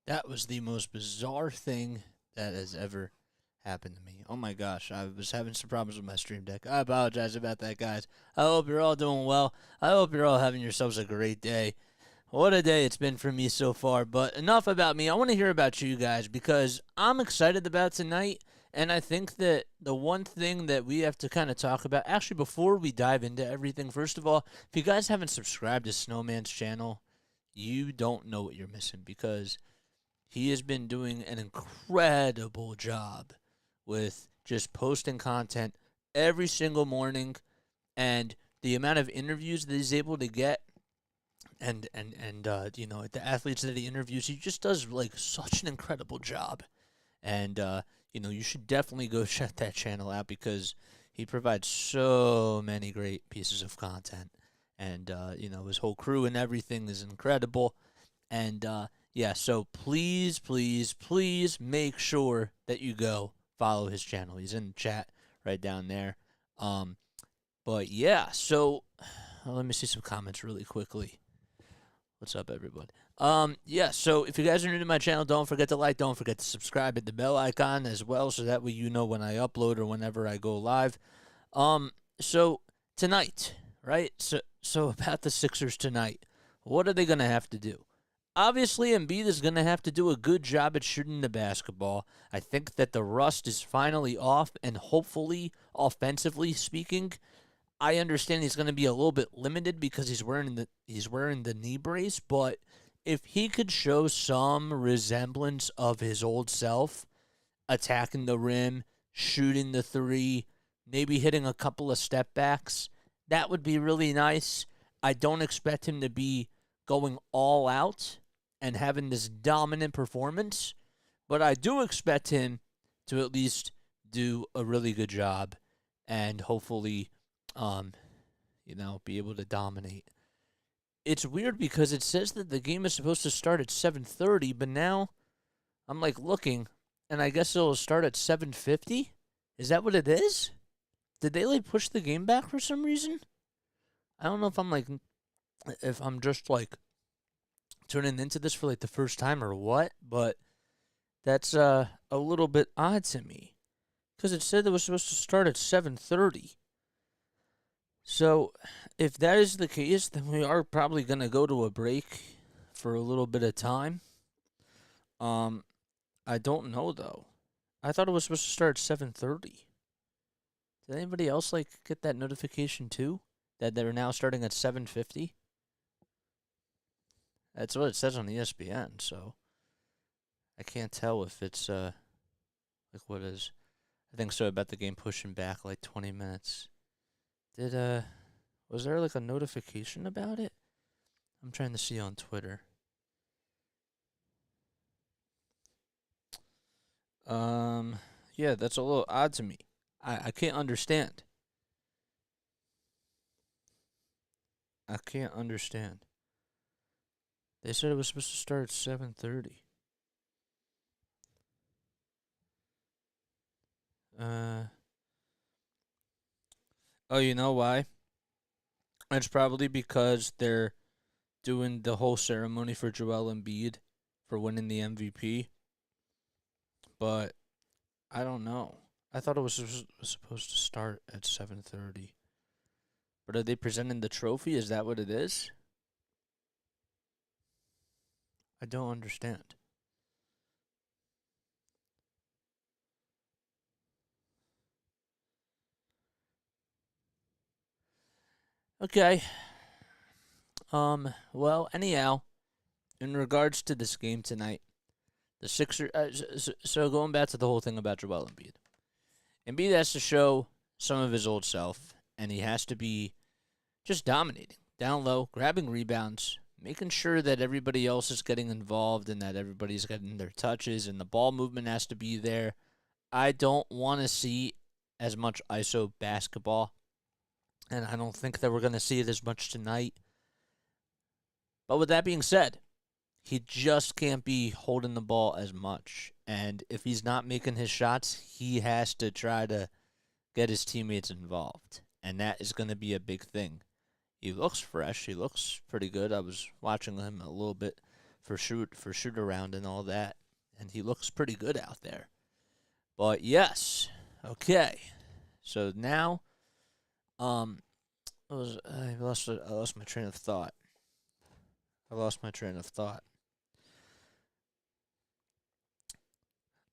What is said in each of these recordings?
That was the most bizarre thing that has ever happened to me. Oh my gosh, I was having some problems with my stream deck. I apologize about that, guys. I hope you're all doing well. I hope you're all having yourselves a great day. What a day it's been for me so far. But enough about me. I want to hear about you guys because I'm excited about tonight. And I think that the one thing that we have to kind of talk about, actually, before we dive into everything, first of all, if you guys haven't subscribed to Snowman's channel, you don't know what you're missing because he has been doing an incredible job with just posting content every single morning, and the amount of interviews that he's able to get, and the athletes that he interviews, he just does like such an incredible job. And you should definitely go check that channel out because he provides so many great pieces of content, and his whole crew and everything is incredible. And yeah, so please, please, please make sure that you go follow his channel. He's in the chat right down there. But yeah, so let me see some comments really quickly. What's up, everybody? Yeah, so if you guys are new to my channel, don't forget to like, don't forget to subscribe, hit the bell icon as well, so that way you know when I upload or whenever I go live. So tonight, right? So about the Sixers tonight, what are they gonna have to do? Obviously, Embiid is going to have to do a good job at shooting the basketball. I think that the rust is finally off, and hopefully, offensively speaking, I understand he's going to be a little bit limited because he's wearing the knee brace. But if he could show some resemblance of his old self, attacking the rim, shooting the three, maybe hitting a couple of step backs, that would be really nice. I don't expect him to be going all out and having this dominant performance, but I do expect him to at least do a really good job and hopefully, be able to dominate. It's weird because it says that the game is supposed to start at 7:30, but now I'm like looking, and I guess it'll start at 7:50. Is that what it is? Did they like push the game back for some reason? I don't know if I'm just like tuning into this for like the first time or what, but that's a little bit odd to me because it said it was supposed to start at 7:30. So if that is the case, then we are probably gonna go to a break for a little bit of time. I don't know though. I thought it was supposed to start at 7:30. Did anybody else like get that notification too that they're now starting at 7:50? That's what it says on ESPN, so I can't tell if it's like what is. I think so about the game pushing back like 20 minutes. Was there like a notification about it? I'm trying to see on Twitter. Yeah, that's a little odd to me. I can't understand. I can't understand. They said it was supposed to start at 7:30. Oh, you know why? It's probably because they're doing the whole ceremony for Joel Embiid for winning the MVP. But I don't know. I thought it was supposed to start at 7:30. But are they presenting the trophy? Is that what it is? I don't understand. Okay. Well, anyhow, in regards to this game tonight, the Sixers. So going back to the whole thing about Joel Embiid, Embiid has to show some of his old self, and he has to be just dominating down low, grabbing rebounds, making sure that everybody else is getting involved and that everybody's getting their touches, and the ball movement has to be there. I don't want to see as much ISO basketball, and I don't think that we're going to see it as much tonight. But with that being said, he just can't be holding the ball as much. And if he's not making his shots, he has to try to get his teammates involved. And that is going to be a big thing. He looks fresh. He looks pretty good. I was watching him a little bit shoot around and all that, and he looks pretty good out there. But yes, okay. So now, I lost my train of thought.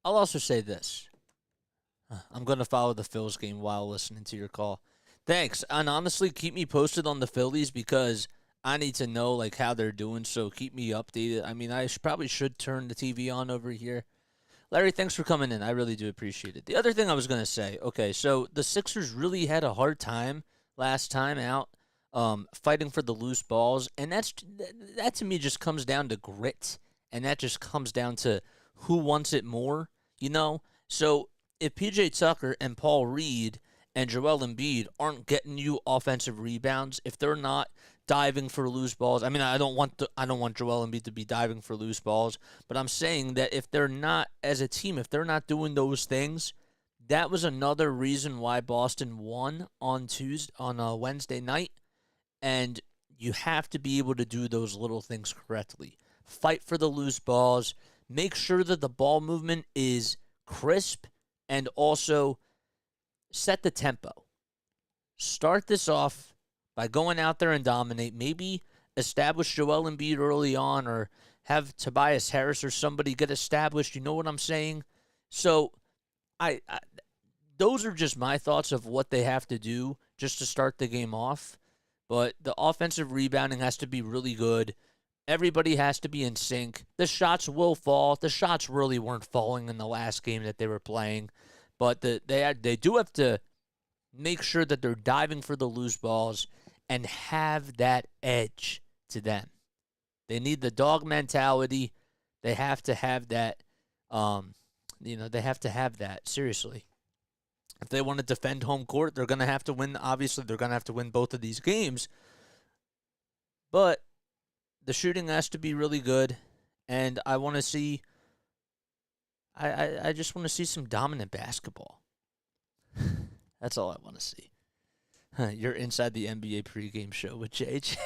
I'll also say this. I'm going to follow the Phils game while listening to your call. Thanks. And honestly, keep me posted on the Phillies because I need to know like how they're doing. So keep me updated. I mean, probably should turn the TV on over here. Larry, thanks for coming in. I really do appreciate it. The other thing I was going to say, okay, so the Sixers really had a hard time last time out fighting for the loose balls. And that to me just comes down to grit. And that just comes down to who wants it more, you know? So if PJ Tucker and Paul Reed and Joel Embiid aren't getting you offensive rebounds, if they're not diving for loose balls, I mean, I don't want Joel Embiid to be diving for loose balls, but I'm saying that if they're not, as a team, if they're not doing those things, that was another reason why Boston won on Wednesday night, and you have to be able to do those little things correctly. Fight for the loose balls. Make sure that the ball movement is crisp, and also set the tempo. Start this off by going out there and dominate. Maybe establish Joel Embiid early on, or have Tobias Harris or somebody get established. You know what I'm saying? So I those are just my thoughts of what they have to do just to start the game off. But the offensive rebounding has to be really good. Everybody has to be in sync. The shots will fall. The shots really weren't falling in the last game that they were playing. But they do have to make sure that they're diving for the loose balls and have that edge to them. They need the dog mentality. They have to have that. They have to have that, seriously. If they want to defend home court, they're going to have to win. Obviously, they're going to have to win both of these games. But the shooting has to be really good, and I want to see. I just want to see some dominant basketball. That's all I want to see. You're inside the NBA pregame show with JJ.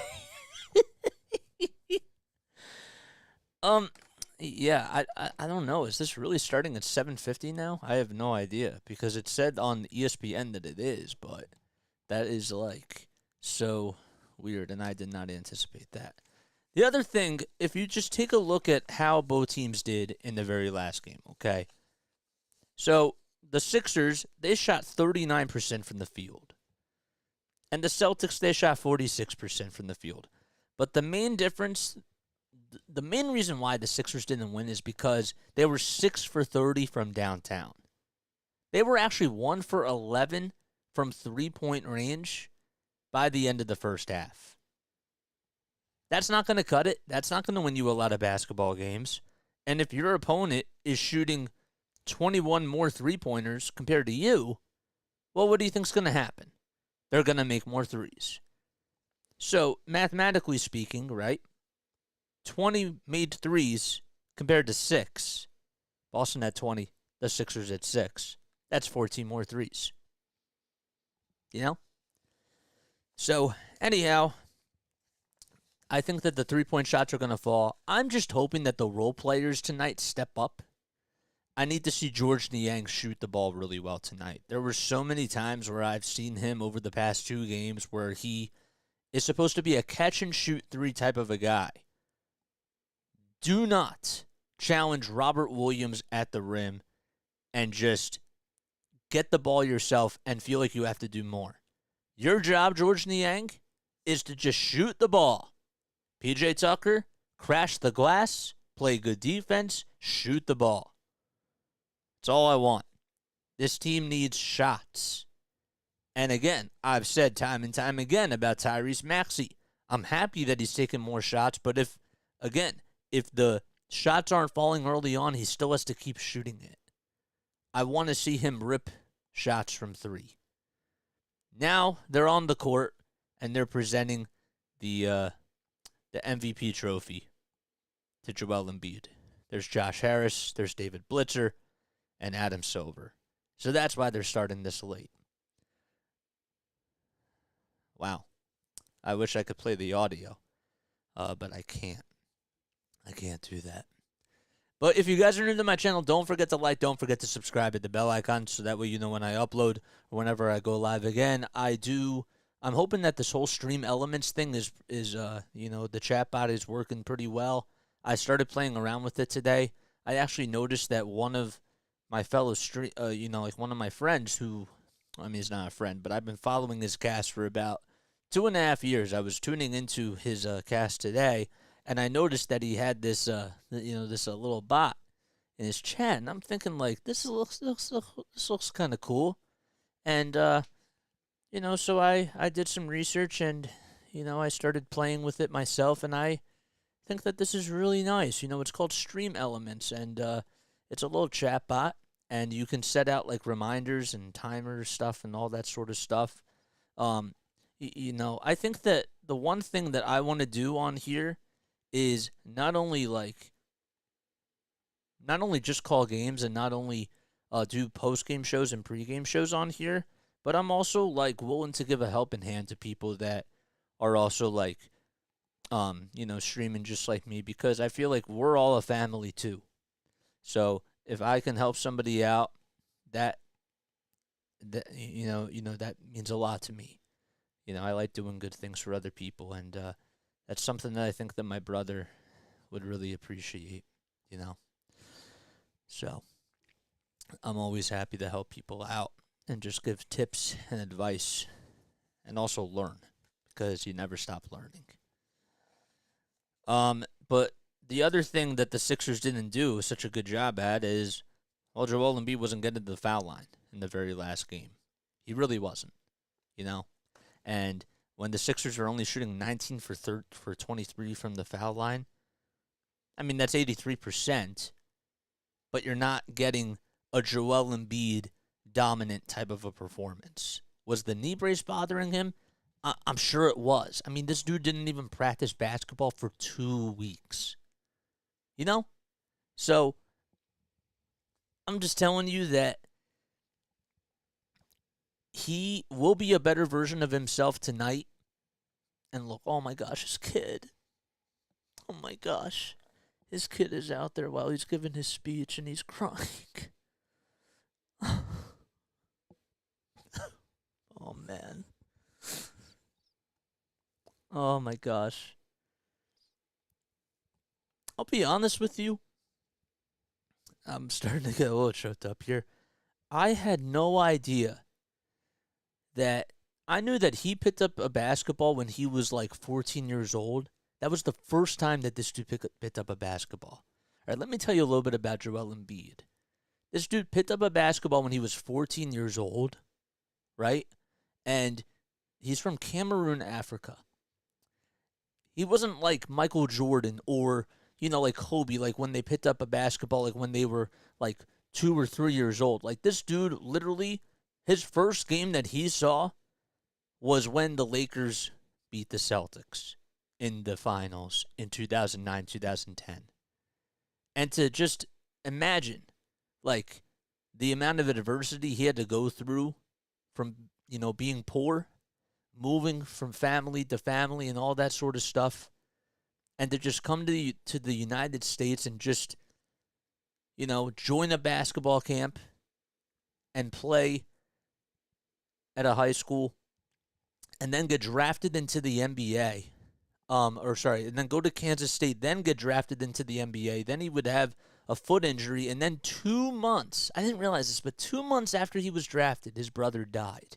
Yeah, I don't know. Is this really starting at 7:50 now? I have no idea because it said on ESPN that it is, but that is like so weird, and I did not anticipate that. The other thing, if you just take a look at how both teams did in the very last game, okay? So the Sixers, they shot 39% from the field. And the Celtics, they shot 46% from the field. But the main difference, the main reason why the Sixers didn't win is because they were 6 for 30 from downtown. They were actually 1 for 11 from three-point range by the end of the first half. That's not going to cut it. That's not going to win you a lot of basketball games. And if your opponent is shooting 21 more three-pointers compared to you, well, what do you think's going to happen? They're going to make more threes. So, mathematically speaking, right, 20 made threes compared to 6. Boston had 20. The Sixers had 6. That's 14 more threes. You know? So, anyhow, I think that the three-point shots are going to fall. I'm just hoping that the role players tonight step up. I need to see George Niang shoot the ball really well tonight. There were so many times where I've seen him over the past 2 games where he is supposed to be a catch-and-shoot 3 type of a guy. Do not challenge Robert Williams at the rim and just get the ball yourself and feel like you have to do more. Your job, George Niang, is to just shoot the ball. PJ Tucker, crash the glass, play good defense, shoot the ball. That's all I want. This team needs shots. And again, I've said time and time again about Tyrese Maxey. I'm happy that he's taking more shots, but if the shots aren't falling early on, he still has to keep shooting it. I want to see him rip shots from 3. Now they're on the court and they're presenting the MVP trophy to Joel Embiid. There's Josh Harris, there's David Blitzer, and Adam Silver. So that's why they're starting this late. Wow. I wish I could play the audio, but I can't. I can't do that. But if you guys are new to my channel, don't forget to like, don't forget to subscribe, hit the bell icon so that way you know when I upload or whenever I go live again. I'm hoping that this whole stream elements thing is the chat bot is working pretty well. I started playing around with it today. I actually noticed that one of my fellow like one of my friends who, I mean, he's not a friend, but I've been following his cast for about 2.5 years. I was tuning into his cast today, and I noticed that he had this little bot in his chat, and I'm thinking like this looks kind of cool, and so I did some research and I started playing with it myself, and I think that this is really nice. It's called Stream Elements, and it's a little chat bot, and you can set out like reminders and timers stuff and all that sort of stuff. Um, I think that the one thing that I want to do on here is not only just call games and not only do post game shows and pre-game shows on here, but I'm also like willing to give a helping hand to people that are also like streaming just like me, because I feel like we're all a family too. So if I can help somebody out, that that means a lot to me. I like doing good things for other people, and that's something that I think that my brother would really appreciate. You know, so I'm always happy to help people out and just give tips and advice, and also learn, because you never stop learning. But the other thing that the Sixers didn't do such a good job at is, well, Joel Embiid wasn't getting to the foul line in the very last game. He really wasn't, you know. And when the Sixers are only shooting 19 for 23 from the foul line, I mean that's 83%, but you're not getting a Joel Embiid dominant type of a performance. Was the knee brace bothering him? I'm sure it was. I mean, this dude didn't even practice basketball for 2 weeks. So I'm just telling you that he will be a better version of himself tonight. And look, oh my gosh, his kid. Oh my gosh. His kid is out there while he's giving his speech and he's crying. Oh man. Oh my gosh. I'll be honest with you. I'm starting to get a little choked up here. I had no idea that I knew that he picked up a basketball when he was like 14 years old. That was the first time that this dude picked up a basketball. All right, let me tell you a little bit about Joel Embiid. This dude picked up a basketball when he was 14 years old, right? And he's from Cameroon, Africa. He wasn't like Michael Jordan or, like Kobe, like when they picked up a basketball, like when they were like 2 or 3 years old. Like this dude, literally, his first game that he saw was when the Lakers beat the Celtics in the finals in 2009, 2010. And to just imagine, like, the amount of adversity he had to go through from, being poor, moving from family to family and all that sort of stuff, and to just come to the United States and just, join a basketball camp and play at a high school, and then get drafted into the NBA. And then go to Kansas State, then get drafted into the NBA. Then he would have a foot injury, and then 2 months, I didn't realize this, but 2 months after he was drafted, his brother died.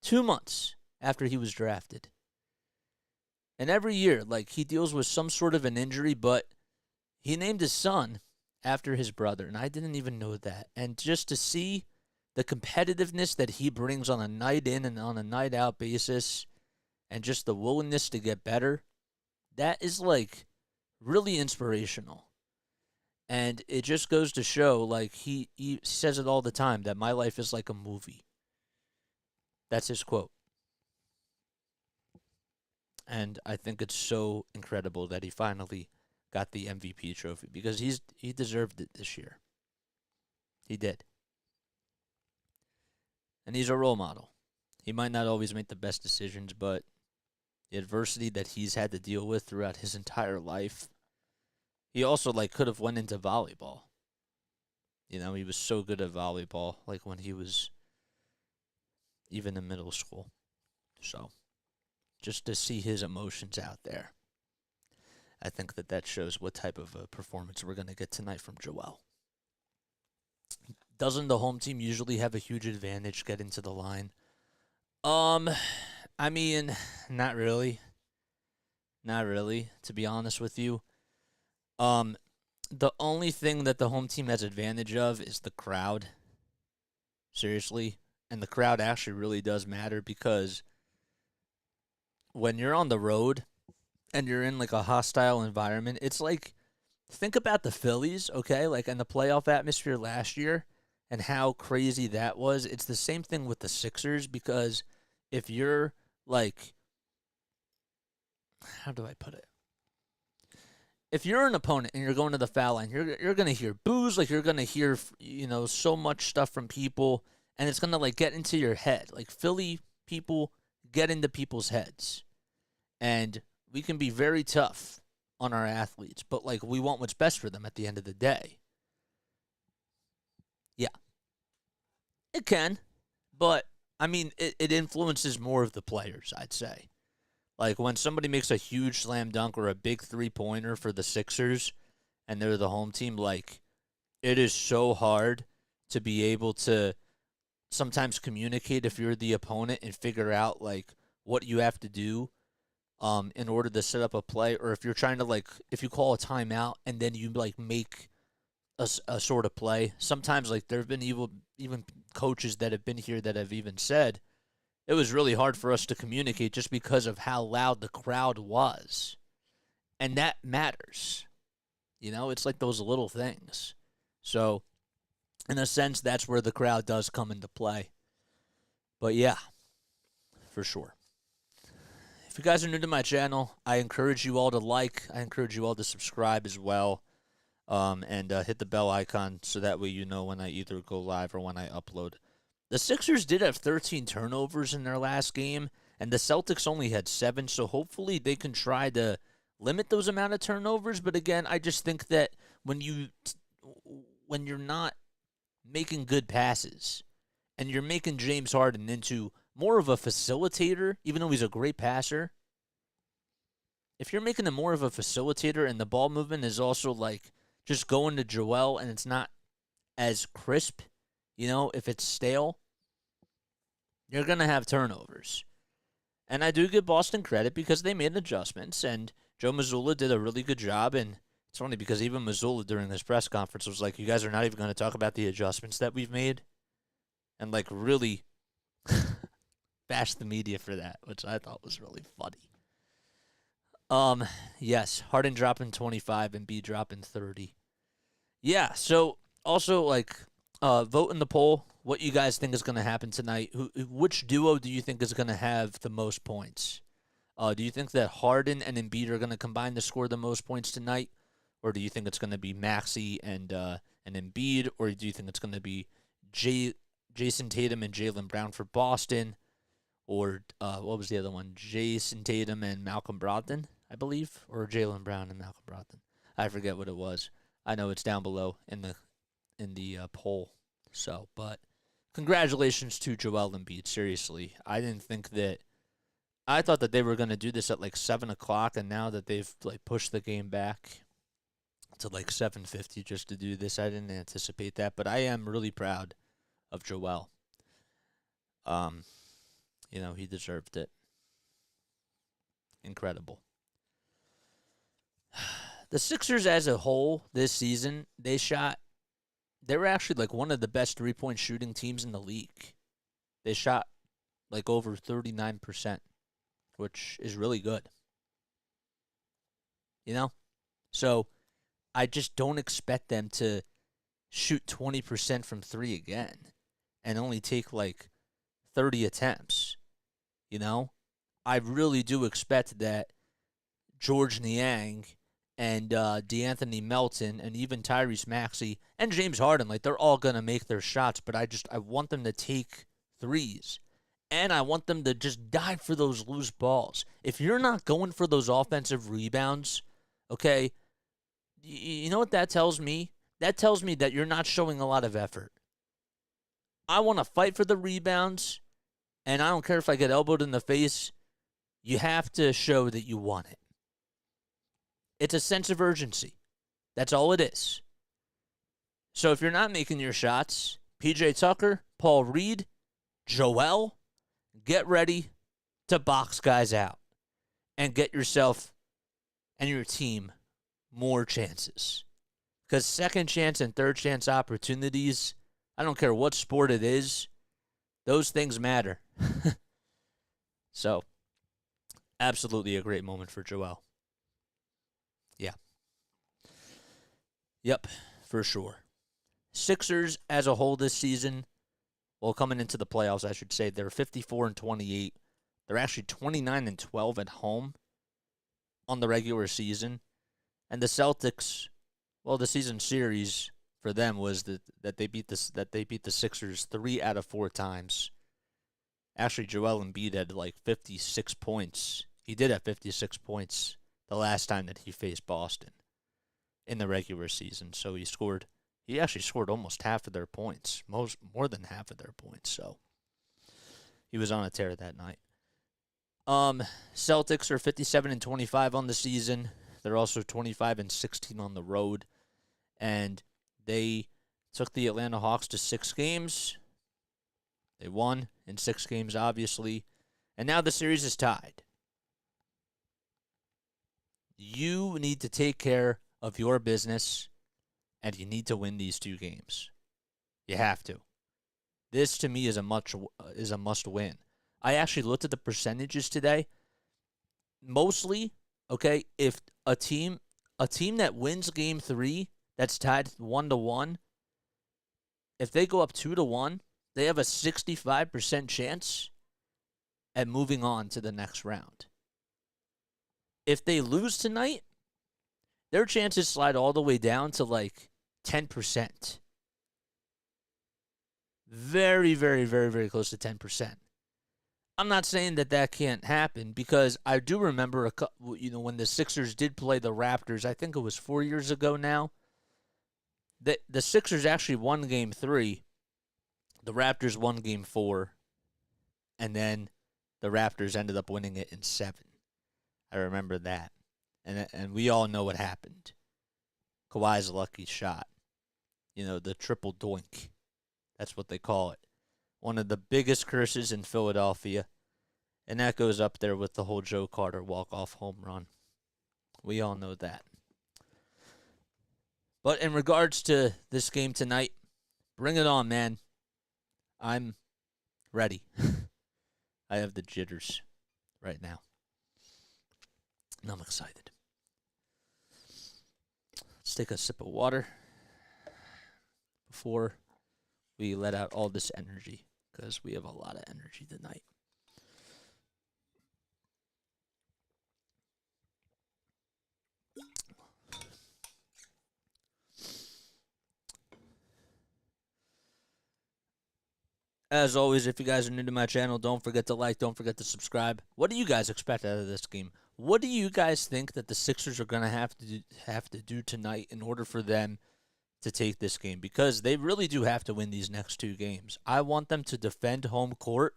2 months after he was drafted. And every year, like, he deals with some sort of an injury, but he named his son after his brother, and I didn't even know that. And just to see the competitiveness that he brings on a night in and on a night out basis, and just the willingness to get better, that is like really inspirational. And it just goes to show, like, he says it all the time, that my life is like a movie. That's his quote. And I think it's so incredible that he finally got the MVP trophy, because he deserved it this year. He did. And he's a role model. He might not always make the best decisions, but the adversity that he's had to deal with throughout his entire life. He also like could have went into volleyball. He was so good at volleyball, like when he was even in middle school. So just to see his emotions out there, I think that shows what type of a performance we're going to get tonight from Joel. Doesn't the home team usually have a huge advantage getting to the line? I mean, not really. Not really, to be honest with you. The only thing that the home team has advantage of is the crowd. Seriously. And the crowd actually really does matter because when you're on the road and you're in like a hostile environment, it's like, think about the Phillies, okay? Like in the playoff atmosphere last year and how crazy that was. It's the same thing with the Sixers because if you're like, how do I put it? If you're an opponent and you're going to the foul line, you're going to hear boos, like you're going to hear, so much stuff from people, and it's going to like get into your head. Like Philly people get into people's heads. And we can be very tough on our athletes, but like we want what's best for them at the end of the day. Yeah. It can, but I mean it influences more of the players, I'd say. Like when somebody makes a huge slam dunk or a big 3-pointer for the Sixers and they're the home team, like it is so hard to be able to sometimes communicate if you're the opponent and figure out like what you have to do in order to set up a play, or if you're trying to like if you call a timeout and then you like make a sort of play. Sometimes like there have been even coaches that have been here that have even said it was really hard for us to communicate just because of how loud the crowd was. And that matters. It's like those little things. So, in a sense, that's where the crowd does come into play. But yeah, for sure. If you guys are new to my channel, I encourage you all to like. I encourage you all to subscribe as well. And hit the bell icon so that way you know when I either go live or when I upload. The Sixers did have 13 turnovers in their last game, and the Celtics only had 7, so hopefully they can try to limit those amount of turnovers. But again, I just think that when you're not making good passes and you're making James Harden into more of a facilitator, even though he's a great passer, if you're making him more of a facilitator and the ball movement is also like just going to Joel and it's not as crisp, if it's stale, you're going to have turnovers. And I do give Boston credit because they made adjustments, and Joe Mazzulla did a really good job. And it's funny because even Mazzulla during his press conference was like, you guys are not even going to talk about the adjustments that we've made, and like really bashed the media for that, which I thought was really funny. Yes, Harden dropping 25 and Embiid dropping 30. Yeah, so also like vote in the poll what you guys think is going to happen tonight. Which duo do you think is going to have the most points? Do you think that Harden and Embiid are going to combine to score the most points tonight, or do you think it's going to be Maxey and Embiid, or do you think it's going to be Jason Tatum and Jaylen Brown for Boston, or what was the other one? Jason Tatum and Malcolm Brogdon, I believe, or Jaylen Brown and Malcolm Brogdon. I forget what it was. I know it's down below in the poll. So, but congratulations to Joel Embiid. Seriously, I thought that they were going to do this at like 7 o'clock, and now that they've like pushed the game back to like 7:50 just to do this, I didn't anticipate that. But I am really proud of Joel. He deserved it. Incredible. The Sixers as a whole this season, they were actually like one of the best 3-point shooting teams in the league. They shot like over 39%, which is really good. So I just don't expect them to shoot 20% from 3 again and only take like 30 attempts. I really do expect that George Niang and DeAnthony Melton and even Tyrese Maxey and James Harden, like they're all going to make their shots, but I want them to take threes. And I want them to just dive for those loose balls. If you're not going for those offensive rebounds, okay, you know what that tells me? That tells me that you're not showing a lot of effort. I want to fight for the rebounds, and I don't care if I get elbowed in the face. You have to show that you want it. It's a sense of urgency. That's all it is. So if you're not making your shots, PJ Tucker, Paul Reed, Joel, get ready to box guys out and get yourself and your team more chances. Because second chance and third chance opportunities, I don't care what sport it is, those things matter. So, absolutely a great moment for Joel. Yeah. Yep, for sure. Sixers as a whole this season, well, coming into the playoffs, I should say, they're 54-28. They're actually 29-12 at home on the regular season. And the Celtics, well, the season series for them was that they beat the Sixers 3 out of 4 times. Actually, Joel Embiid had like 56 points. He did have 56 points the last time that he faced Boston in the regular season. So he actually scored almost half of their points, more than half of their points. So he was on a tear that night. Celtics are 57-25 on the season. They're also 25-16 on the road. And they took the Atlanta Hawks to 6 games. They won in 6 games, obviously. And now the series is tied. You need to take care of your business, and you need to win these 2 games. You have to. This, to me, is a must-win. I actually looked at the percentages today. Mostly, okay, if a team that wins Game 3 that's tied 1-1, if they go up 2-1, they have a 65% chance at moving on to the next round. If they lose tonight, their chances slide all the way down to like 10%. Very, very, very, very close to 10%. I'm not saying that can't happen because I do remember when the Sixers did play the Raptors. I think it was 4 years ago now. The Sixers actually won Game 3. The Raptors won Game 4. And then the Raptors ended up winning it in 7. I remember that. And we all know what happened. Kawhi's lucky shot. The triple doink. That's what they call it. One of the biggest curses in Philadelphia. And that goes up there with the whole Joe Carter walk-off home run. We all know that. But in regards to this game tonight, bring it on, man. I'm ready. I have the jitters right now. And I'm excited. Let's take a sip of water before we let out all this energy, because we have a lot of energy tonight. As always, if you guys are new to my channel, don't forget to like, don't forget to subscribe. What do you guys expect out of this game? What do you guys think that the Sixers are going to have to do tonight in order for them to take this game? Because they really do have to win these next 2 games. I want them to defend home court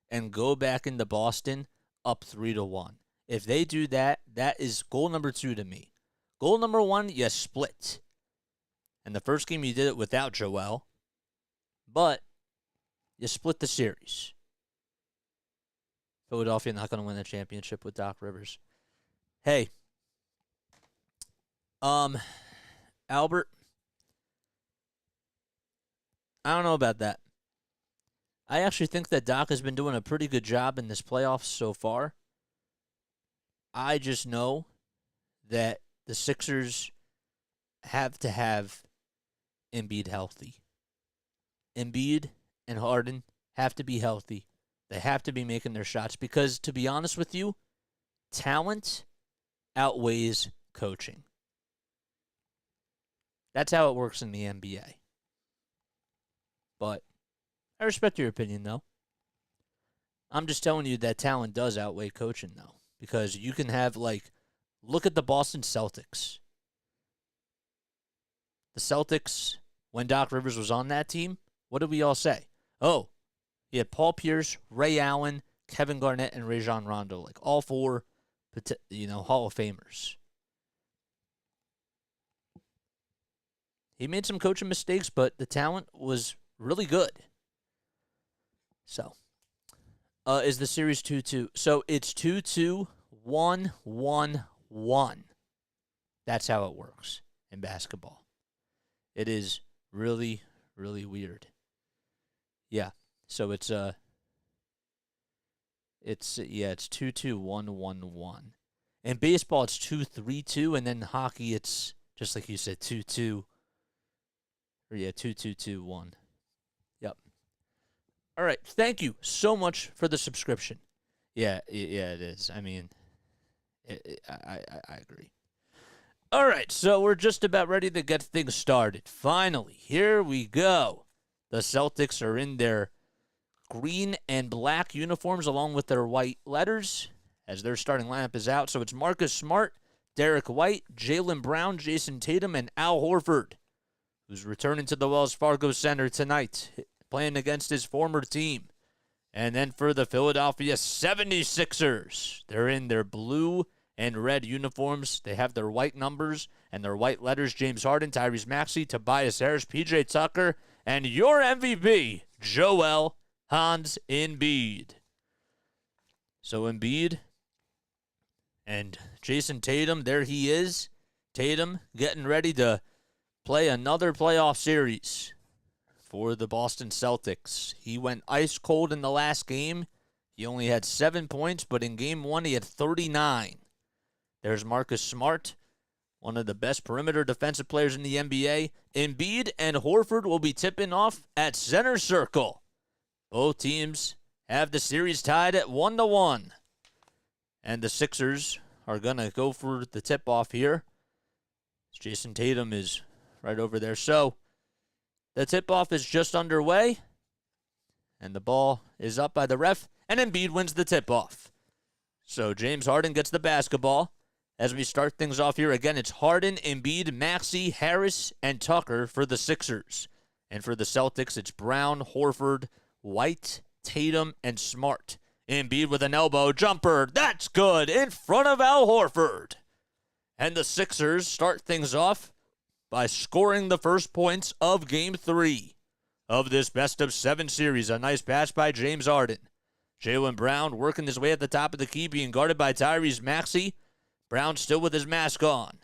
and go back into Boston up 3-1. If they do that, that is goal number 2 to me. Goal number 1, you split. And the first game you did it without Joel. But you split the series. Philadelphia not going to win the championship with Doc Rivers. Hey, Albert, I don't know about that. I actually think that Doc has been doing a pretty good job in this playoffs so far. I just know that the Sixers have to have Embiid healthy. Embiid and Harden have to be healthy. They have to be making their shots because, to be honest with you, talent outweighs coaching. That's how it works in the NBA. But I respect your opinion, though. I'm just telling you that talent does outweigh coaching, though, because you can have, like, look at the Boston Celtics. The Celtics, when Doc Rivers was on that team, what did we all say? Oh, he had Paul Pierce, Ray Allen, Kevin Garnett, and Rajon Rondo, like all four, Hall of Famers. He made some coaching mistakes, but the talent was really good. So, is the series 2-2? So it's 2-2, 1-1-1. That's how it works in basketball. It is really, really weird. Yeah. So it's 2-2, 1-1-1. In baseball, it's 2-3-2, and then hockey, it's just like you said, 2-2. Or 2-2-2-1. Yep. All right. Thank you so much for the subscription. Yeah, it is. I mean, I agree. All right, so we're just about ready to get things started. Finally, here we go. The Celtics are in their green and black uniforms along with their white letters as their starting lineup is out. So it's Marcus Smart, Derek White, Jaylen Brown, Jason Tatum, and Al Horford, who's returning to the Wells Fargo Center tonight, playing against his former team. And then for the Philadelphia 76ers, they're in their blue and red uniforms. They have their white numbers and their white letters. James Harden, Tyrese Maxey, Tobias Harris, PJ Tucker, and your MVP, Joel Hans Embiid. So Embiid and Jason Tatum, there he is. Tatum getting ready to play another playoff series for the Boston Celtics. He went ice cold in the last game. He only had 7 points, but in game 1 he had 39. There's Marcus Smart, one of the best perimeter defensive players in the NBA. Embiid and Horford will be tipping off at center circle. Both teams have the series tied at 1-1. And the Sixers are going to go for the tip-off here. Jason Tatum is right over there. So the tip-off is just underway. And the ball is up by the ref. And Embiid wins the tip-off. So James Harden gets the basketball. As we start things off here, again, it's Harden, Embiid, Maxey, Harris, and Tucker for the Sixers. And for the Celtics, it's Brown, Horford, White, Tatum, and Smart. Embiid with an elbow jumper. That's good in front of Al Horford. And the Sixers start things off by scoring the first points of Game 3 of this best-of-7 series. A nice pass by James Harden. Jaylen Brown working his way at the top of the key, being guarded by Tyrese Maxey. Brown still with his mask on.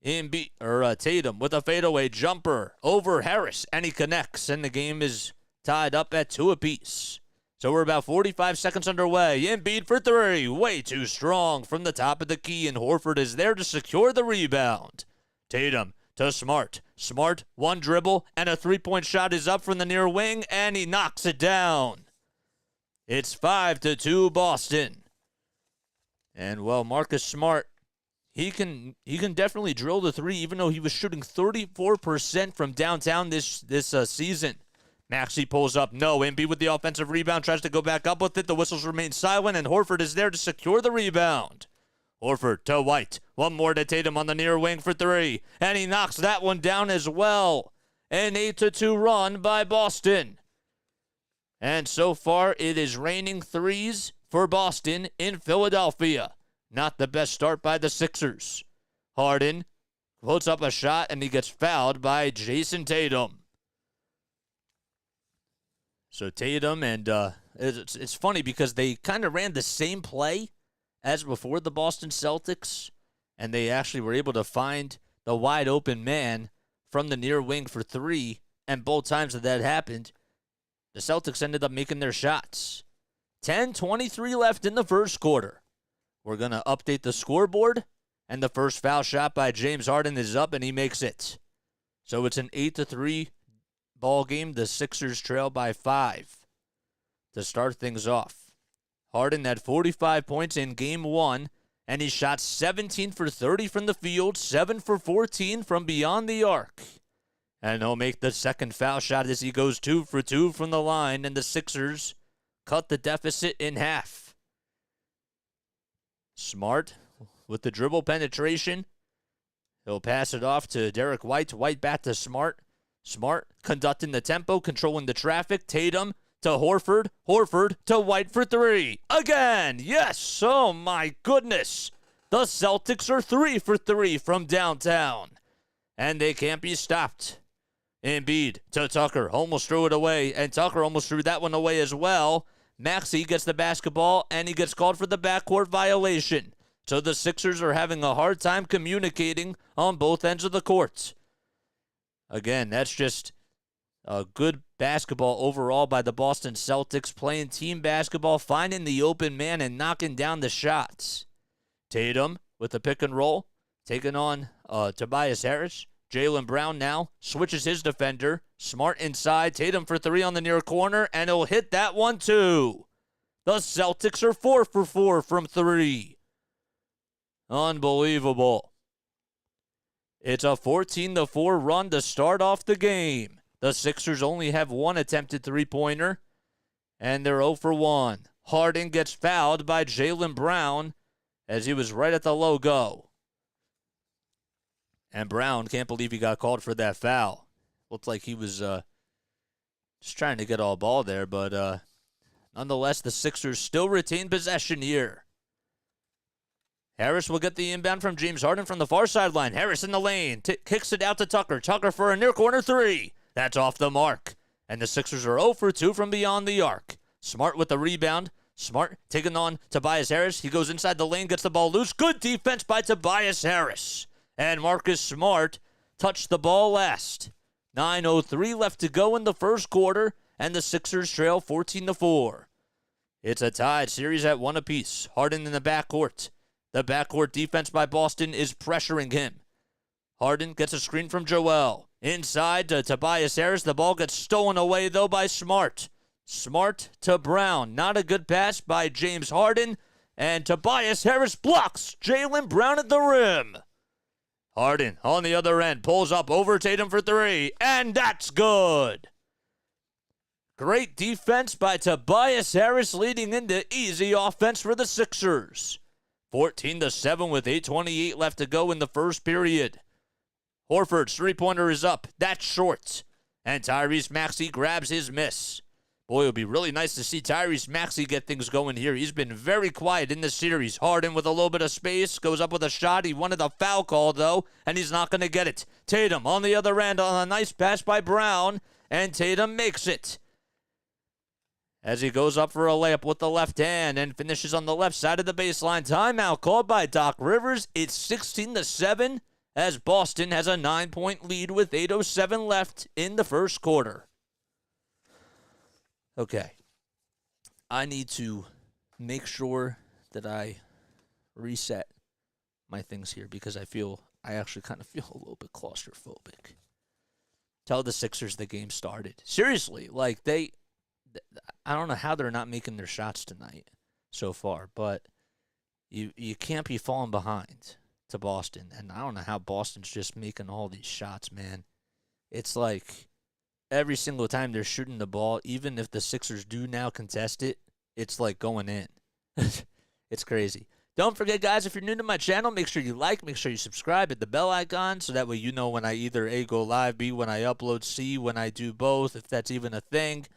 Tatum with a fadeaway jumper over Harris, and he connects, and the game is tied up at 2 apiece. So we're about 45 seconds underway. Embiid for 3, way too strong from the top of the key, and Horford is there to secure the rebound. Tatum to Smart. Smart, one dribble, and a three-point shot is up from the near wing, and he knocks it down. It's 5-2 Boston. And, well, Marcus Smart, he can definitely drill the three, even though he was shooting 34% from downtown this season. Maxey pulls up. No. Embiid with the offensive rebound, tries to go back up with it. The whistles remain silent, and Horford is there to secure the rebound. Horford to White. One more to Tatum on the near wing for 3. And he knocks that one down as well. An 8-2 run by Boston. And so far, it is raining threes for Boston in Philadelphia. Not the best start by the Sixers. Harden puts up a shot, and he gets fouled by Jason Tatum. So Tatum, and it's funny because they kind of ran the same play as before the Boston Celtics, and they actually were able to find the wide open man from the near wing for 3, and both times that happened, the Celtics ended up making their shots. 10:23 left in the first quarter. We're going to update the scoreboard, and the first foul shot by James Harden is up, and he makes it. So it's an 8-3 ball game. The Sixers trail by 5 to start things off. Harden had 45 points in Game 1, and he shot 17 for 30 from the field, 7 for 14 from beyond the arc. And he'll make the second foul shot as he goes 2 for 2 from the line, and the Sixers cut the deficit in half. Smart with the dribble penetration. He'll pass it off to Derek White. White back to Smart. Smart conducting the tempo, controlling the traffic. Tatum to Horford. Horford to White for three. Again, yes. Oh, my goodness. The Celtics are 3 for 3 from downtown, and they can't be stopped. Embiid to Tucker. Almost threw it away, and Tucker almost threw that one away as well. Maxey gets the basketball, and he gets called for the backcourt violation. So the Sixers are having a hard time communicating on both ends of the court. Again, that's just a good basketball overall by the Boston Celtics, playing team basketball, finding the open man, and knocking down the shots. Tatum with the pick and roll, taking on Tobias Harris. Jaylen Brown now switches his defender. Smart inside. Tatum for three on the near corner, and he'll hit that one too. The Celtics are 4 for 4 from three. Unbelievable. It's a 14-4 run to start off the game. The Sixers only have one attempted three-pointer, and they're 0 for 1. Harden gets fouled by Jaylen Brown as he was right at the logo. And Brown can't believe he got called for that foul. Looked like he was just trying to get all ball there, but nonetheless, the Sixers still retain possession here. Harris will get the inbound from James Harden from the far sideline. Harris in the lane. Kicks it out to Tucker. Tucker for a near corner three. That's off the mark. And the Sixers are 0 for 2 from beyond the arc. Smart with the rebound. Smart taking on Tobias Harris. He goes inside the lane, gets the ball loose. Good defense by Tobias Harris. And Marcus Smart touched the ball last. 9:03 left to go in the first quarter, and the Sixers trail 14-4. It's a tied series at 1 apiece. Harden in the backcourt. The backcourt defense by Boston is pressuring him. Harden gets a screen from Joel. Inside to Tobias Harris. The ball gets stolen away, though, by Smart. Smart to Brown. Not a good pass by James Harden. And Tobias Harris blocks Jaylen Brown at the rim. Harden on the other end pulls up over Tatum for three. And that's good. Great defense by Tobias Harris, leading into easy offense for the Sixers. 14-7 with 8:28 left to go in the first period. Horford's three-pointer is up. That's short. And Tyrese Maxey grabs his miss. Boy, it would be really nice to see Tyrese Maxey get things going here. He's been very quiet in this series. Harden with a little bit of space, goes up with a shot. He wanted a foul call, though, and he's not going to get it. Tatum on the other end on a nice pass by Brown, and Tatum makes it. As he goes up for a layup with the left hand and finishes on the left side of the baseline. Timeout called by Doc Rivers. It's 16-7 as Boston has a 9-point lead with 8:07 left in the first quarter. Okay. I need to make sure that I reset my things here because I actually kind of feel a little bit claustrophobic. Tell the Sixers the game started. Seriously, like I don't know how they're not making their shots tonight so far, but you can't be falling behind to Boston. And I don't know how Boston's just making all these shots, man. It's like every single time they're shooting the ball, even if the Sixers do now contest it, it's like going in. It's crazy. Don't forget, guys, if you're new to my channel, make sure you like, make sure you subscribe, hit the bell icon, so that way you know when I either A, go live, B, when I upload, C, when I do both, if that's even a thing.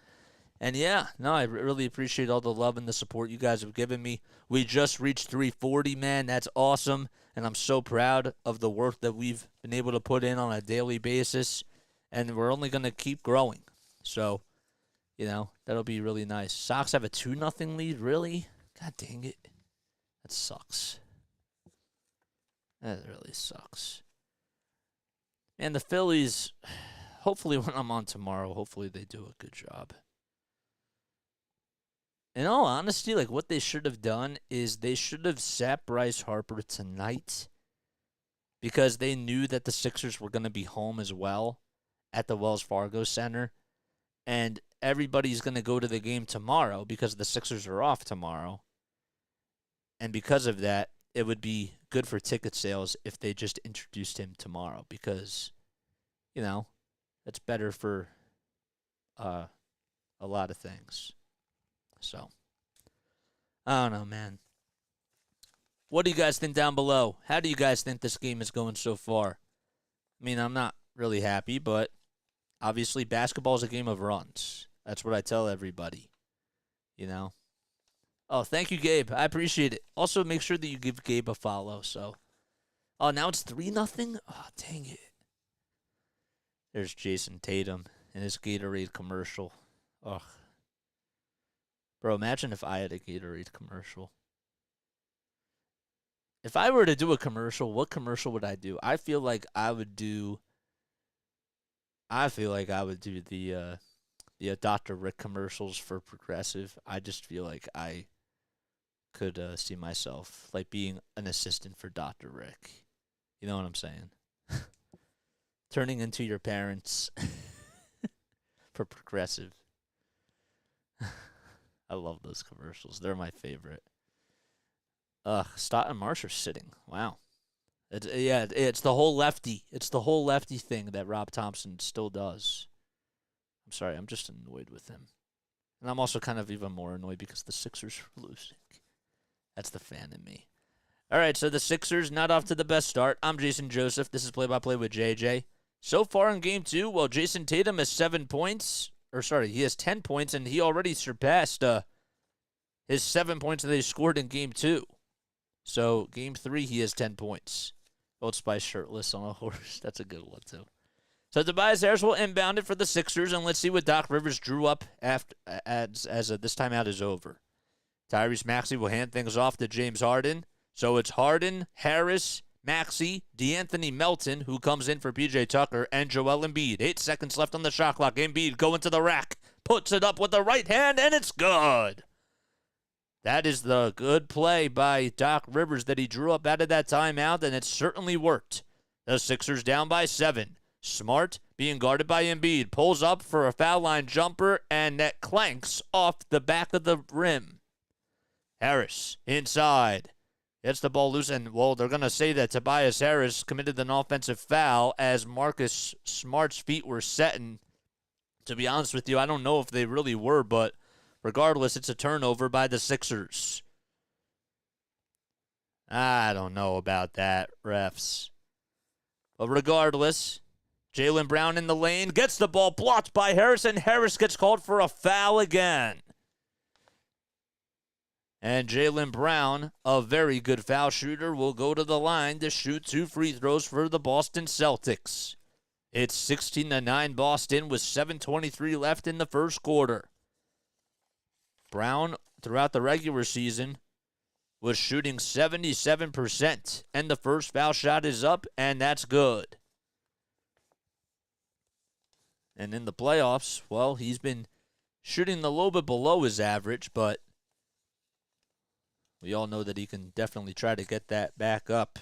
And yeah, no, I really appreciate all the love and the support you guys have given me. We just reached 340, man. That's awesome. And I'm so proud of the work that we've been able to put in on a daily basis. And we're only going to keep growing. So, that'll be really nice. Sox have a 2-0 lead, really? God dang it. That sucks. That really sucks. And the Phillies, hopefully when I'm on tomorrow, hopefully they do a good job. In all honesty, like what they should have done is they should have sat Bryce Harper tonight because they knew that the Sixers were going to be home as well at the Wells Fargo Center. And everybody's going to go to the game tomorrow because the Sixers are off tomorrow. And because of that, it would be good for ticket sales if they just introduced him tomorrow because, that's better for a lot of things. So, I don't know, man. What do you guys think down below? How do you guys think this game is going so far? I mean, I'm not really happy, but obviously basketball is a game of runs. That's what I tell everybody, you know? Oh, thank you, Gabe. I appreciate it. Also, make sure that you give Gabe a follow. So, oh, now it's 3-0? Oh, dang it. There's Jason Tatum and his Gatorade commercial. Ugh. Bro, imagine if I had a Gatorade commercial. If I were to do a commercial, what commercial would I do? I feel like I would do the Dr. Rick commercials for Progressive. I just feel like I could see myself like being an assistant for Dr. Rick. You know what I'm saying? Turning into your parents for Progressive. I love those commercials. They're my favorite. Stott and Marsh are sitting. Wow. It's the whole lefty. It's the whole lefty thing that Rob Thompson still does. I'm sorry, I'm just annoyed with him. And I'm also kind of even more annoyed because the Sixers are losing. That's the fan in me. All right, so the Sixers not off to the best start. I'm Jason Joseph. This is Play-by-Play with JJ. So far in Game 2, well, Jason Tatum has 7 points. He has 10 points, and he already surpassed his 7 points that he scored in Game 2. So, Game 3, he has 10 points. Old Spice shirtless on a horse. That's a good one, too. So, Tobias Harris will inbound it for the Sixers, and let's see what Doc Rivers drew up after as this timeout is over. Tyrese Maxey will hand things off to James Harden. So, it's Harden, Harris, Maxey, DeAnthony Melton, who comes in for PJ Tucker, and Joel Embiid. 8 seconds left on the shot clock. Embiid going to the rack. Puts it up with the right hand, and it's good. That is the good play by Doc Rivers that he drew up out of that timeout, and it certainly worked. The Sixers down by 7. Smart, being guarded by Embiid, pulls up for a foul line jumper, and that clanks off the back of the rim. Harris, inside. Gets the ball loose, and, well, they're going to say that Tobias Harris committed an offensive foul as Marcus Smart's feet were setting. To be honest with you, I don't know if they really were, but regardless, it's a turnover by the Sixers. I don't know about that, refs. But regardless, Jaylen Brown in the lane, gets the ball blocked by Harris, and Harris gets called for a foul again. And Jaylen Brown, a very good foul shooter, will go to the line to shoot 2 free throws for the Boston Celtics. It's 16-9 Boston with 7:23 left in the first quarter. Brown, throughout the regular season, was shooting 77%, and the first foul shot is up, and that's good. And in the playoffs, well, he's been shooting a little bit below his average, but we all know that he can definitely try to get that back up.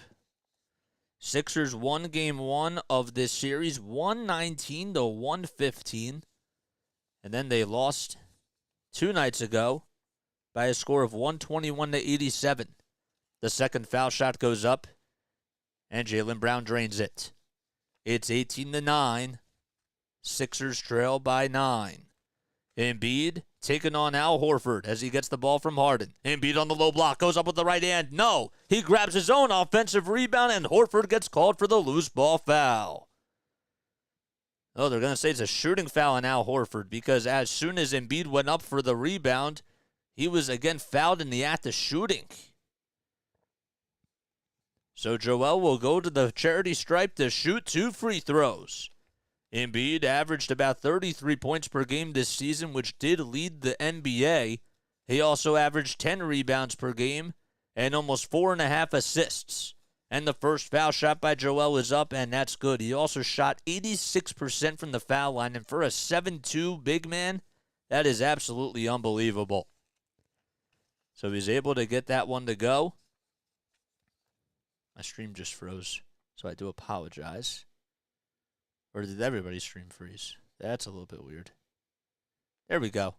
Sixers won Game 1 of this series, 119-115, and then they lost 2 nights ago by a score of 121-87. The second foul shot goes up, and Jaylen Brown drains it. It's 18-9. Sixers trail by 9. Embiid taking on Al Horford as he gets the ball from Harden. Embiid on the low block, goes up with the right hand. No, he grabs his own offensive rebound, and Horford gets called for the loose ball foul. Oh, they're going to say it's a shooting foul on Al Horford because as soon as Embiid went up for the rebound, he was again fouled in the act of shooting. So Joel will go to the charity stripe to shoot 2 free throws. Embiid averaged about 33 points per game this season, which did lead the NBA. He also averaged 10 rebounds per game and almost 4.5 assists. And the first foul shot by Joel is up, and that's good. He also shot 86% from the foul line, and for a 7'2" big man, that is absolutely unbelievable. So he's able to get that one to go. My stream just froze, so I do apologize. Or did everybody's stream freeze? That's a little bit weird. There we go.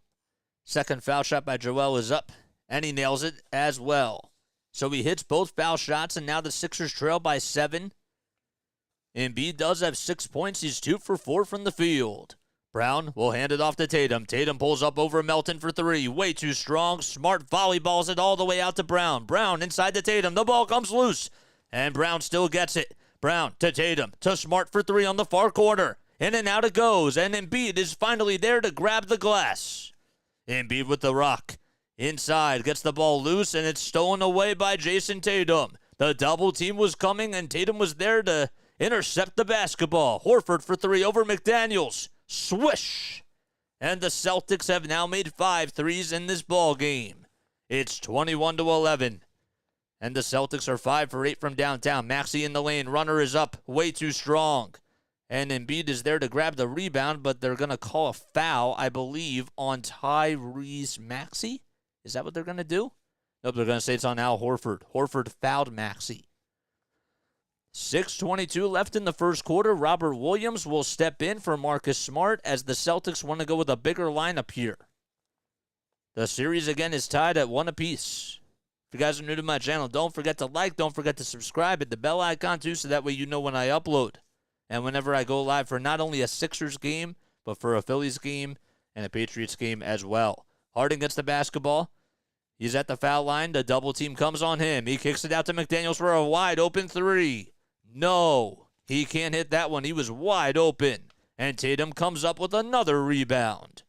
Second foul shot by Joel is up, and he nails it as well. So he hits both foul shots, and now the Sixers trail by 7. Embiid does have 6 points. He's 2 for 4 from the field. Brown will hand it off to Tatum. Tatum pulls up over Melton for three. Way too strong. Smart volleyballs it all the way out to Brown. Brown inside to Tatum. The ball comes loose. And Brown still gets it. Brown to Tatum. To Smart for three on the far corner. In and out it goes. And Embiid is finally there to grab the glass. Embiid with the rock. Inside. Gets the ball loose. And it's stolen away by Jason Tatum. The double team was coming. And Tatum was there to intercept the basketball. Horford for three over McDaniels. Swish! And the Celtics have now made 5 threes in this ball game. It's 21-11. And the Celtics are 5 for 8 from downtown. Maxey in the lane. Runner is up. Way too strong. And Embiid is there to grab the rebound, but they're going to call a foul, I believe, on Tyrese Maxey. Is that what they're going to do? Nope, they're going to say it's on Al Horford. Horford fouled Maxey. 6:22 left in the first quarter. Robert Williams will step in for Marcus Smart as the Celtics want to go with a bigger lineup here. The series again is tied at 1 apiece. If you guys are new to my channel, don't forget to like, don't forget to subscribe, hit the bell icon too, so that way you know when I upload. And whenever I go live for not only a Sixers game, but for a Phillies game and a Patriots game as well. Harden gets the basketball. He's at the foul line. The double team comes on him. He kicks it out to McDaniels for a wide open three. No, he can't hit that one. He was wide open. And Tatum comes up with another rebound.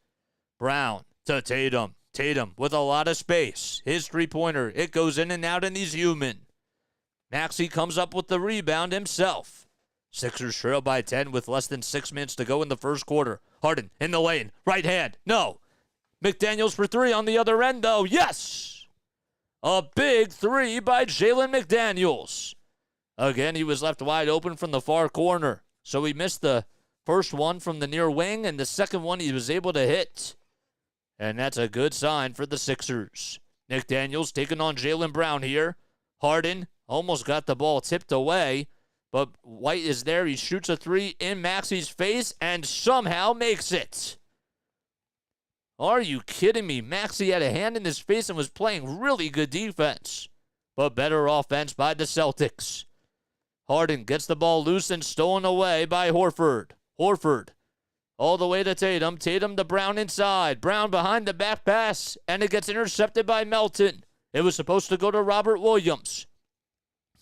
Brown to Tatum. Tatum with a lot of space. His three-pointer, it goes in and out, and he's human. Maxey comes up with the rebound himself. Sixers trail by 10 with less than 6 minutes to go in the first quarter. Harden in the lane. Right hand. No. McDaniels for three on the other end, though. Yes! A big three by Jalen McDaniels. Again, he was left wide open from the far corner. So he missed the first one from the near wing, and the second one he was able to hit. And that's a good sign for the Sixers. McDaniels taking on Jaylen Brown here. Harden almost got the ball tipped away, but White is there. He shoots a three in Maxey's face and somehow makes it. Are you kidding me? Maxey had a hand in his face and was playing really good defense, but better offense by the Celtics. Harden gets the ball loose and stolen away by Horford. Horford all the way to Tatum. Tatum to Brown inside. Brown behind the back pass, and it gets intercepted by Melton. It was supposed to go to Robert Williams.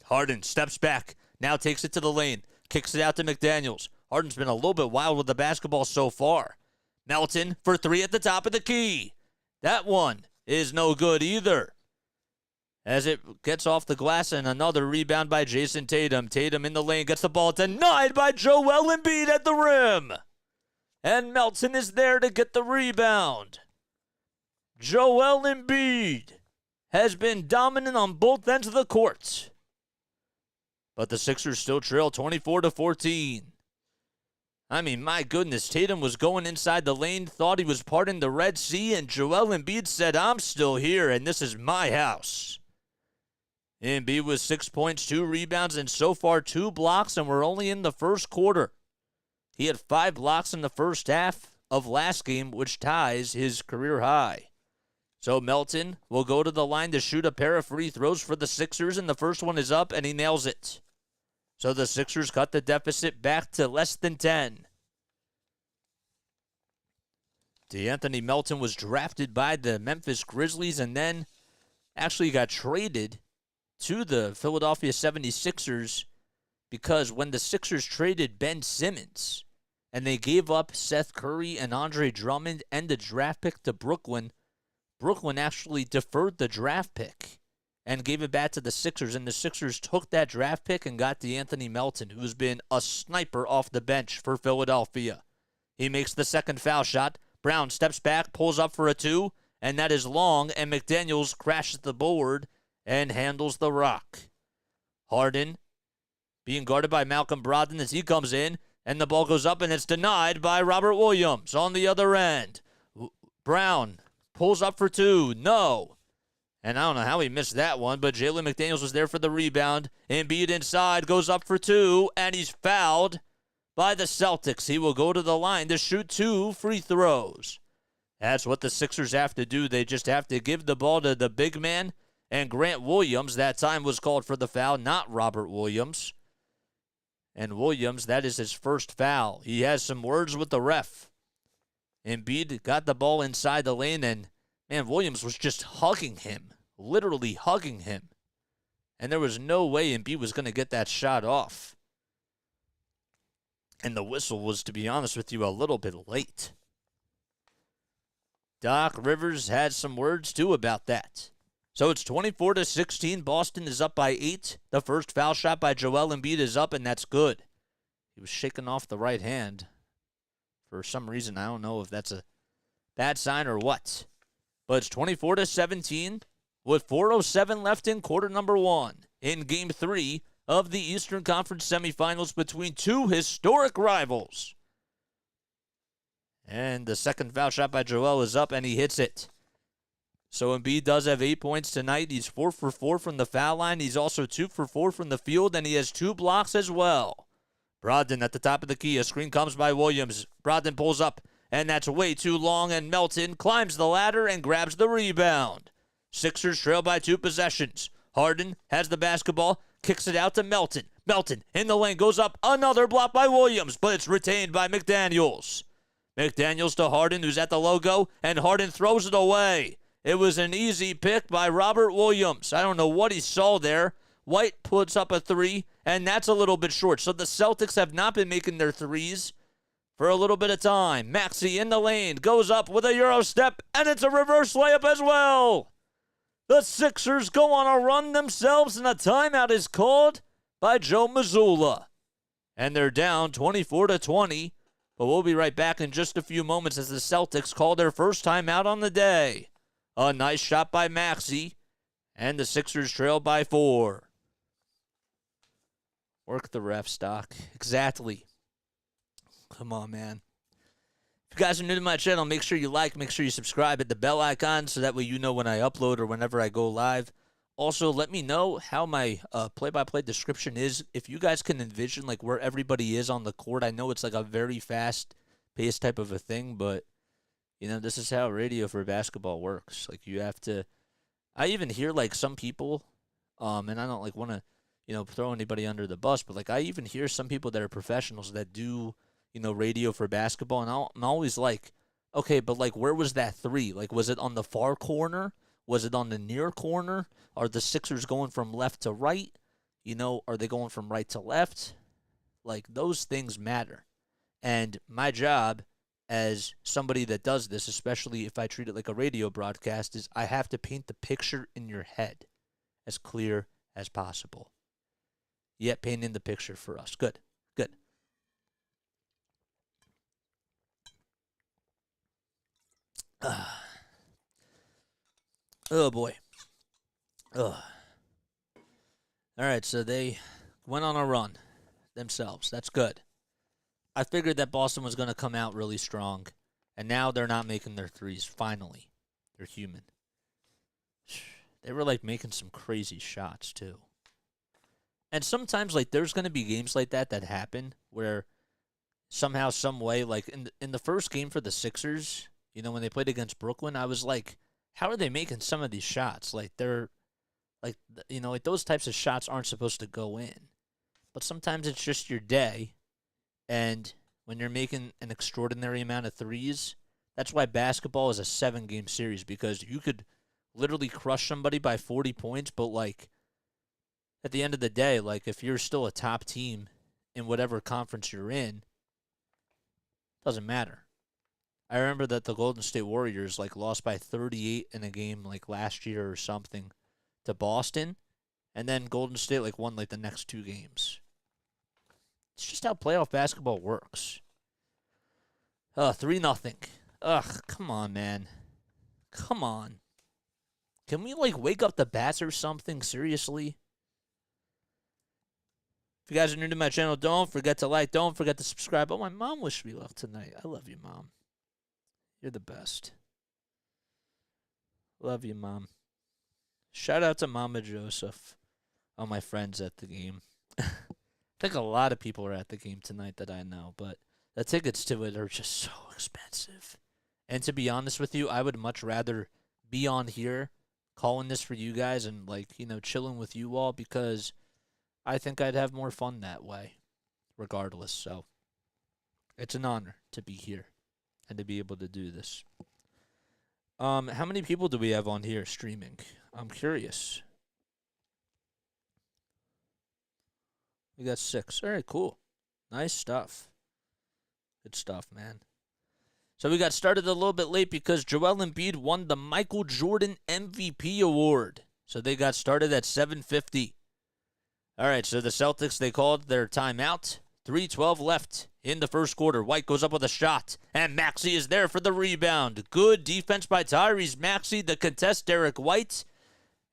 Harden steps back, now takes it to the lane, kicks it out to McDaniels. Harden's been a little bit wild with the basketball so far. Melton for three at the top of the key. That one is no good either, as it gets off the glass, and another rebound by Jason Tatum. Tatum in the lane gets the ball denied by Joel Embiid at the rim. And Melton is there to get the rebound. Joel Embiid has been dominant on both ends of the court, but the Sixers still trail 24-14. I mean, my goodness, Tatum was going inside the lane, thought he was parting the Red Sea, and Joel Embiid said, "I'm still here, and this is my house." Embiid with 6 points, 2 rebounds, and so far 2 blocks, and we're only in the first quarter. He had 5 blocks in the first half of last game, which ties his career high. So Melton will go to the line to shoot a pair of free throws for the Sixers, and the first one is up, and he nails it. So the Sixers cut the deficit back to less than 10. DeAnthony Melton was drafted by the Memphis Grizzlies and then actually got traded to the Philadelphia 76ers, because when the Sixers traded Ben Simmons and they gave up Seth Curry and Andre Drummond and the draft pick to Brooklyn, Brooklyn actually deferred the draft pick and gave it back to the Sixers, and the Sixers took that draft pick and got DeAnthony Melton, who's been a sniper off the bench for Philadelphia. He makes the second foul shot. Brown steps back, pulls up for a 2, and that is long, and McDaniels crashes the board and handles the rock. Harden being guarded by Malcolm Brogdon as he comes in, and the ball goes up, and it's denied by Robert Williams on the other end. Brown pulls up for 2. No. And I don't know how he missed that one, but Jalen McDaniels was there for the rebound. Embiid inside, goes up for 2, and he's fouled by the Celtics. He will go to the line to shoot 2 free throws. That's what the Sixers have to do. They just have to give the ball to the big man, and Grant Williams, that time was called for the foul, not Robert Williams. And Williams, that is his first foul. He has some words with the ref. Embiid got the ball inside the lane, and, man, Williams was just hugging him, literally hugging him. And there was no way Embiid was going to get that shot off. And the whistle was, to be honest with you, a little bit late. Doc Rivers had some words, too, about that. So it's 24-16. Boston is up by 8. The first foul shot by Joel Embiid is up, and that's good. He was shaking off the right hand for some reason. I don't know if that's a bad sign or what. But it's 24-17 with 4:07 left in quarter number 1 in Game 3 of the Eastern Conference Semifinals between two historic rivals. And the second foul shot by Joel is up, and he hits it. So Embiid does have 8 points tonight. He's 4 for 4 from the foul line. He's also 2 for 4 from the field, and he has 2 blocks as well. Brogdon at the top of the key. A screen comes by Williams. Brogdon pulls up, and that's way too long, and Melton climbs the ladder and grabs the rebound. Sixers trail by 2 possessions. Harden has the basketball, kicks it out to Melton. Melton in the lane, goes up. Another block by Williams, but it's retained by McDaniels. McDaniels to Harden, who's at the logo, and Harden throws it away. It was an easy pick by Robert Williams. I don't know what he saw there. White puts up a 3, and that's a little bit short. So the Celtics have not been making their threes for a little bit of time. Maxey in the lane, goes up with a Euro step, and it's a reverse layup as well. The Sixers go on a run themselves, and a timeout is called by Joe Mazzulla. And they're down 24-20, but we'll be right back in just a few moments as the Celtics call their first timeout on the day. A nice shot by Maxey, and the Sixers trail by 4. Work the ref, Stock. Exactly. Come on, man. If you guys are new to my channel, make sure you like, make sure you subscribe, hit the bell icon so that way you know when I upload or whenever I go live. Also, let me know how my play-by-play description is. If you guys can envision like where everybody is on the court. I know it's like a very fast-paced type of a thing, but, you know, this is how radio for basketball works. Like, you have to... I even hear like some people, and I don't like want to, you know, throw anybody under the bus, but like I even hear some people that are professionals that do, you know, radio for basketball, and I'm always like, okay, but like where was that 3? Like, was it on the far corner? Was it on the near corner? Are the Sixers going from left to right? You know, are they going from right to left? Like, those things matter. And my job as somebody that does this, especially if I treat it like a radio broadcast, is I have to paint the picture in your head as clear as possible. Yet painting the picture for us. Good. Good. Oh, boy. Ugh. All right, so they went on a run themselves. That's good. I figured that Boston was going to come out really strong, and now they're not making their threes, finally. They're human. They were, like, making some crazy shots, too. And sometimes, like, there's going to be games like that happen where somehow, some way, like, in the first game for the Sixers, you know, when they played against Brooklyn, I was like, how are they making some of these shots? Like, they're, like, you know, like, those types of shots aren't supposed to go in. But sometimes it's just your day, and when you're making an extraordinary amount of threes, that's why basketball is a 7-game series, because you could literally crush somebody by 40 points, but, like, at the end of the day, like, if you're still a top team in whatever conference you're in, it doesn't matter. I remember that the Golden State Warriors, like, lost by 38 in a game, like, last year or something to Boston, and then Golden State, like, won, like, the next 2 games. It's just how playoff basketball works. 3-0. Ugh, come on, man. Come on. Can we, like, wake up the bats or something? Seriously? If you guys are new to my channel, don't forget to like. Don't forget to subscribe. Oh, my mom wished me luck tonight. I love you, Mom. You're the best. Love you, Mom. Shout out to Mama Joseph. All my friends at the game. I think a lot of people are at the game tonight that I know, but the tickets to it are just so expensive. And to be honest with you, I would much rather be on here calling this for you guys and, like, you know, chilling with you all, because I think I'd have more fun that way, regardless. So it's an honor to be here. and to be able to do this. How many people do we have on here streaming? I'm curious. We got 6. All right, cool. Nice stuff. Good stuff, man. So we got started a little bit late because Joel Embiid won the Michael Jordan MVP award. So they got started at 7:50. All right, so the Celtics, they called their timeout. 3:12 left in the first quarter. White goes up with a shot, and Maxey is there for the rebound. Good defense by Tyrese Maxey to contest Derek White,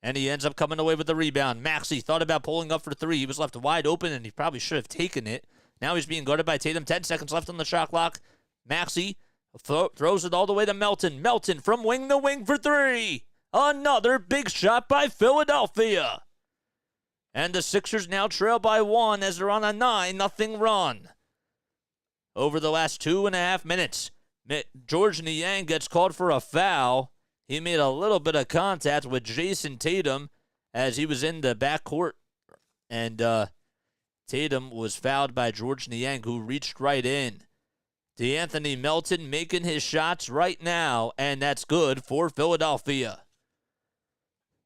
and he ends up coming away with the rebound. Maxey thought about pulling up for 3. He was left wide open, and he probably should have taken it. Now he's being guarded by Tatum. 10 seconds left on the shot clock. Maxey throws it all the way to Melton. Melton from wing to wing for 3. Another big shot by Philadelphia. And the Sixers now trail by 1 as they're on a 9-0 run. Over the last 2.5 minutes, George Niang gets called for a foul. He made a little bit of contact with Jason Tatum as he was in the backcourt. And Tatum was fouled by George Niang, who reached right in. DeAnthony Melton making his shots right now, and that's good for Philadelphia.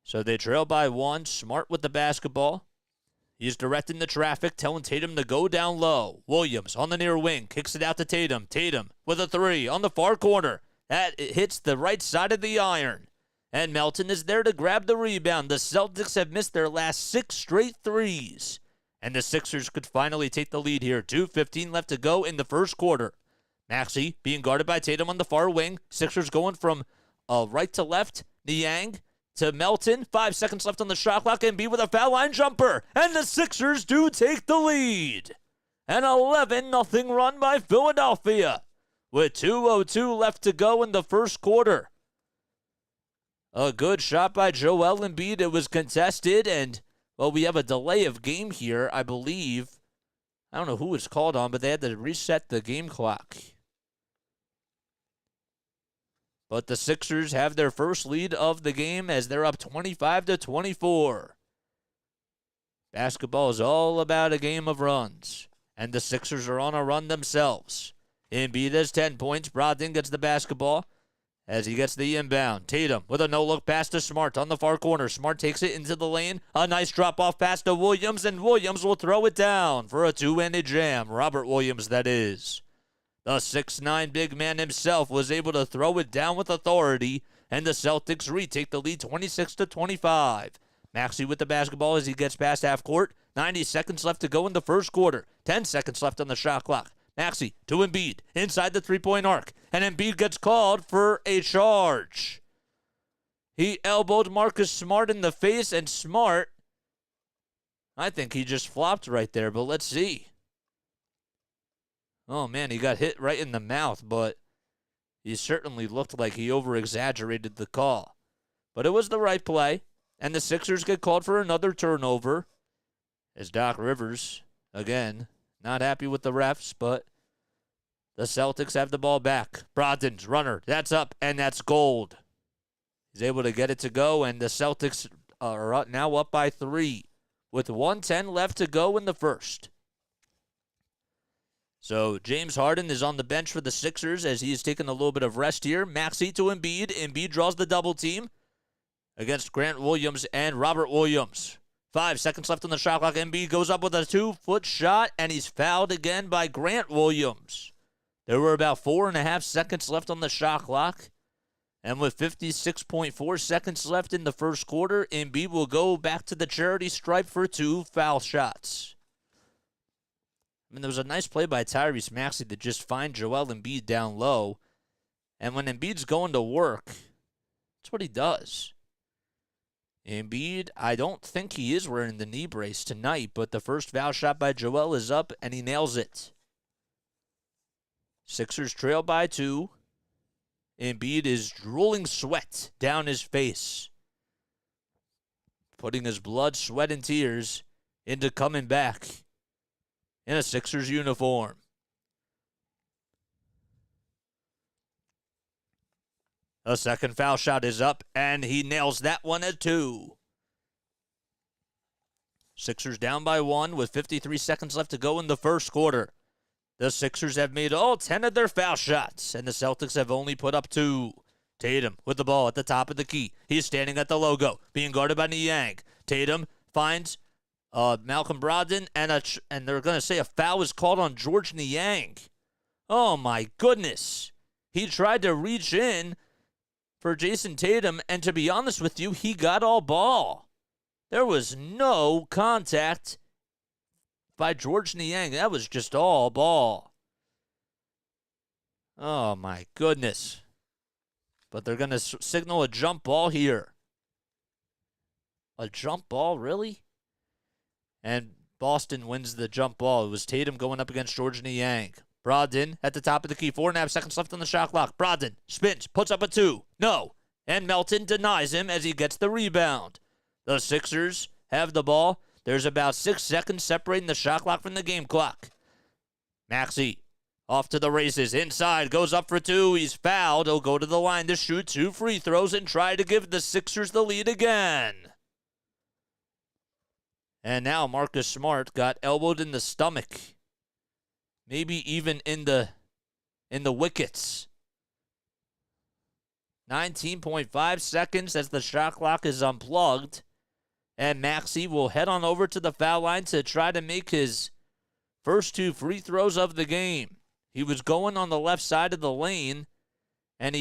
So they trail by 1. Smart with the basketball. He's directing the traffic, telling Tatum to go down low. Williams on the near wing, kicks it out to Tatum. Tatum with a 3 on the far corner. That hits the right side of the iron. And Melton is there to grab the rebound. The Celtics have missed their last 6 straight threes. And the Sixers could finally take the lead here. 2:15 left to go in the first quarter. Maxey being guarded by Tatum on the far wing. Sixers going from right to left. Niang to Melton. 5 seconds left on the shot clock. Embiid with a foul line jumper. And the Sixers do take the lead. An 11-0 run by Philadelphia with 2:02 left to go in the first quarter. A good shot by Joel Embiid. It was contested, and, well, we have a delay of game here, I believe. I don't know who was called on, but they had to reset the game clock. But the Sixers have their first lead of the game as they're up 25-24. Basketball is all about a game of runs, and the Sixers are on a run themselves. Embiid has 10 points. Brogdon gets the basketball as he gets the inbound. Tatum with a no-look pass to Smart on the far corner. Smart takes it into the lane. A nice drop-off pass to Williams, and Williams will throw it down for a two-handed jam. Robert Williams, that is. The 6'9" big man himself was able to throw it down with authority, and the Celtics retake the lead 26-25. Maxey with the basketball as he gets past half court. 90 seconds left to go in the first quarter. 10 seconds left on the shot clock. Maxey to Embiid inside the three-point arc, and Embiid gets called for a charge. He elbowed Marcus Smart in the face, and Smart, I think he just flopped right there, but let's see. Oh, man, he got hit right in the mouth, but he certainly looked like he over-exaggerated the call. But it was the right play, and the Sixers get called for another turnover as Doc Rivers, again, not happy with the refs, but the Celtics have the ball back. Brogdon's runner, that's up, and that's gold. He's able to get it to go, and the Celtics are now up by 3 with 1:10 left to go in the first. So James Harden is on the bench for the Sixers as he is taking a little bit of rest here. Maxey to Embiid. Embiid draws the double team against Grant Williams and Robert Williams. 5 seconds left on the shot clock. Embiid goes up with a 2-foot shot, and he's fouled again by Grant Williams. There were about 4.5 seconds left on the shot clock. And with 56.4 seconds left in the first quarter, Embiid will go back to the charity stripe for 2 foul shots. I mean, there was a nice play by Tyrese Maxey to just find Joel Embiid down low. And when Embiid's going to work, that's what he does. Embiid, I don't think he is wearing the knee brace tonight, but the first foul shot by Joel is up, and he nails it. Sixers trail by 2. Embiid is drooling sweat down his face, putting his blood, sweat, and tears into coming back in a Sixers uniform. A second foul shot is up, and he nails that one at 2. Sixers down by 1 with 53 seconds left to go in the first quarter. The Sixers have made all 10 of their foul shots, and the Celtics have only put up 2. Tatum with the ball at the top of the key. He's standing at the logo, being guarded by Niang. Tatum finds Malcolm Brogdon, and they're going to say a foul is called on George Niang. Oh, my goodness. He tried to reach in for Jason Tatum, and to be honest with you, he got all ball. There was no contact by George Niang. That was just all ball. Oh, my goodness. But they're going to signal a jump ball here. A jump ball, really? And Boston wins the jump ball. It was Tatum going up against George Niang. Brogdon at the top of the key. 4.5 seconds left on the shot clock. Brogdon spins, puts up a 2. No. And Melton denies him as he gets the rebound. The Sixers have the ball. There's about 6 seconds separating the shot clock from the game clock. Maxey off to the races. Inside, goes up for 2. He's fouled. He'll go to the line to shoot 2 free throws and try to give the Sixers the lead again. And now Marcus Smart got elbowed in the stomach. Maybe even in the wickets. 19.5 seconds as the shot clock is unplugged. And Maxey will head on over to the foul line to try to make his first 2 free throws of the game. He was going on the left side of the lane, and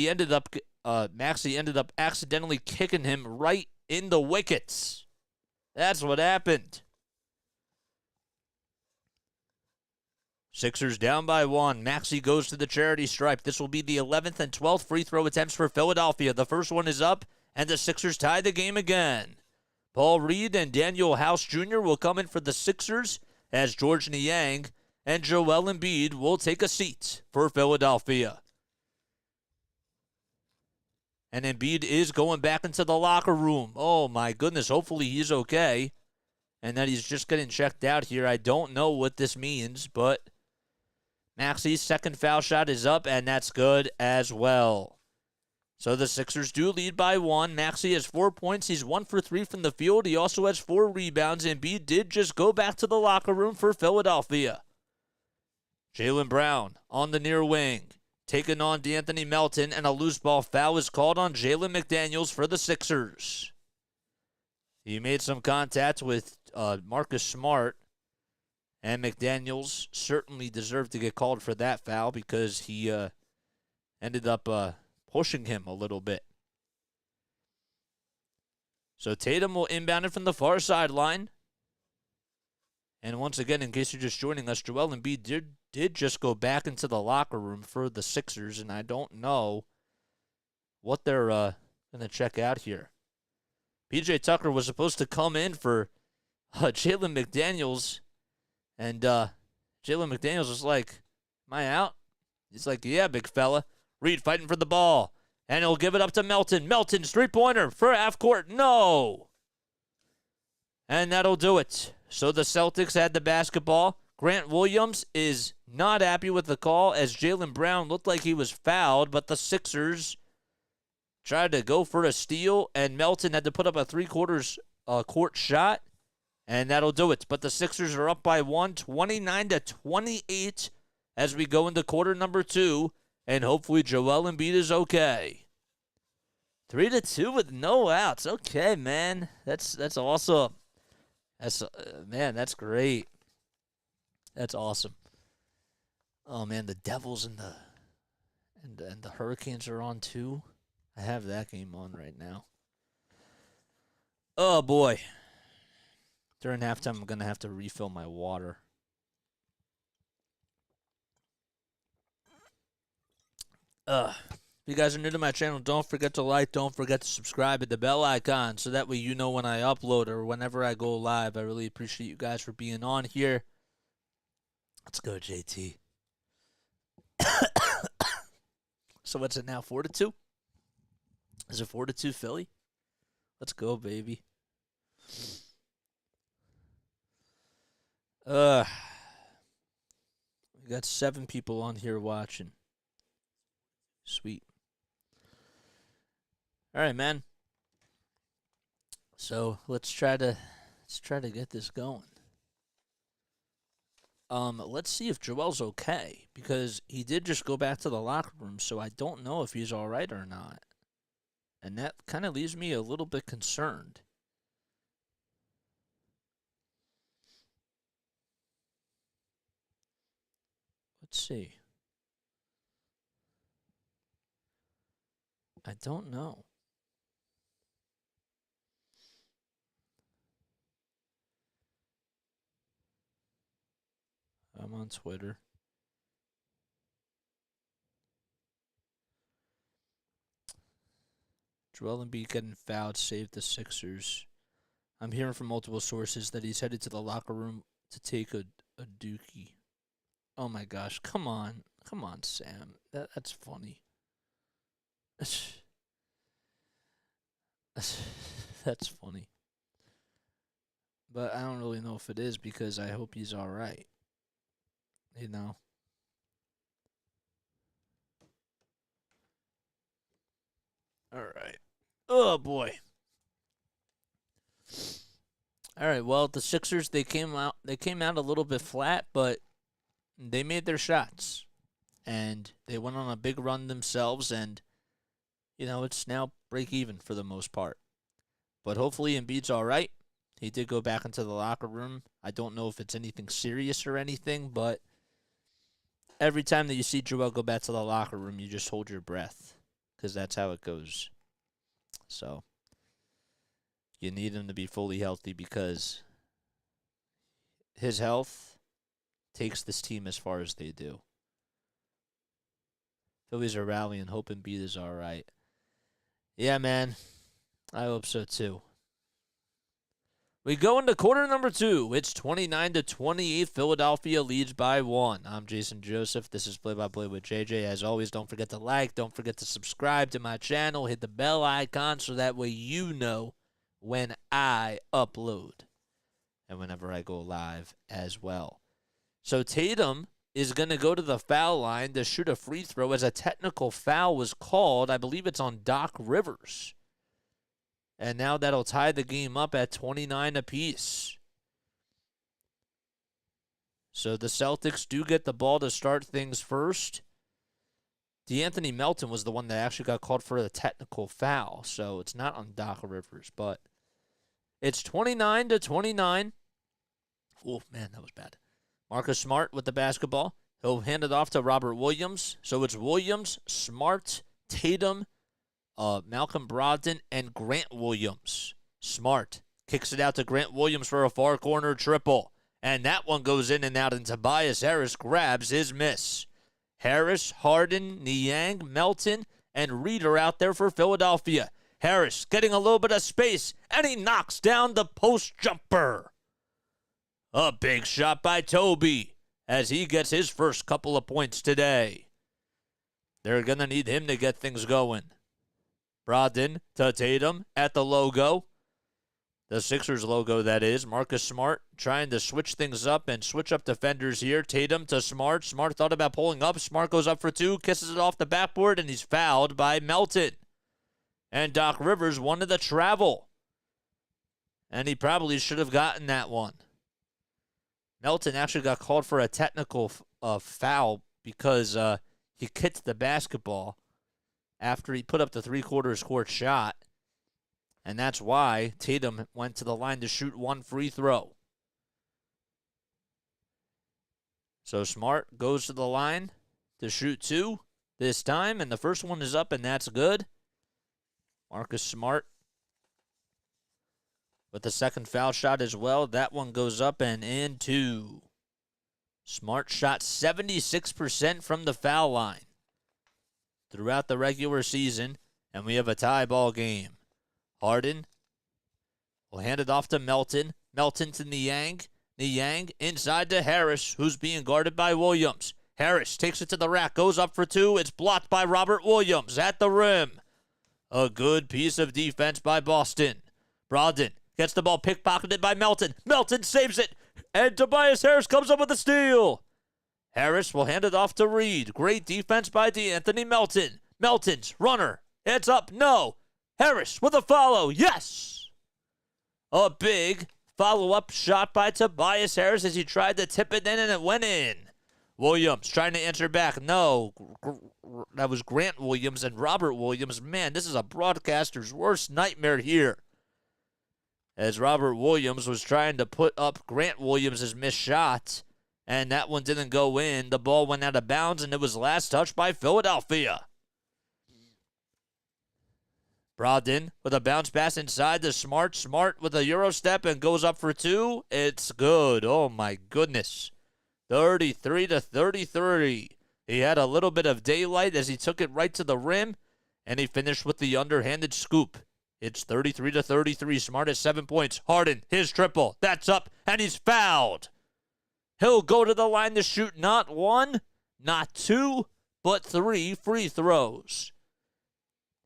Maxey ended up accidentally kicking him right in the wickets. That's what happened. Sixers down by 1. Maxey goes to the charity stripe. This will be the 11th and 12th free throw attempts for Philadelphia. The first one is up, and the Sixers tie the game again. Paul Reed and Daniel House Jr. will come in for the Sixers as George Niang and Joel Embiid will take a seat for Philadelphia. And Embiid is going back into the locker room. Oh, my goodness. Hopefully he's okay and that he's just getting checked out here. I don't know what this means, but Maxey's second foul shot is up, and that's good as well. So the Sixers do lead by 1. Maxey has 4 points. He's 1 for 3 from the field. He also has 4 rebounds. Embiid did just go back to the locker room for Philadelphia. Jaylen Brown on the near wing, taking on D'Anthony Melton, and a loose ball foul is called on Jalen McDaniels for the Sixers. He made some contact with Marcus Smart, and McDaniels certainly deserved to get called for that foul because he ended up pushing him a little bit. So Tatum will inbound it from the far sideline. And once again, in case you're just joining us, Joel Embiid did just go back into the locker room for the Sixers, and I don't know what they're going to check out here. P.J. Tucker was supposed to come in for Jalen McDaniels, and Jalen McDaniels was like, am I out? He's like, yeah, big fella. Reed fighting for the ball, and he'll give it up to Melton. Melton's three-pointer for half court. No. And that'll do it. So the Celtics had the basketball. Grant Williams is not happy with the call as Jaylen Brown looked like he was fouled, but the Sixers tried to go for a steal, and Melton had to put up a three-quarters court shot, and that'll do it. But the Sixers are up by 1, 29-28 as we go into quarter number 2, and hopefully Joel Embiid is okay. 3-2 with no outs. Okay, man. That's awesome. Man, that's great. That's awesome. Oh man, the Devils and the Hurricanes are on too. I have that game on right now. Oh boy. During halftime, I'm gonna have to refill my water. If you guys are new to my channel, don't forget to like, don't forget to subscribe, hit the bell icon so that way you know when I upload or whenever I go live. I really appreciate you guys for being on here. Let's go, JT. So what's it now, 4-2? Is it 4-2 Philly? Let's go, baby. We got 7 people on here watching. Sweet. All right, man. So let's try to get this going. Let's see if Joel's okay, because he did just go back to the locker room, so I don't know if he's all right or not. And that kind of leaves me a little bit concerned. Let's see. I don't know. I'm on Twitter. Joel Embiid getting fouled saved the Sixers. I'm hearing from multiple sources that he's headed to the locker room to take a dookie. Oh my gosh, come on. Come on, Sam. That's funny. That's funny. But I don't really know if it is, because I hope he's all right. You know? All right. Oh, boy. All right, well, the Sixers, they came out a little bit flat, but they made their shots. And they went on a big run themselves, and, it's now break even for the most part. But hopefully Embiid's all right. He did go back into the locker room. I don't know if it's anything serious or anything, but every time that you see Joel go back to the locker room, you just hold your breath, because that's how it goes. So you need him to be fully healthy, because his health takes this team as far as they do. Phillies are rallying, hope Embiid is all right. Yeah, man. I hope so, too. We go into quarter number 2. It's 29-28. Philadelphia leads by 1. I'm Jason Joseph. This is Play-by-Play with JJ. As always, don't forget to like. Don't forget to subscribe to my channel. Hit the bell icon so that way you know when I upload and whenever I go live as well. So Tatum is going to go to the foul line to shoot a free throw as a technical foul was called. I believe it's on Doc Rivers. And now that'll tie the game up at 29 apiece. So the Celtics do get the ball to start things first. DeAnthony Melton was the one that actually got called for the technical foul. So it's not on Doc Rivers, but it's 29-29. Oh, man, that was bad. Marcus Smart with the basketball. He'll hand it off to Robert Williams. So it's Williams, Smart, Tatum, Malcolm Brogdon, and Grant Williams. Smart kicks it out to Grant Williams for a far corner triple. And that one goes in and out, and Tobias Harris grabs his miss. Harris, Harden, Niang, Melton, and Reed are out there for Philadelphia. Harris getting a little bit of space, and he knocks down the post jumper. A big shot by Toby as he gets his first couple of points today. They're going to need him to get things going. Brogdon to Tatum at the logo. The Sixers logo, that is. Marcus Smart trying to switch things up and switch up defenders here. Tatum to Smart. Smart thought about pulling up. Smart goes up for 2, kisses it off the backboard, and he's fouled by Melton. And Doc Rivers wanted to travel. And he probably should have gotten that one. Melton actually got called for a technical foul because he kicked the basketball after he put up the three-quarters court shot. And that's why Tatum went to the line to shoot one free throw. So Smart goes to the line to shoot 2 this time, and the first one is up, and that's good. Marcus Smart with the second foul shot as well. That one goes up and in 2. Smart shot 76% from the foul line throughout the regular season, and we have a tie ball game. Harden will hand it off to Melton. Melton to Niang. Niang inside to Harris, who's being guarded by Williams. Harris takes it to the rack, goes up for 2. It's blocked by Robert Williams at the rim. A good piece of defense by Boston. Brogdon gets the ball pickpocketed by Melton. Melton saves it, and Tobias Harris comes up with a steal. Harris will hand it off to Reed. Great defense by DeAnthony Melton. Melton's runner. It's up. No. Harris with a follow. Yes. A big Follow-up shot by Tobias Harris as he tried to tip it in, and it went in. Williams trying to answer back. No, that was Grant Williams and Robert Williams. Man, this is a broadcaster's worst nightmare here. As Robert Williams was trying to put up Grant Williams' missed shot, and that one didn't go in. The ball went out of bounds, and it was last touched by Philadelphia. Brogdon with a bounce pass inside to Smart. Smart with a Euro step and goes up for two. It's good. Oh, my goodness. 33-33. He had a little bit of daylight as he took it right to the rim, and he finished with the underhanded scoop. It's 33-33. Smart at 7 points. Harden, his triple. That's up, and he's fouled. He'll go to the line to shoot not one, not two, but 3 free throws.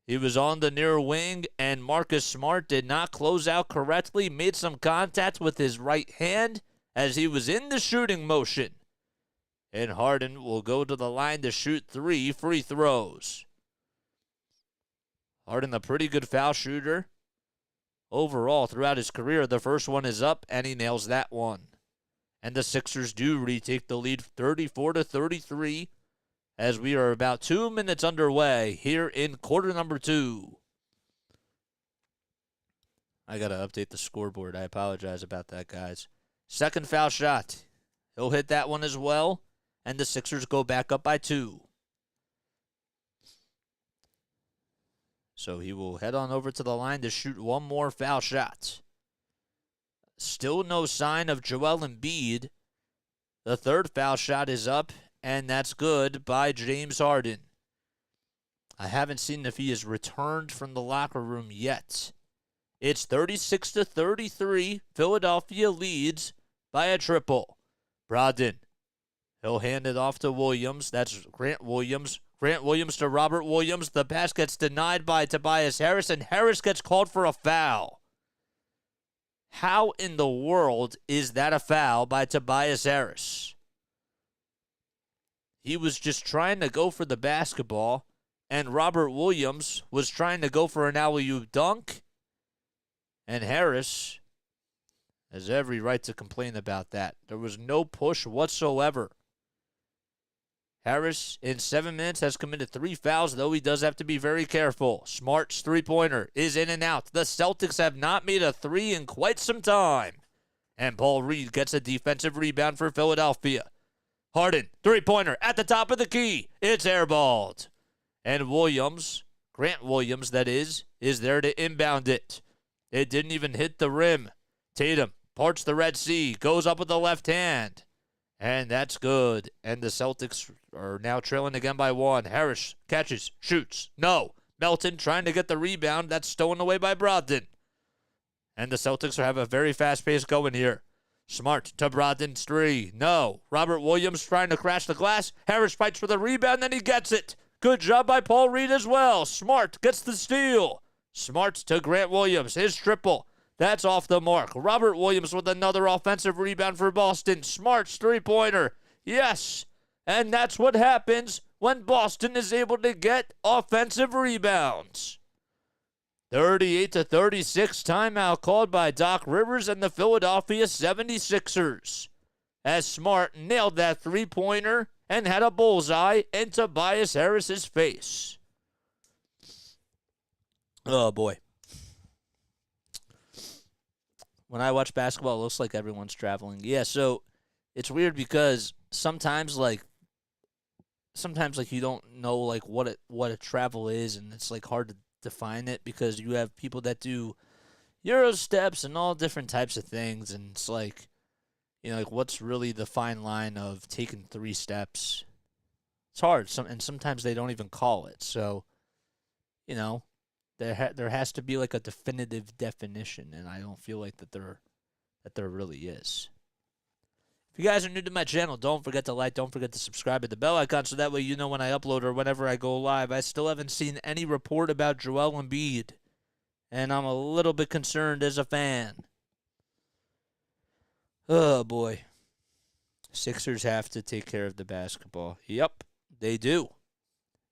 He was on the near wing, and Marcus Smart did not close out correctly, made some contact with his right hand as he was in the shooting motion. And Harden will go to the line to shoot 3 free throws. Harden, a pretty good foul shooter overall throughout his career. The first one is up, and he nails that one. And the Sixers do retake the lead 34-33 as we are about 2 minutes underway here in quarter number 2. I got to update the scoreboard. I apologize about that, guys. Second foul shot. He'll hit that one as well, and the Sixers go back up by 2. So he will head on over to the line to shoot one more foul shot. Still no sign of Joel Embiid. The third foul shot is up, and that's good by James Harden. I haven't seen if he has returned from the locker room yet. It's 36-33. Philadelphia leads by a triple. Brogdon. He'll hand it off to Williams. That's Grant Williams. Grant Williams to Robert Williams. The pass gets denied by Tobias Harris, and Harris gets called for a foul. How in the world is that a foul by Tobias Harris? He was just trying to go for the basketball, and Robert Williams was trying to go for an alley-oop dunk, and Harris has every right to complain about that. There was no push whatsoever. Harris, in 7 minutes, has committed 3 fouls, though he does have to be very careful. Smart's three-pointer is in and out. The Celtics have not made a 3 in quite some time. And Paul Reed gets a defensive rebound for Philadelphia. Harden, three-pointer at the top of the key. It's airballed. And Williams, Grant Williams, that is there to inbound it. It didn't even hit the rim. Tatum parts the Red Sea, goes up with the left hand. And that's good. And the Celtics are now trailing again by 1. Harris catches, shoots. No. Melton trying to get the rebound. That's stolen away by Brogdon. And the Celtics have a very fast pace going here. Smart to Brogdon's 3. No. Robert Williams trying to crash the glass. Harris fights for the rebound, then he gets it. Good job by Paul Reed as well. Smart gets the steal. Smart to Grant Williams. His triple. That's off the mark. Robert Williams with another offensive rebound for Boston. Smart's three-pointer. Yes. And that's what happens when Boston is able to get offensive rebounds. 38-36 timeout called by Doc Rivers and the Philadelphia 76ers. As Smart nailed that three-pointer and had a bullseye in Tobias Harris's face. Oh, boy. When I watch basketball, it looks like everyone's traveling. Yeah, so it's weird because sometimes you don't know like what a travel is, and it's like hard to define it because you have people that do Euro steps and all different types of things, and it's like, you know, like what's really the fine line of taking 3 steps? It's hard. And sometimes they don't even call it. So, you know, there has to be like a definitive definition, and I don't feel like that there really is. If you guys are new to my channel, don't forget to like, don't forget to subscribe, hit the bell icon so that way you know when I upload or whenever I go live. I still haven't seen any report about Joel Embiid, and I'm a little bit concerned as a fan. Oh, boy. Sixers have to take care of the basketball. Yep, they do.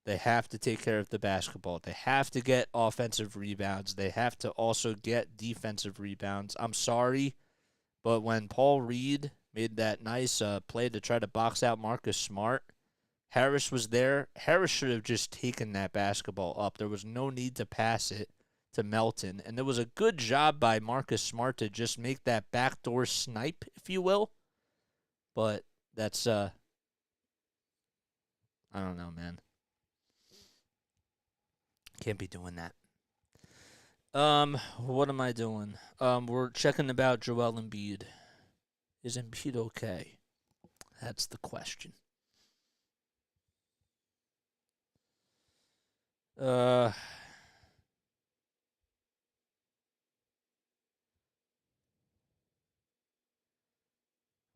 They have to take care of the basketball. They have to get offensive rebounds. They have to also get defensive rebounds. I'm sorry. But when Paul Reed made that nice play to try to box out Marcus Smart, Harris was there. Harris should have just taken that basketball up. There was no need to pass it to Melton. And there was a good job by Marcus Smart to just make that backdoor snipe, if you will. But that's, I don't know, man. Can't be doing that. What am I doing? We're checking about Joel Embiid. Is Embiid okay? That's the question.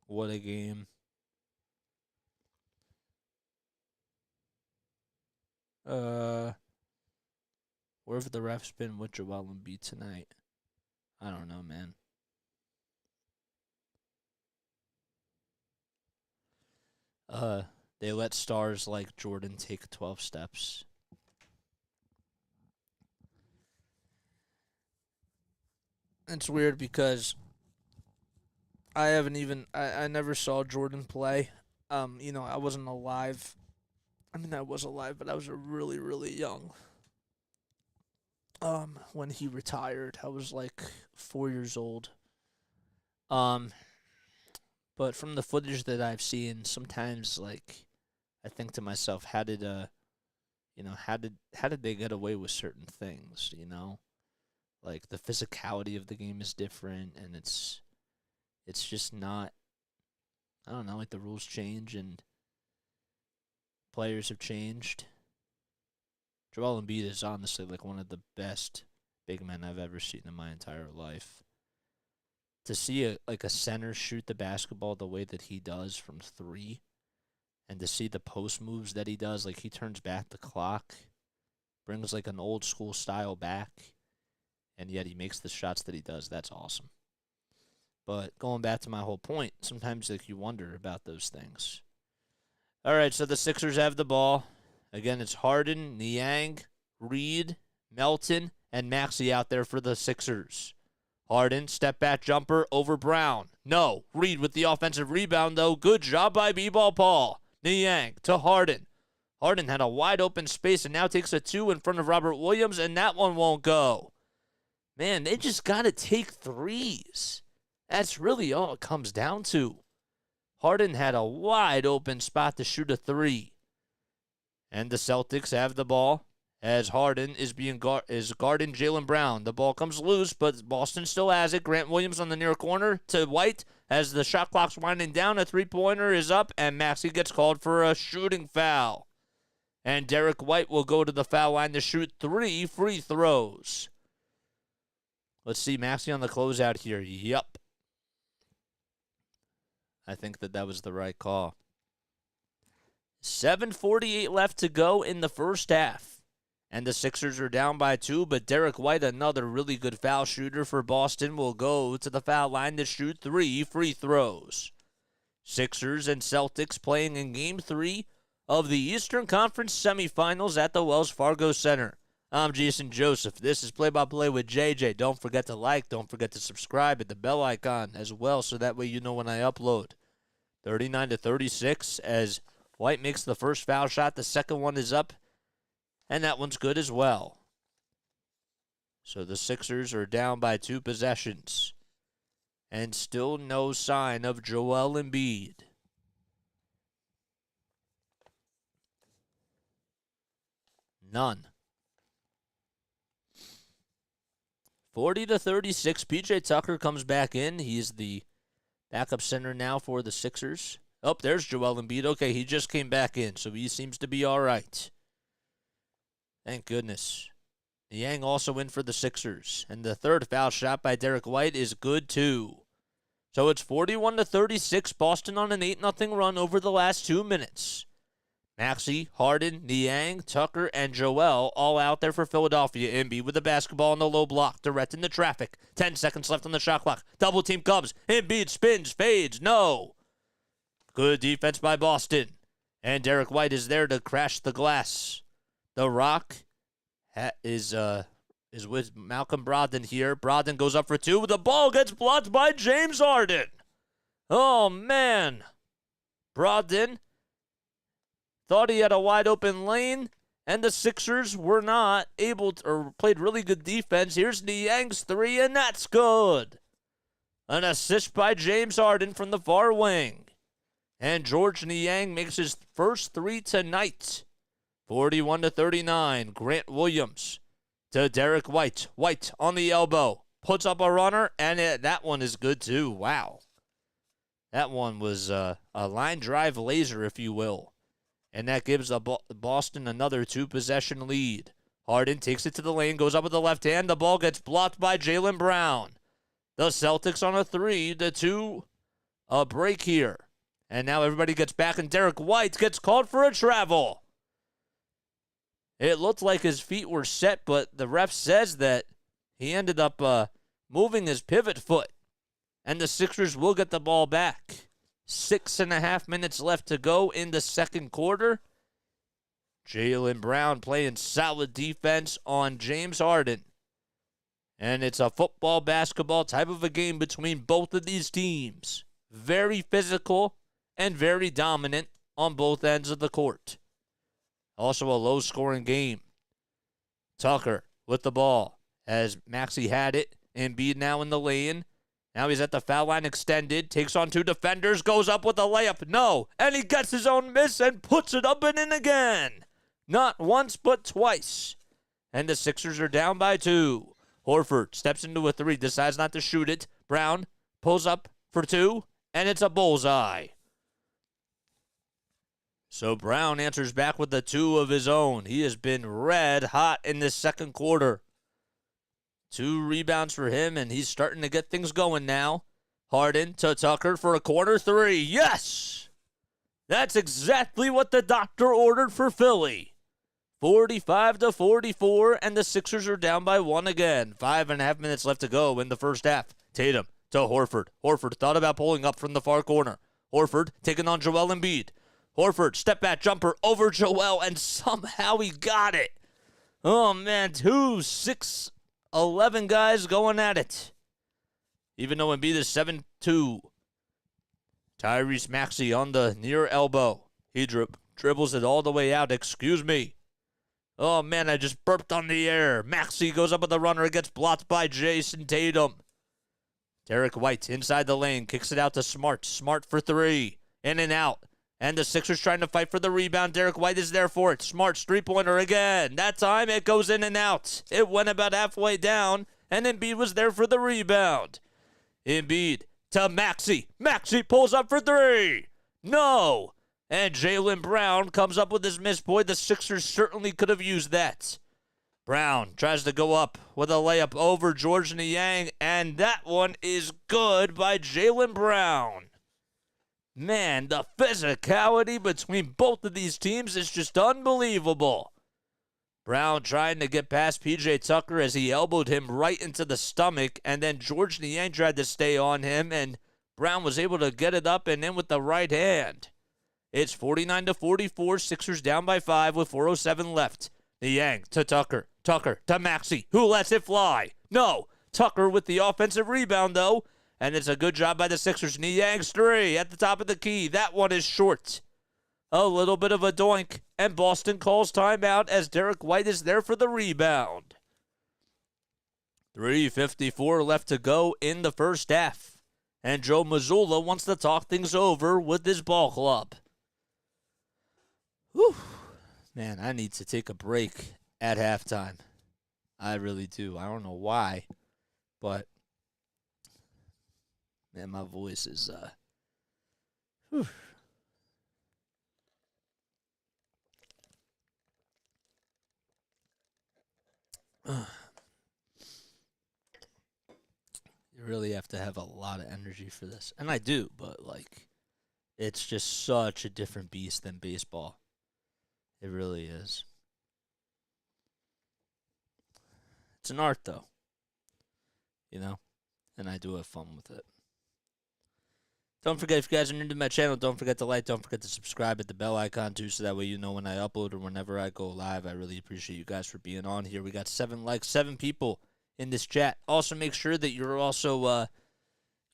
What a game. Where have the refs been with Joel Embiid tonight? I don't know, man. They let stars like Jordan take 12 steps. It's weird because I never saw Jordan play. I wasn't alive. I mean, I was alive, but I was really, really young. When he retired, I was like 4 years old. But from the footage that I've seen, sometimes like I think to myself, how did they get away with certain things? Like the physicality of the game is different, and it's just not. I don't know. Like the rules change and players have changed. Joel Embiid is honestly like one of the best big men I've ever seen in my entire life. To see a center shoot the basketball the way that he does from three, and to see the post moves that he does, like he turns back the clock, brings like an old school style back, and yet he makes the shots that he does. That's awesome. But going back to my whole point, sometimes like you wonder about those things. All right, so the Sixers have the ball. Again, it's Harden, Niang, Reed, Melton, and Maxey out there for the Sixers. Harden, step back jumper over Brown. No. Reed with the offensive rebound, though. Good job by B-Ball Paul. Niang to Harden. Harden had a wide open space and now takes a two in front of Robert Williams, and that one won't go. Man, they just got to take threes. That's really all it comes down to. Harden had a wide open spot to shoot a three. And the Celtics have the ball as Harden is guarding Jaylen Brown. The ball comes loose, but Boston still has it. Grant Williams on the near corner to White as the shot clock's winding down. A three-pointer is up, and Maxey gets called for a shooting foul. And Derek White will go to the foul line to shoot 3 free throws. Let's see, Maxey on the closeout here. Yup. I think that was the right call. 7:48 left to go in the first half. And the Sixers are down by 2, but Derek White, another really good foul shooter for Boston, will go to the foul line to shoot 3 free throws. Sixers and Celtics playing in Game 3 of the Eastern Conference Semifinals at the Wells Fargo Center. I'm Jason Joseph. This is Play-by-Play with JJ. Don't forget to like, don't forget to subscribe, hit the bell icon as well so that way you know when I upload. 39-36 as White makes the first foul shot. The second one is up, and that one's good as well. So the Sixers are down by 2 possessions. And still no sign of Joel Embiid. None. 40-36. PJ Tucker comes back in. He's the backup center now for the Sixers. Oh, there's Joel Embiid. Okay, he just came back in, so he seems to be all right. Thank goodness. Niang also in for the Sixers. And the third foul shot by Derek White is good too. So it's 41-36. Boston on an 8-0 run over the last 2 minutes. Maxey, Harden, Niang, Tucker, and Joel all out there for Philadelphia. Embiid with the basketball in the low block, directing the traffic. 10 seconds left on the shot clock. Double team comes. Embiid spins, fades. No. Good defense by Boston. And Derek White is there to crash the glass. The Rock is is with Malcolm Brogdon here. Brogdon goes up for two. The ball gets blocked by James Harden. Oh, man. Brogdon thought he had a wide open lane, and the Sixers were not able to, or played really good defense. Here's Niang's three, and that's good. An assist by James Harden from the far wing. And George Niang makes his first three tonight. 41-39. Grant Williams to Derek White. White on the elbow. Puts up a runner, and that one is good too. Wow. That one was a line drive laser, if you will. And that gives Boston another two-possession lead. Harden takes it to the lane, goes up with the left hand. The ball gets blocked by Jaylen Brown. The Celtics on a 3-2 break here. And now everybody gets back, and Derek White gets called for a travel. It looked like his feet were set, but the ref says that he ended up moving his pivot foot. And the Sixers will get the ball back. 6.5 minutes left to go in the second quarter. Jaylen Brown playing solid defense on James Harden. And it's a football, basketball type of a game between both of these teams. Very physical and very dominant on both ends of the court. Also a low-scoring game. Tucker with the ball as Maxey had it. Embiid now in the lane. Now he's at the foul line extended. Takes on two defenders. Goes up with a layup. No. And he gets his own miss and puts it up and in again. Not once, but twice. And the Sixers are down by 2. Horford steps into a 3. Decides not to shoot it. Brown pulls up for 2. And it's a bullseye. So Brown answers back with the 2 of his own. He has been red hot in this second quarter. 2 rebounds for him, and he's starting to get things going now. Harden to Tucker for a corner 3. Yes! That's exactly what the doctor ordered for Philly. 45-44, and the Sixers are down by 1 again. 5.5 minutes left to go in the first half. Tatum to Horford. Horford thought about pulling up from the far corner. Horford taking on Joel Embiid. Horford, step back jumper over Joel, and somehow he got it. Oh, man, 2 6'11" guys going at it. Even though Embiid is 7'2". Tyrese Maxey on the near elbow. He dribbles it all the way out. Excuse me. Oh, man, I just burped on the air. Maxey goes up with the runner. It gets blocked by Jason Tatum. Derek White inside the lane. Kicks it out to Smart. Smart for 3. In and out. And the Sixers trying to fight for the rebound. Derek White is there for it. Smart's three-pointer again. That time it goes in and out. It went about halfway down, and Embiid was there for the rebound. Embiid to Maxey. Maxey pulls up for 3. No. And Jaylen Brown comes up with his miss. Boy, the Sixers certainly could have used that. Brown tries to go up with a layup over George Niang, and that one is good by Jaylen Brown. Man, the physicality between both of these teams is just unbelievable. Brown trying to get past P.J. Tucker as he elbowed him right into the stomach, and then George Niang tried to stay on him, and Brown was able to get it up and in with the right hand. It's 49-44, Sixers down by 5 with 4:07 left. Niang to Tucker. Tucker to Maxey, who lets it fly. No, Tucker with the offensive rebound, though. And it's a good job by the Sixers. Niang's 3 at the top of the key. That one is short. A little bit of a doink. And Boston calls timeout as Derek White is there for the rebound. 3:54 left to go in the first half. And Joe Mazzulla wants to talk things over with his ball club. Whew. Man, I need to take a break at halftime. I really do. I don't know why, but man, my voice is whew. You really have to have a lot of energy for this. And I do, but like it's just such a different beast than baseball. It really is. It's an art, though. You know? And I do have fun with it. Don't forget, if you guys are new to my channel, don't forget to like, don't forget to subscribe, hit the bell icon too, so that way you know when I upload or whenever I go live. I really appreciate you guys for being on here. We got 7 likes, 7 people in this chat. Also, make sure that you're also,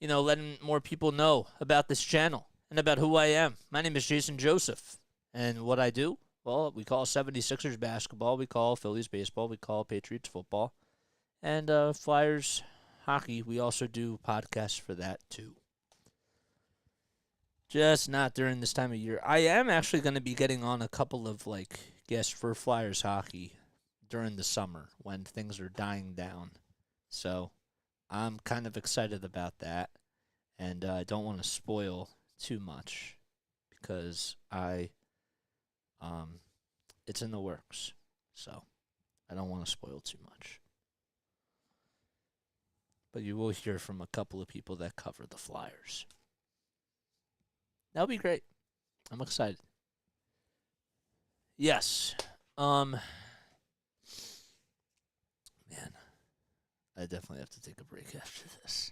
letting more people know about this channel and about who I am. My name is Jason Joseph, and what I do, well, we call 76ers basketball, we call Phillies baseball, we call Patriots football, and Flyers hockey. We also do podcasts for that too. Just not during this time of year. I am actually going to be getting on a couple of guests for Flyers hockey during the summer when things are dying down. So I'm kind of excited about that, and I don't want to spoil too much because it's in the works. So I don't want to spoil too much. But you will hear from a couple of people that cover the Flyers. That'll be great. I'm excited. Yes. Man, I definitely have to take a break after this.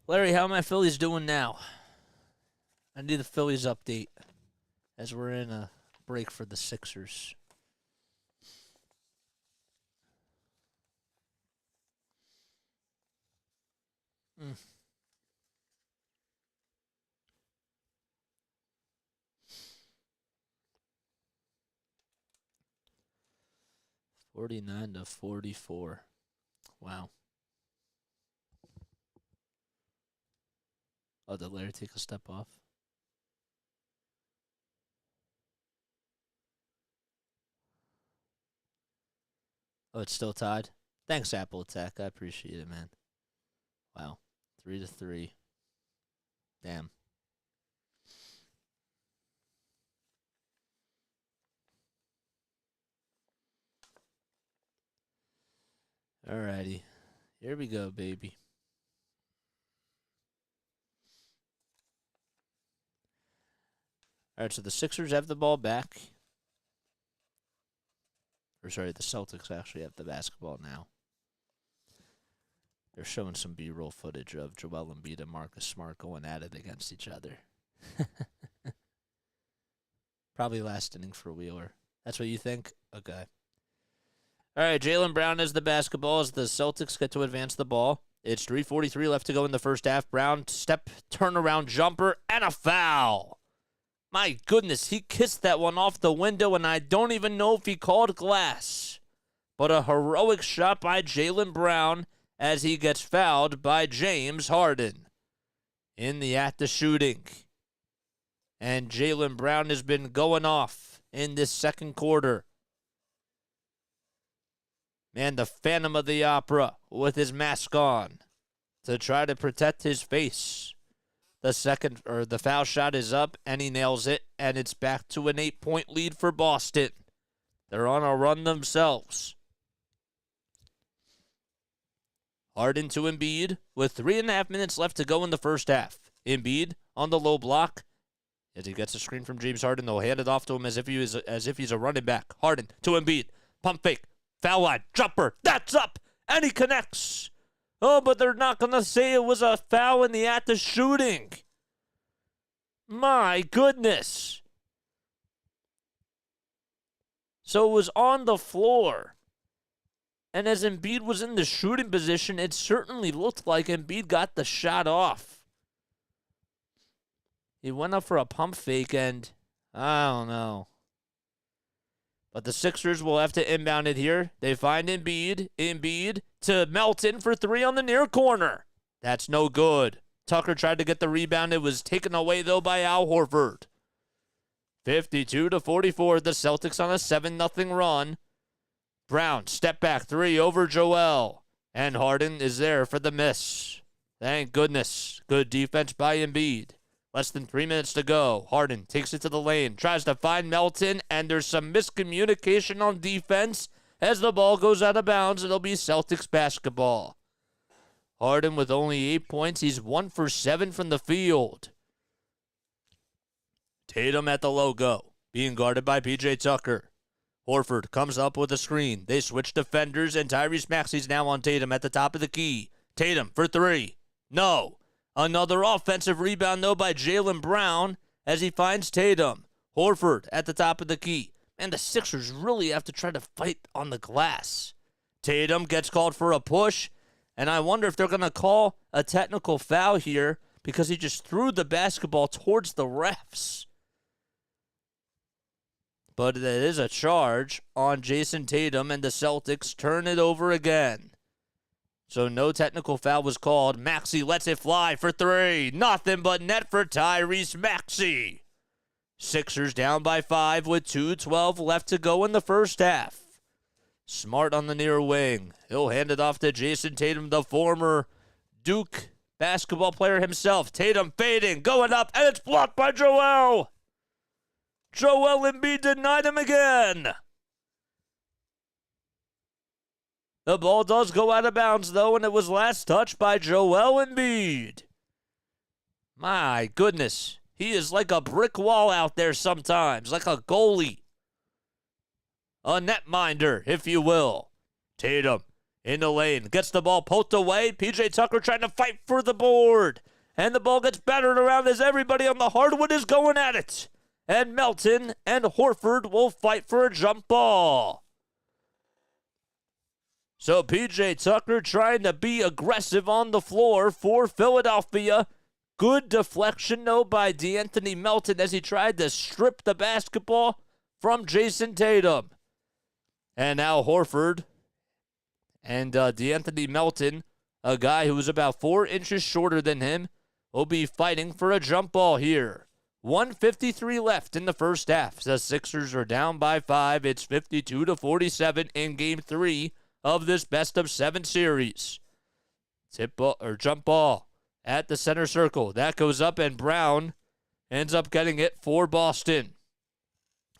Larry, how are my Phillies doing now? I need the Phillies update as we're in a break for the Sixers. Mm. $49-44. Wow. Oh, did Larry take a step off? Oh, it's still tied? Thanks, Apple Attack. I appreciate it, man. Wow. 3-3. Damn. Alrighty. Here we go, baby. Alright, so the Sixers have the ball back. Or sorry, the Celtics actually have the basketball now. They're showing some B-roll footage of Joel Embiid and Marcus Smart going at it against each other. Probably last inning for Wheeler. That's what you think? Okay. All right, Jaylen Brown has the basketball as the Celtics get to advance the ball. It's 3:43 left to go in the first half. Brown, step, turnaround jumper, and a foul. My goodness, he kissed that one off the window, and I don't even know if he called glass. But a heroic shot by Jaylen Brown as he gets fouled by James Harden in the act of shooting. And Jaylen Brown has been going off in this second quarter. Man, the Phantom of the Opera with his mask on to try to protect his face. The foul shot is up, and he nails it, and it's back to an 8-point lead for Boston. They're on a run themselves. Harden to Embiid with 3.5 minutes left to go in the first half. Embiid on the low block. As he gets a screen from James Harden, they'll hand it off to him as if he's a running back. Harden to Embiid. Pump fake. Foul line. Jumper. That's up. And he connects. Oh, but they're not going to say it was a foul in the act of shooting. My goodness. So it was on the floor. And as Embiid was in the shooting position, it certainly looked like Embiid got the shot off. He went up for a pump fake, and I don't know. But the Sixers will have to inbound it here. They find Embiid. Embiid to Melton for 3 on the near corner. That's no good. Tucker tried to get the rebound. It was taken away, though, by Al Horford. 52-44. The Celtics on a 7-0 run. Brown, step back 3 over Joel. And Harden is there for the miss. Thank goodness. Good defense by Embiid. Less than 3 minutes to go. Harden takes it to the lane, tries to find Melton, and there's some miscommunication on defense. As the ball goes out of bounds, it'll be Celtics basketball. Harden with only 8 points. He's 1 for 7 from the field. Tatum at the logo, being guarded by P.J. Tucker. Horford comes up with a screen. They switch defenders, and Tyrese Maxey's now on Tatum at the top of the key. Tatum for three. No. Another offensive rebound, though, by Jaylen Brown as he finds Tatum. Horford at the top of the key. And the Sixers really have to try to fight on the glass. Tatum gets called for a push, and I wonder if they're going to call a technical foul here because he just threw the basketball towards the refs. But it is a charge on Jason Tatum, and the Celtics turn it over again. So no technical foul was called. Maxey lets it fly for three. Nothing but net for Tyrese Maxey. Sixers down by 5 with 2:12 left to go in the first half. Smart on the near wing. He'll hand it off to Jason Tatum, the former Duke basketball player himself. Tatum fading, going up, and it's blocked by Joel. Joel Embiid denied him again. The ball does go out of bounds, though, and it was last touched by Joel Embiid. My goodness. He is like a brick wall out there sometimes, like a goalie. A netminder, if you will. Tatum in the lane, gets the ball poked away. P.J. Tucker trying to fight for the board. And the ball gets battered around as everybody on the hardwood is going at it. And Melton and Horford will fight for a jump ball. So P.J. Tucker trying to be aggressive on the floor for Philadelphia. Good deflection, though, by DeAnthony Melton as he tried to strip the basketball from Jason Tatum. And now Horford and DeAnthony Melton, a guy who was about 4 inches shorter than him, will be fighting for a jump ball here. 1:53 left in the first half. The Sixers are down by 5. It's 52-47 in Game 3 of this best-of-7 series. Tip ball or jump ball at the center circle. That goes up, and Brown ends up getting it for Boston.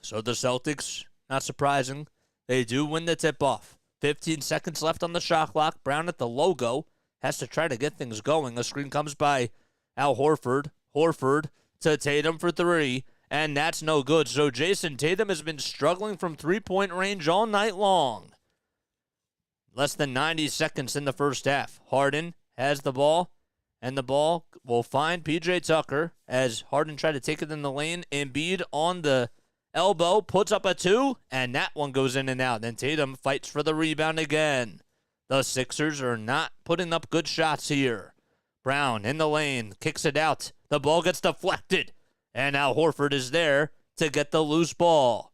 So the Celtics, not surprising, they do win the tip-off. 15 seconds left on the shot clock. Brown at the logo has to try to get things going. A screen comes by Al Horford. Horford to Tatum for three, and that's no good. So Jason Tatum has been struggling from three-point range all night long. Less than 90 seconds in the first half. Harden has the ball, and the ball will find P.J. Tucker as Harden tried to take it in the lane. Embiid on the elbow, puts up a 2, and that one goes in and out. Then Tatum fights for the rebound again. The Sixers are not putting up good shots here. Brown in the lane, kicks it out. The ball gets deflected, and now Horford is there to get the loose ball.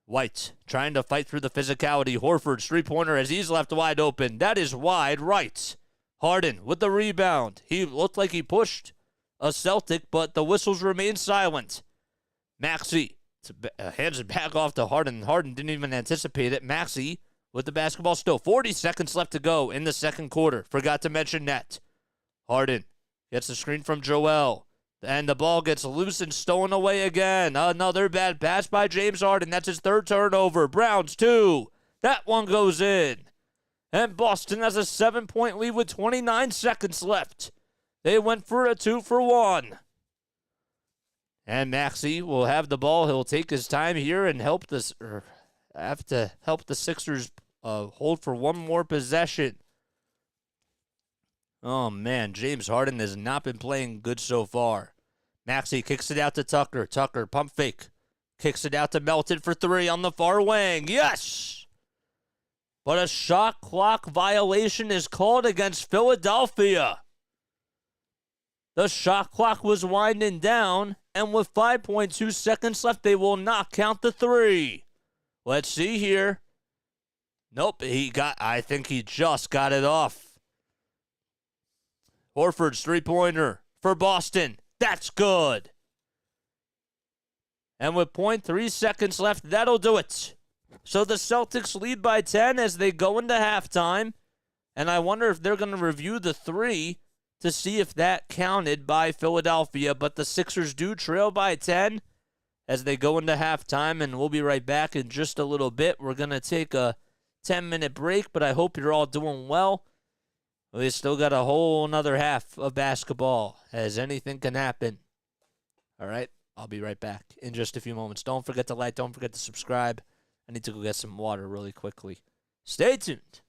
White trying to fight through the physicality. Horford's three-pointer as he's left wide open. That is wide right. Harden with the rebound. He looked like he pushed a Celtic, but the whistles remain silent. Maxey hands it back off to Harden. Harden didn't even anticipate it. Maxey with the basketball still. 40 seconds left to go in the second quarter. Forgot to mention that. Harden gets the screen from Joel. And the ball gets loose and stolen away again. Another bad pass by James Harden. That's his third turnover. Brown's 2. That one goes in. And Boston has a 7-point lead with 29 seconds left. They went for a 2-for-1. And Maxey will have the ball. He'll take his time here and help the Sixers hold for one more possession. Oh, man, James Harden has not been playing good so far. Maxey kicks it out to Tucker. Tucker, pump fake. Kicks it out to Melton for 3 on the far wing. Yes! But a shot clock violation is called against Philadelphia. The shot clock was winding down, and with 5.2 seconds left, they will not count the 3. Let's see here. Nope, I think he just got it off. Horford's three-pointer for Boston. That's good. And with 0.3 seconds left, that'll do it. So the Celtics lead by 10 as they go into halftime. And I wonder if they're going to review the 3 to see if that counted by Philadelphia. But the Sixers do trail by 10 as they go into halftime. And we'll be right back in just a little bit. We're going to take a 10-minute break, but I hope you're all doing well. We still got a whole another half of basketball, as anything can happen. All right, I'll be right back in just a few moments. Don't forget to like, don't forget to subscribe. I need to go get some water really quickly. Stay tuned.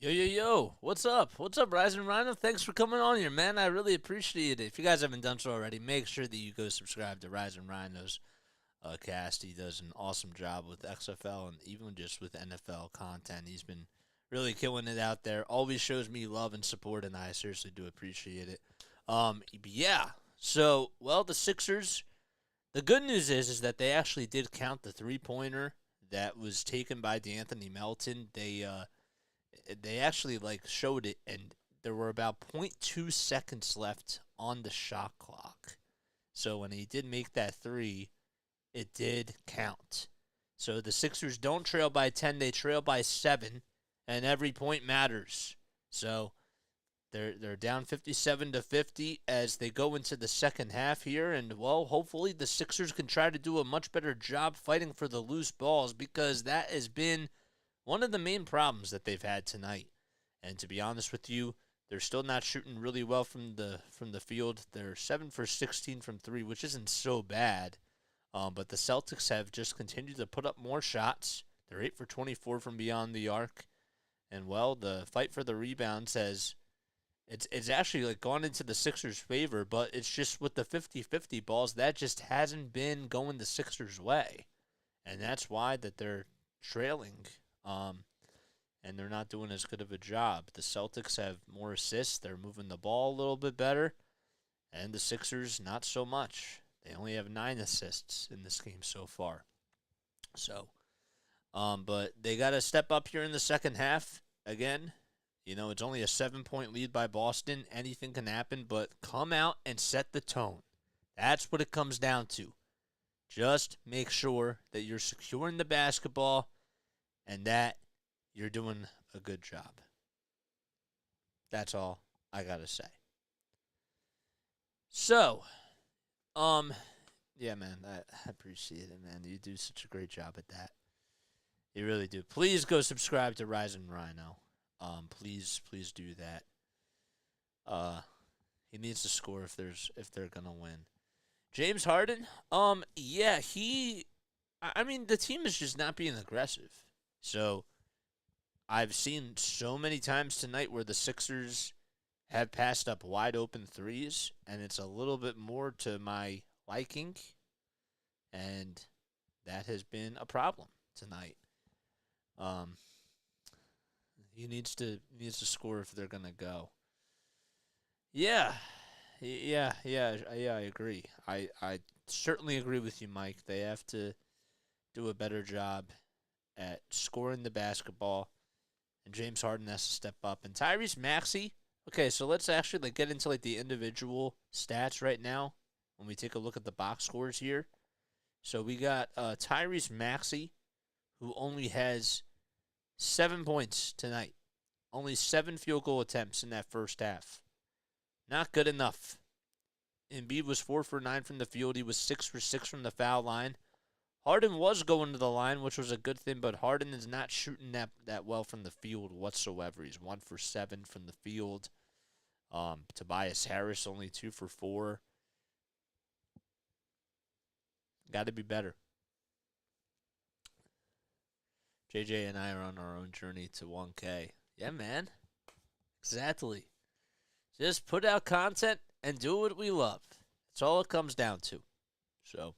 Yo, yo, yo, what's up? What's up, Rising Rhino? Thanks for coming on here, man. I really appreciate it. If you guys haven't done so already, make sure that you go subscribe to Rising Rhino's cast. He does an awesome job with XFL and even just with NFL content. He's been really killing it out there. Always shows me love and support, and I seriously do appreciate it. Yeah. So, well, the Sixers. The good news is that they actually did count the 3-pointer that was taken by D'Anthony Melton. They actually like showed it, and there were about .2 seconds left on the shot clock. So when he did make that three, it did count. So the Sixers don't trail by 10, they trail by 7, and every point matters. So they're down 57-50 as they go into the second half here, and well, hopefully the Sixers can try to do a much better job fighting for the loose balls, because that has been one of the main problems that they've had tonight. And to be honest with you, they're still not shooting really well from the field. They're 7 for 16 from 3, which isn't so bad. But the Celtics have just continued to put up more shots. They're 8 for 24 from beyond the arc. And well, the fight for the rebounds has it's actually like gone into the Sixers' favor, but it's just with the 50-50 balls that just hasn't been going the Sixers' way. And that's why that they're trailing. And they're not doing as good of a job. The Celtics have more assists. They're moving the ball a little bit better. And the Sixers, not so much. They only have 9 assists in this game so far. So, but they got to step up here in the second half. Again, it's only a 7-point lead by Boston. Anything can happen, but come out and set the tone. That's what it comes down to. Just make sure that you're securing the basketball and that you're doing a good job. That's all I got to say. So, yeah, man, I appreciate it, man. You do such a great job at that. You really do. Please go subscribe to Rising Rhino. Please do that. He needs to score if they're gonna win. James Harden, yeah, I mean, the team is just not being aggressive. So I've seen so many times tonight where the Sixers have passed up wide open threes, and it's a little bit more to my liking, and that has been a problem tonight. He needs to score if they're gonna go. Yeah, I agree. I certainly agree with you, Mike. They have to do a better job at scoring the basketball, and James Harden has to step up. And Tyrese Maxey. Okay, so let's actually get into the individual stats right now when we take a look at the box scores here. So we got Tyrese Maxey, who only has 7 points tonight. Only 7 field goal attempts in that first half. Not good enough. Embiid was 4 for 9 from the field. He was 6 for 6 from the foul line. Harden was going to the line, which was a good thing, but Harden is not shooting that well from the field whatsoever. He's 1 for 7 from the field. Tobias Harris only 2 for 4. Got to be better. JJ and I are on our own journey to 1K. Yeah, man. Exactly. Just put out content and do what we love. That's all it comes down to. So,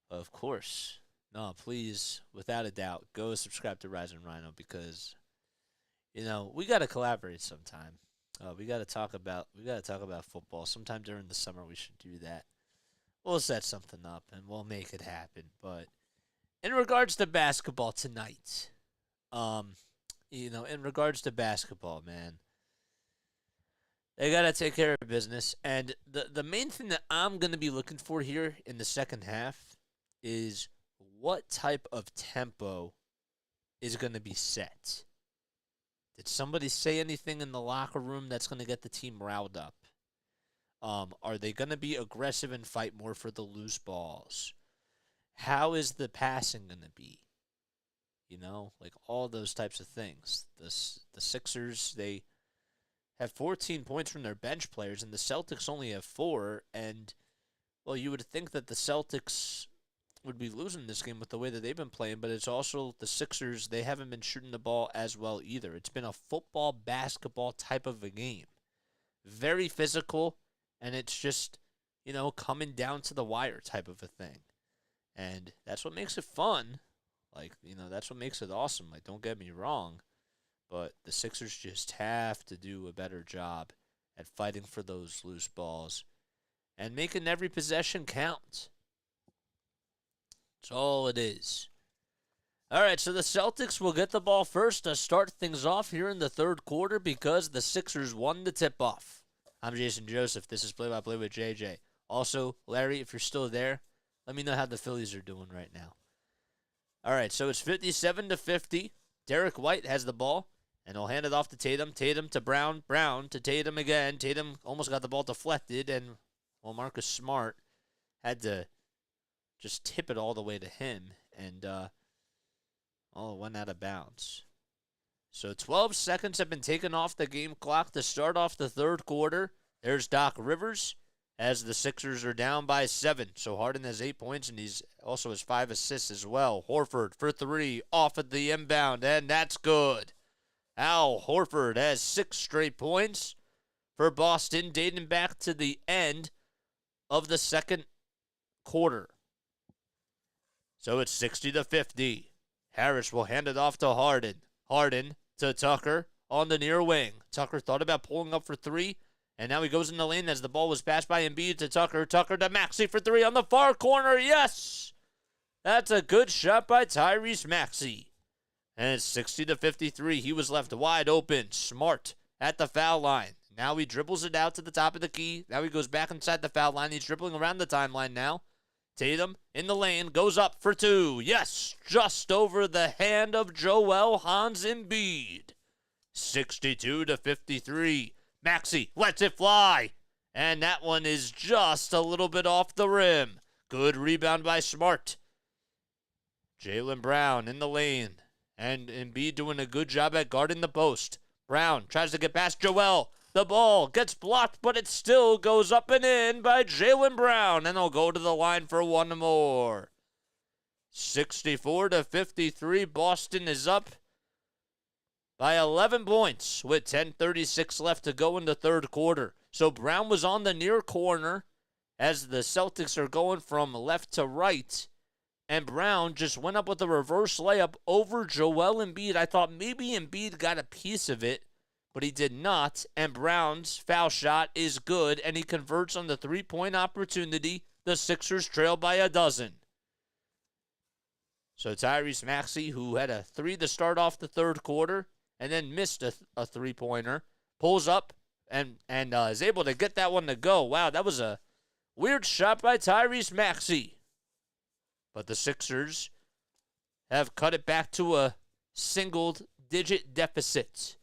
of course, no, please, without a doubt, go subscribe to Rising Rhino because, we got to collaborate sometime. We got to talk about football. Sometime during the summer we should do that. We'll set something up and we'll make it happen. But in regards to basketball tonight, in regards to basketball, man, they got to take care of business. And the main thing that I'm going to be looking for here in the second half is what type of tempo is going to be set. Did somebody say anything in the locker room that's going to get the team riled up? Are they going to be aggressive and fight more for the loose balls? How is the passing going to be? All those types of things. The Sixers, they have 14 points from their bench players, and the Celtics only have 4. And, well, you would think that the Celtics would be losing this game with the way that they've been playing, but it's also the Sixers. They haven't been shooting the ball as well either. It's been a football, basketball type of a game. Very physical, and it's just, coming down to the wire type of a thing. And that's what makes it fun. That's what makes it awesome. Don't get me wrong, but the Sixers just have to do a better job at fighting for those loose balls and making every possession count. That's all it is. All right, so the Celtics will get the ball first to start things off here in the third quarter because the Sixers won the tip-off. I'm Jason Joseph. This is Play-by-Play with JJ. Also, Larry, if you're still there, let me know how the Phillies are doing right now. All right, so it's 57-50. Derek White has the ball, and he'll hand it off to Tatum. Tatum to Brown. Brown to Tatum again. Tatum almost got the ball deflected, and, Marcus Smart had to just tip it all the way to him, and it went out of bounds. So 12 seconds have been taken off the game clock to start off the third quarter. There's Doc Rivers as the Sixers are down by 7. So Harden has 8 points, and he's also has 5 assists as well. Horford for 3 off at the inbound, and that's good. Al Horford has 6 straight points for Boston, dating back to the end of the second quarter. So it's 60-50. Harris will hand it off to Harden. Harden to Tucker on the near wing. Tucker thought about pulling up for 3, and now he goes in the lane as the ball was passed by Embiid to Tucker. Tucker to Maxey for 3 on the far corner. Yes! That's a good shot by Tyrese Maxey. And it's 60-53. He was left wide open. Smart at the foul line. Now he dribbles it out to the top of the key. Now he goes back inside the foul line. He's dribbling around the timeline now. Tatum in the lane, goes up for 2. Yes, just over the hand of Joel Hans Embiid. 62-53. Maxey lets it fly. And that one is just a little bit off the rim. Good rebound by Smart. Jaylen Brown in the lane. And Embiid doing a good job at guarding the post. Brown tries to get past Joel. The ball gets blocked, but it still goes up and in by Jaylen Brown, and they'll go to the line for one more. 64-53, Boston is up by 11 points with 10:36 left to go in the third quarter. So Brown was on the near corner as the Celtics are going from left to right, and Brown just went up with a reverse layup over Joel Embiid. I thought maybe Embiid got a piece of it, but he did not, and Brown's foul shot is good, and he converts on the three-point opportunity. The Sixers trail by 12. So Tyrese Maxey, who had a 3 to start off the third quarter and then missed a three-pointer, pulls up and is able to get that one to go. Wow, that was a weird shot by Tyrese Maxey. But the Sixers have cut it back to a single-digit deficit.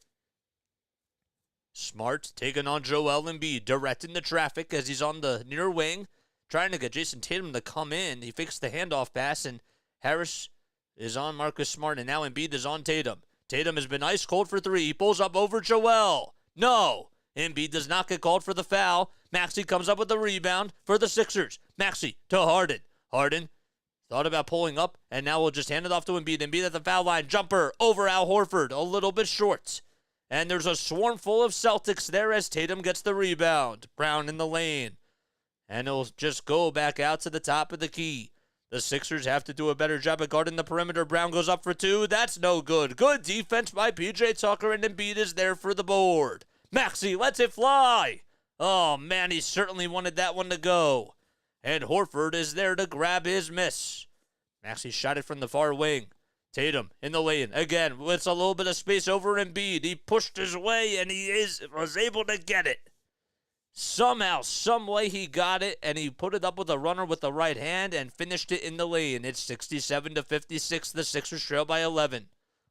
Smart taking on Joel Embiid, directing the traffic as he's on the near wing, trying to get Jason Tatum to come in. He fakes the handoff pass, and Harris is on Marcus Smart, and now Embiid is on Tatum. Tatum has been ice cold for 3. He pulls up over Joel. No! Embiid does not get called for the foul. Maxey comes up with the rebound for the Sixers. Maxey to Harden. Harden thought about pulling up, and now we'll just hand it off to Embiid. Embiid at the foul line. Jumper over Al Horford. A little bit short. And there's a swarm full of Celtics there as Tatum gets the rebound. Brown in the lane. And he'll just go back out to the top of the key. The Sixers have to do a better job at guarding the perimeter. Brown goes up for 2. That's no good. Good defense by P.J. Tucker, and Embiid is there for the board. Maxey lets it fly. Oh, man, he certainly wanted that one to go. And Horford is there to grab his miss. Maxey shot it from the far wing. Tatum in the lane again with a little bit of space over Embiid. He pushed his way and was able to get it. Somehow, some way he got it, and he put it up with a runner with the right hand and finished it in the lane. It's 67-56. The Sixers trail by 11.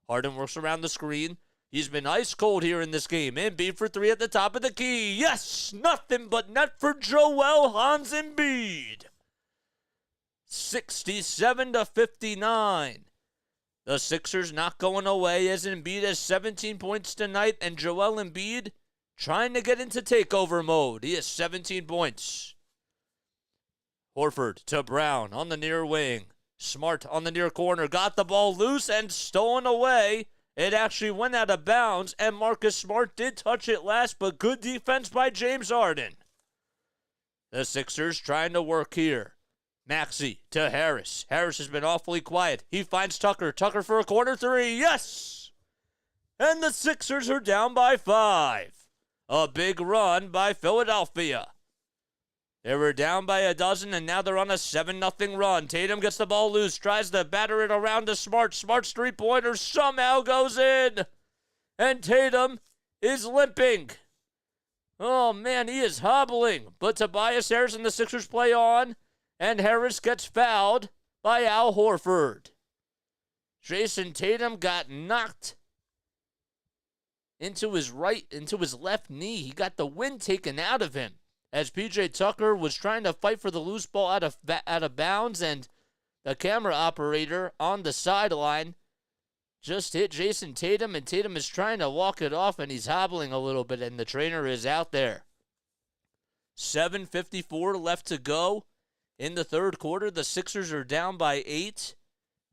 Harden works around the screen. He's been ice cold here in this game. Embiid for 3 at the top of the key. Yes, nothing but net for Joel Hans Embiid. 67-59. The Sixers not going away as Embiid has 17 points tonight, and Joel Embiid trying to get into takeover mode. He has 17 points. Horford to Brown on the near wing. Smart on the near corner, got the ball loose and stolen away. It actually went out of bounds, and Marcus Smart did touch it last, but good defense by James Harden. The Sixers trying to work here. Maxey to Harris. Harris has been awfully quiet. He finds Tucker. Tucker for a corner three. Yes! And the Sixers are down by 5. A big run by Philadelphia. They were down by a dozen, and now they're on a 7-0 run. Tatum gets the ball loose, tries to batter it around to Smart. Smart's three-pointer somehow goes in. And Tatum is limping. Oh, man, he is hobbling. But Tobias Harris and the Sixers play on, and Harris gets fouled by Al Horford. Jason Tatum got knocked into his left knee. He got the wind taken out of him as P.J. Tucker was trying to fight for the loose ball out of bounds, and the camera operator on the sideline just hit Jason Tatum, and Tatum is trying to walk it off, and he's hobbling a little bit, and the trainer is out there. 7:54 left to go in the third quarter. The Sixers are down by 8,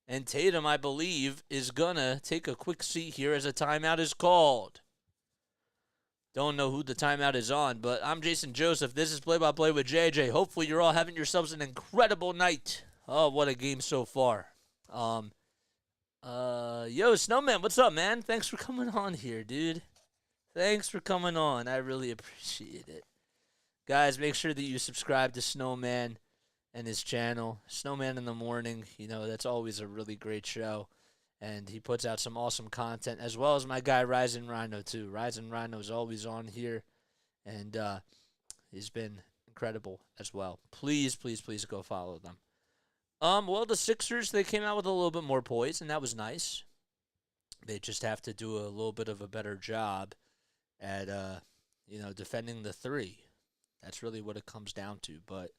and Tatum, I believe, is going to take a quick seat here as a timeout is called. Don't know who the timeout is on, but I'm Jason Joseph. This is Play-by-Play with JJ. Hopefully you're all having yourselves an incredible night. Oh, what a game so far. Yo, Snowman, what's up, man? Thanks for coming on here, dude. Thanks for coming on. I really appreciate it. Guys, make sure that you subscribe to Snowman and his channel, Snowman in the Morning. You know, that's always a really great show. And he puts out some awesome content, as well as my guy Ryzen Rhino, too. Ryzen Rhino is always on here, and he's been incredible as well. Please, please, please go follow them. Well, the Sixers, they came out with a little bit more poise, and that was nice. They just have to do a little bit of a better job at, defending the three. That's really what it comes down to. But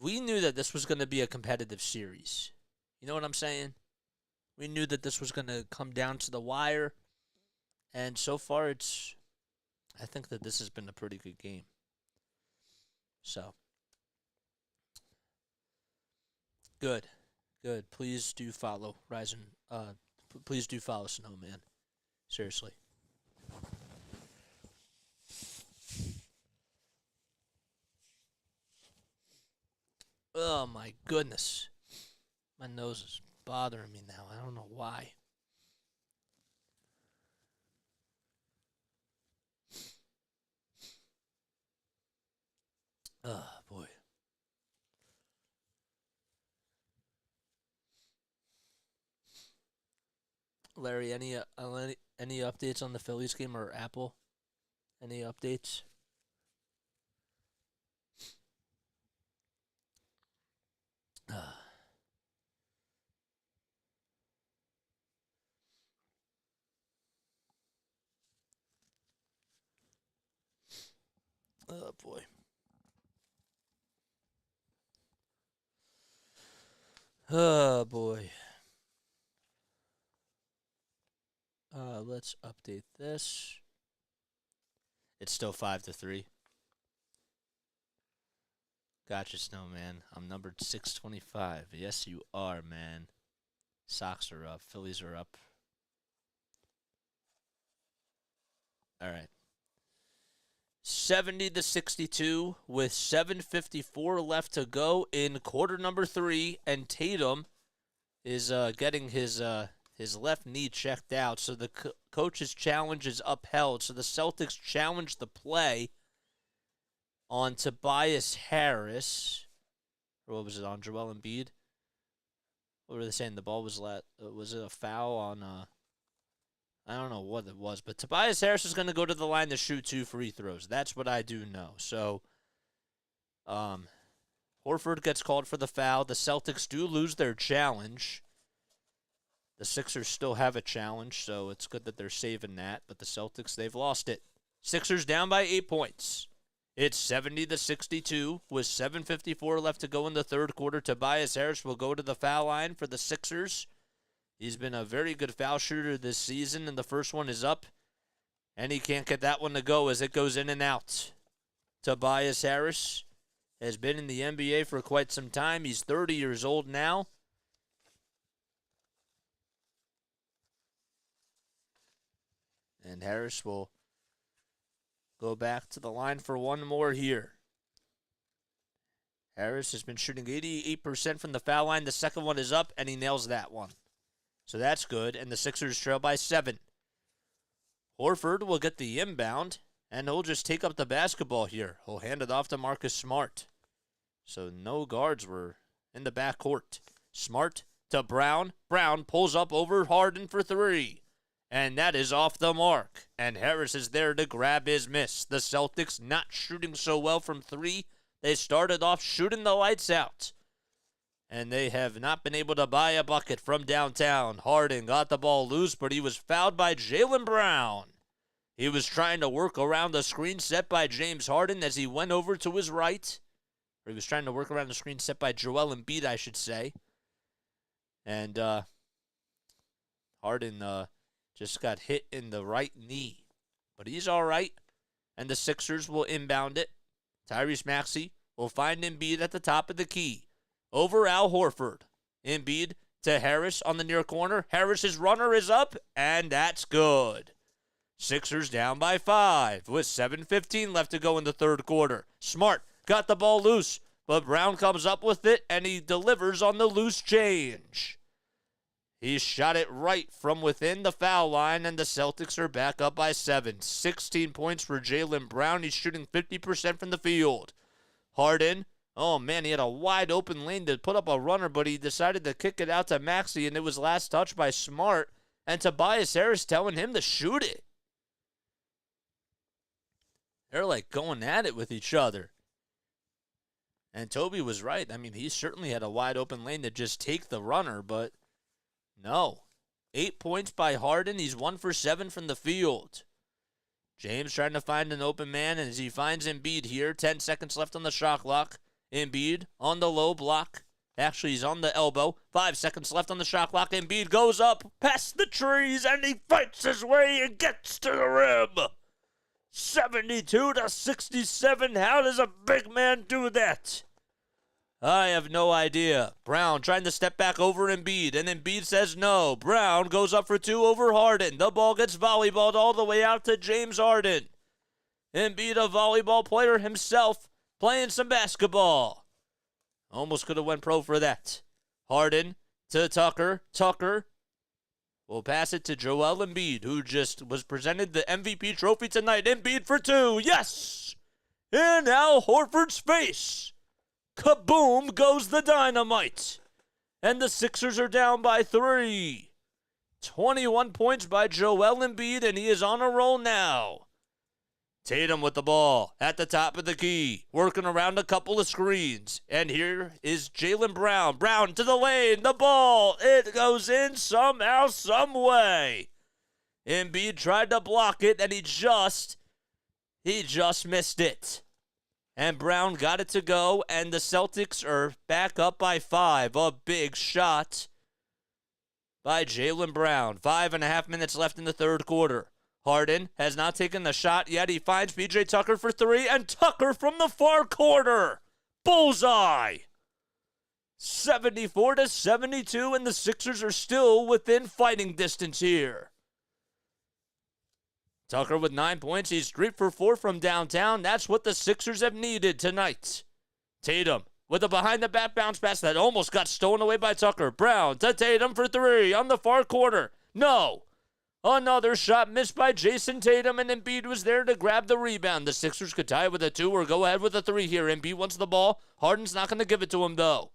we knew that this was going to be a competitive series. You know what I'm saying? We knew that this was going to come down to the wire, and so far I think that this has been a pretty good game. So, good. Please do follow Ryzen. Please do follow Snowman. Seriously. Oh my goodness. My nose is bothering me now. I don't know why. Oh, boy. Larry, any updates on the Phillies game, or Apple? Any updates? Oh, boy. Oh, boy. Let's update this. It's still 5-3. Gotcha, Snowman. I'm numbered 625. Yes, you are, man. Sox are up. Phillies are up. All right. 70-62 with 7:54 left to go in quarter number 3, and Tatum is getting his left knee checked out, so the coach's challenge is upheld. So the Celtics challenge the play on Tobias Harris, or what was it, on Joel Embiid? What were they saying? The ball was was it a foul on I don't know what it was, but Tobias Harris is going to go to the line to shoot 2 free throws. That's what I do know. So, Horford gets called for the foul. The Celtics do lose their challenge. The Sixers still have a challenge, so it's good that they're saving that. But the Celtics, they've lost it. Sixers down by 8 points. It's 70-62 with 7:54 left to go in the third quarter. Tobias Harris will go to the foul line for the Sixers. He's been a very good foul shooter this season, and the first one is up, and he can't get that one to go as it goes in and out. Tobias Harris has been in the NBA for quite some time. He's 30 years old now. And Harris will go back to the line for one more here. Harris has been shooting 88% from the foul line. The second one is up, and he nails that one. So that's good, and the Sixers trail by 7. Horford will get the inbound, and he'll just take up the basketball here. He'll hand it off to Marcus Smart. So no guards were in the backcourt. Smart to Brown. Brown pulls up over Harden for 3. And that is off the mark. And Harris is there to grab his miss. The Celtics not shooting so well from 3. They started off shooting the lights out. And they have not been able to buy a bucket from downtown. Harden got the ball loose, but he was fouled by Jaylen Brown. He was trying to work around the screen set by James Harden as he went over to his right. Or he was trying to work around the screen set by Joel Embiid, I should say. And Harden just got hit in the right knee. But he's all right. And the Sixers will inbound it. Tyrese Maxey will find Embiid at the top of the key. Over Al Horford. Embiid to Harris on the near corner. Harris's runner is up, and that's good. Sixers down by 5 with 7:15 left to go in the third quarter. Smart got the ball loose, but Brown comes up with it, and he delivers on the loose change. He shot it right from within the foul line, and the Celtics are back up by 7. 16 points for Jaylen Brown. He's shooting 50% from the field. Harden, oh man, he had a wide open lane to put up a runner, but he decided to kick it out to Maxey, and it was last touched by Smart, and Tobias Harris telling him to shoot it. They're like going at it with each other. And Toby was right. I mean, he certainly had a wide open lane to just take the runner, but no. 8 points by Harden. He's 1 for 7 from the field. James trying to find an open man, and as he finds Embiid here, 10 seconds left on the shot clock. Embiid on the low block. Actually, he's on the elbow. 5 seconds left on the shot clock. Embiid goes up past the trees, and he fights his way and gets to the rim. 72-67. How does a big man do that? I have no idea. Brown trying to step back over Embiid, and Embiid says no. Brown goes up for 2 over Harden. The ball gets volleyballed all the way out to James Harden. Embiid, a volleyball player himself, playing some basketball. Almost could have went pro for that. Harden to Tucker. Tucker will pass it to Joel Embiid, who just was presented the MVP trophy tonight. Embiid for 2. Yes! In Al Horford's face. Kaboom goes the dynamite. And the Sixers are down by 3. 21 points by Joel Embiid, and he is on a roll now. Tatum with the ball at the top of the key, working around a couple of screens. And here is Jaylen Brown. Brown to the lane, the ball. It goes in somehow, some way. Embiid tried to block it, and he just missed it. And Brown got it to go, and the Celtics are back up by 5. A big shot by Jaylen Brown. 5.5 minutes left in the third quarter. Harden has not taken the shot yet. He finds P.J. Tucker for 3, and Tucker from the far corner. Bullseye! 74-72, and the Sixers are still within fighting distance here. Tucker with 9 points. He's 3 for 4 from downtown. That's what the Sixers have needed tonight. Tatum with a behind-the-back bounce pass that almost got stolen away by Tucker. Brown to Tatum for 3 on the far corner. No. Another shot missed by Jason Tatum, and Embiid was there to grab the rebound. The Sixers could tie it with a 2 or go ahead with a 3 here. Embiid wants the ball. Harden's not going to give it to him, though.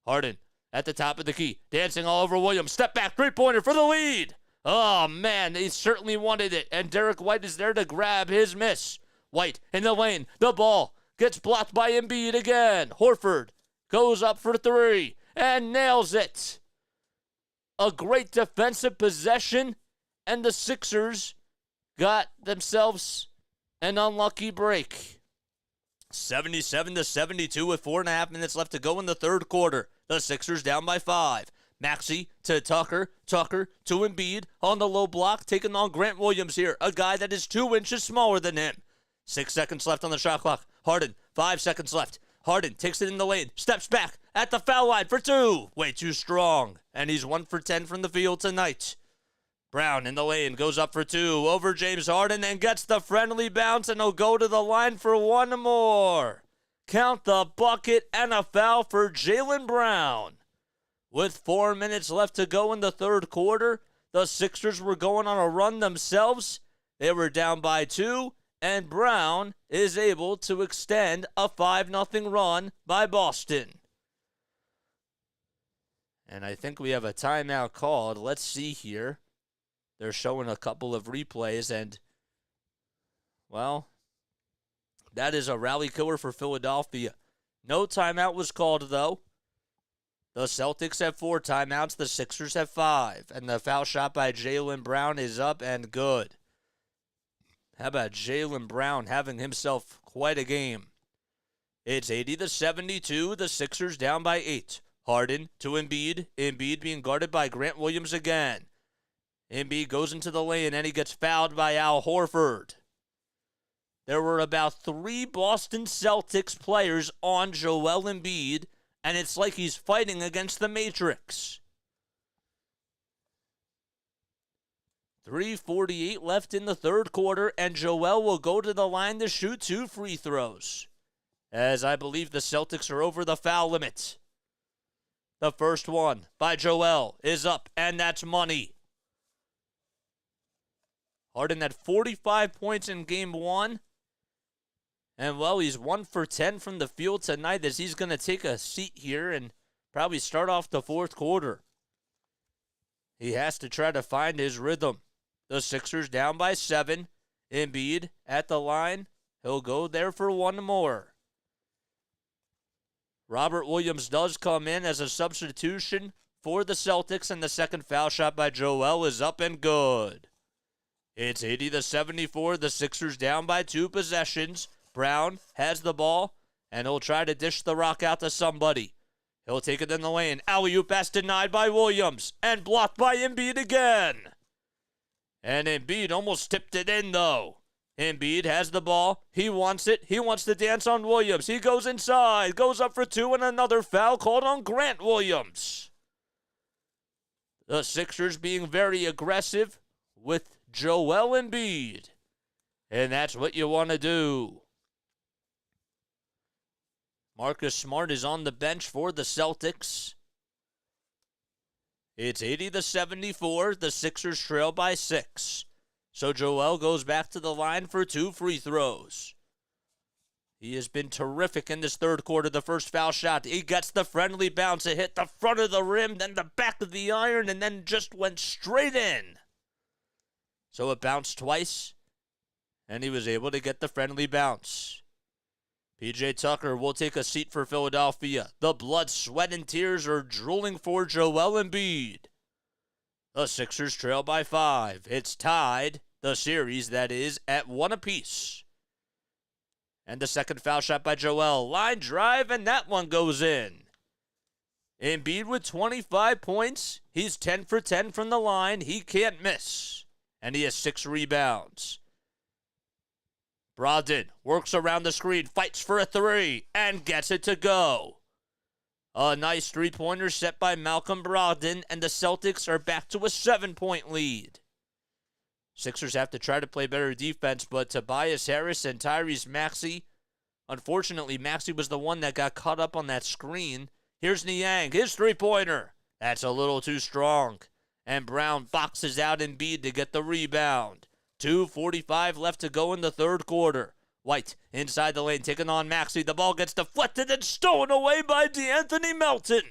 Harden at the top of the key, dancing all over Williams. Step back, three-pointer for the lead. Oh, man, they certainly wanted it, and Derek White is there to grab his miss. White in the lane. The ball gets blocked by Embiid again. Horford goes up for 3 and nails it. A great defensive possession, and the Sixers got themselves an unlucky break. 77-72 with 4.5 minutes left to go in the third quarter. The Sixers down by 5. Maxey to Tucker. Tucker to Embiid on the low block, taking on Grant Williams here, a guy that is 2 inches smaller than him. 6 seconds left on the shot clock. Harden, 5 seconds left. Harden takes it in the lane, steps back at the foul line for 2. Way too strong. And he's 1 for 10 from the field tonight. Brown in the lane, goes up for 2 over James Harden and gets the friendly bounce, and he'll go to the line for 1 more. Count the bucket and a foul for Jaylen Brown. With 4 minutes left to go in the third quarter, the Sixers were going on a run themselves. They were down by 2, and Brown is able to extend a 5-0 run by Boston. And I think we have a timeout called. Let's see here. They're showing a couple of replays, and, well, that is a rally killer for Philadelphia. No timeout was called, though. The Celtics have 4 timeouts. The Sixers have 5. And the foul shot by Jaylen Brown is up and good. How about Jaylen Brown having himself quite a game? It's 80-72. The Sixers down by 8. Harden to Embiid. Embiid being guarded by Grant Williams again. Embiid goes into the lane and he gets fouled by Al Horford. There were about 3 Boston Celtics players on Joel Embiid, and it's like he's fighting against the Matrix. 3:48 left in the third quarter, and Joel will go to the line to shoot 2 free throws, as I believe the Celtics are over the foul limit. The first one by Joel is up, and that's money. Harden had 45 points in Game 1. And, well, he's 1 for 10 from the field tonight, as he's going to take a seat here and probably start off the fourth quarter. He has to try to find his rhythm. The Sixers down by 7. Embiid at the line. He'll go there for 1 more. Robert Williams does come in as a substitution for the Celtics, and the second foul shot by Joel is up and good. It's 80-74. The Sixers down by 2 possessions. Brown has the ball, and he'll try to dish the rock out to somebody. He'll take it in the lane. Alley-oop pass denied by Williams, and blocked by Embiid again. And Embiid almost tipped it in, though. Embiid has the ball. He wants it. He wants to dance on Williams. He goes inside, goes up for 2, and another foul called on Grant Williams. The Sixers being very aggressive with Joel Embiid. And that's what you want to do. Marcus Smart is on the bench for the Celtics. It's 80-74. The Sixers trail by 6. So Joel goes back to the line for 2 free throws. He has been terrific in this third quarter. The first foul shot, he gets the friendly bounce. It hit the front of the rim, then the back of the iron, and then just went straight in. So it bounced twice, and he was able to get the friendly bounce. P.J. Tucker will take a seat for Philadelphia. The blood, sweat, and tears are drooling for Joel Embiid. The Sixers trail by 5. It's tied, the series that is, at 1 apiece. And the second foul shot by Joel. Line drive, and that one goes in. Embiid with 25 points. He's 10 for 10 from the line. He can't miss. And he has 6 rebounds. Brogdon works around the screen, fights for a 3, and gets it to go. A nice 3-pointer set by Malcolm Brogdon, and the Celtics are back to a 7-point lead. Sixers have to try to play better defense, but Tobias Harris and Tyrese Maxey, unfortunately, Maxey was the one that got caught up on that screen. Here's Niang, his 3-pointer. That's a little too strong. And Brown boxes out Embiid to get the rebound. 2:45 left to go in the third quarter. White inside the lane, taking on Maxey. The ball gets deflected and stolen away by DeAnthony Melton.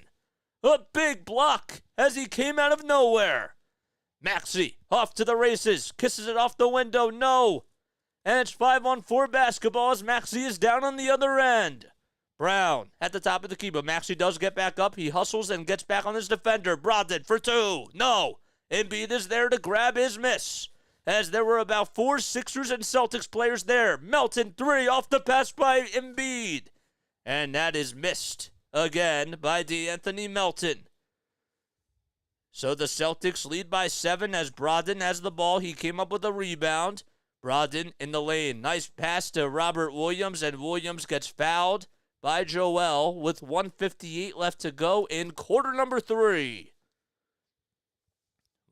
A big block as he came out of nowhere. Maxey off to the races, kisses it off the window, no. And it's 5-on-4 basketball as Maxey is down on the other end. Brown at the top of the key, but Maxey does get back up. He hustles and gets back on his defender. Brogdon for 2. No. Embiid is there to grab his miss, as there were about 4 Sixers and Celtics players there. Melton 3 off the pass by Embiid. And that is missed again by DeAnthony Melton. So the Celtics lead by 7 as Brogdon has the ball. He came up with a rebound. Brogdon in the lane. Nice pass to Robert Williams, and Williams gets fouled by Joel with 1:58 left to go in quarter number 3.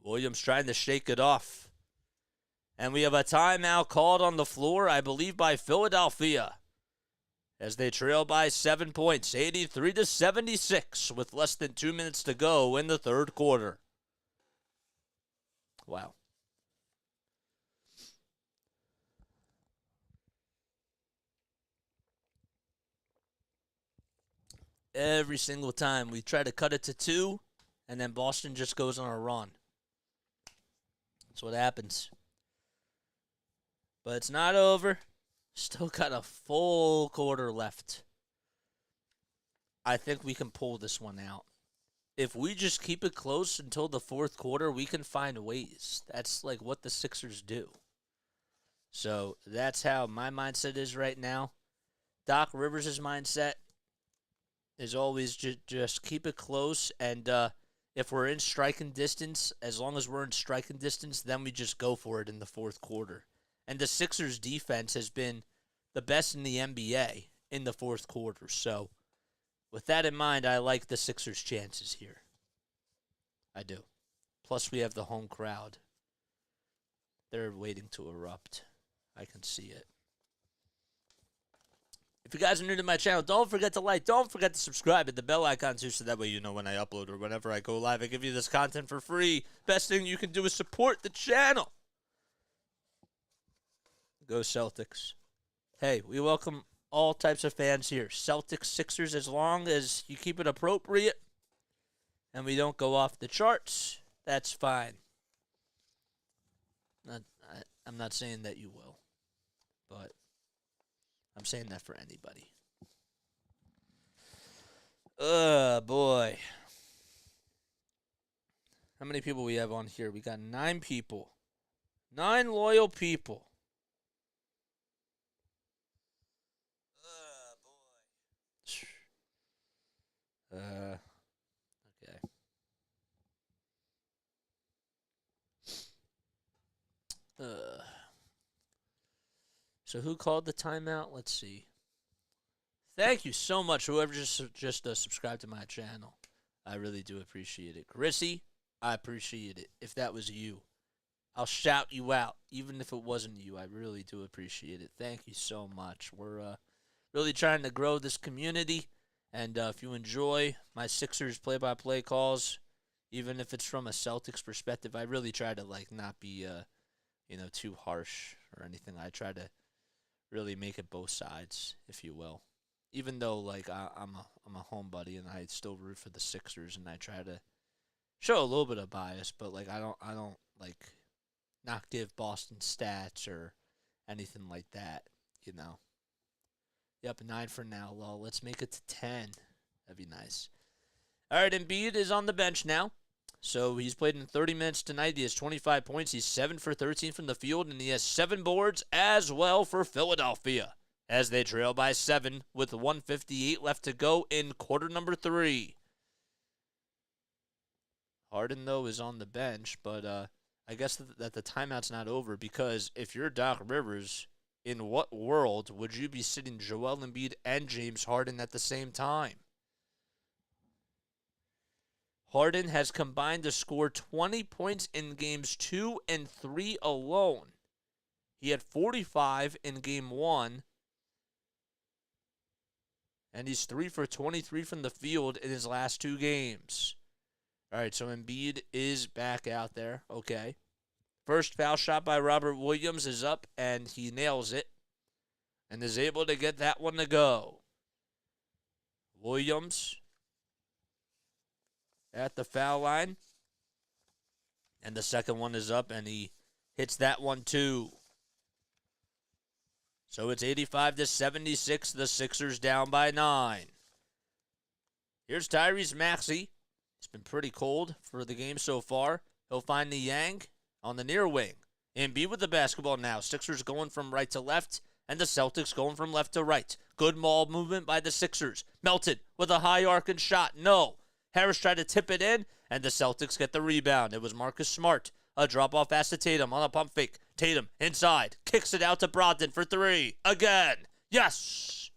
Williams trying to shake it off. And we have a timeout called on the floor, I believe, by Philadelphia, as they trail by 7 points, 83-76, with less than 2 minutes to go in the third quarter. Wow. Every single time we try to cut it to 2, and then Boston just goes on a run. That's what happens. But it's not over. Still got a full quarter left. I think we can pull this one out. If we just keep it close until the fourth quarter, we can find ways. That's like what the Sixers do. So that's how my mindset is right now. Doc Rivers' mindset is always just keep it close. And if we're in striking distance, as long as we're in striking distance, then we just go for it in the fourth quarter. And the Sixers' defense has been the best in the NBA in the fourth quarter. So, with that in mind, I like the Sixers' chances here. I do. Plus, we have the home crowd. They're waiting to erupt. I can see it. If you guys are new to my channel, don't forget to like, don't forget to subscribe, and the bell icon too, so that way you know when I upload or whenever I go live. I give you this content for free. Best thing you can do is support the channel. Go Celtics. Hey, we welcome all types of fans here. Celtics, Sixers, as long as you keep it appropriate and we don't go off the charts, that's fine. I'm not saying that you will, but I'm saying that for anybody. Boy. How many people we have on here? We got 9 people. 9 loyal people. Okay. So who called the timeout? Let's see. Thank you so much, whoever just subscribed to my channel. I really do appreciate it. Chrissy, I appreciate it. If that was you, I'll shout you out. Even if it wasn't you, I really do appreciate it. Thank you so much. We're really trying to grow this community. And if you enjoy my Sixers play-by-play calls, even if it's from a Celtics perspective, I really try to not be too harsh or anything. I try to really make it both sides, if you will. Even though I'm a home buddy and I still root for the Sixers and I try to show a little bit of bias, but I don't not give Boston stats or anything like that, Yep, 9 for now, lol. Let's make it to 10. That'd be nice. All right, Embiid is on the bench now. So he's played in 30 minutes tonight. He has 25 points. He's 7 for 13 from the field, and he has 7 boards as well for Philadelphia, as they trail by 7 with 1:58 left to go in quarter number 3. Harden, though, is on the bench, but I guess that the timeout's not over, because if you're Doc Rivers, in what world would you be sitting Joel Embiid and James Harden at the same time? Harden has combined to score 20 points in games 2 and 3 alone. He had 45 in game 1. And he's 3 for 23 from the field in his last 2 games. All right, so Embiid is back out there. Okay. First foul shot by Robert Williams is up, and he nails it and is able to get that one to go. Williams at the foul line. And the second one is up, and he hits that one too. So it's 85-76. The Sixers down by 9. Here's Tyrese Maxey. It's been pretty cold for the game so far. He'll find the Yang on the near wing. Embiid with the basketball now. Sixers going from right to left, and the Celtics going from left to right. Good ball movement by the Sixers. Melton with a high arcing shot. No. Harris tried to tip it in, and the Celtics get the rebound. It was Marcus Smart. A drop-off pass to Tatum on a pump fake. Tatum inside. Kicks it out to Brogdon for 3. Again. Yes.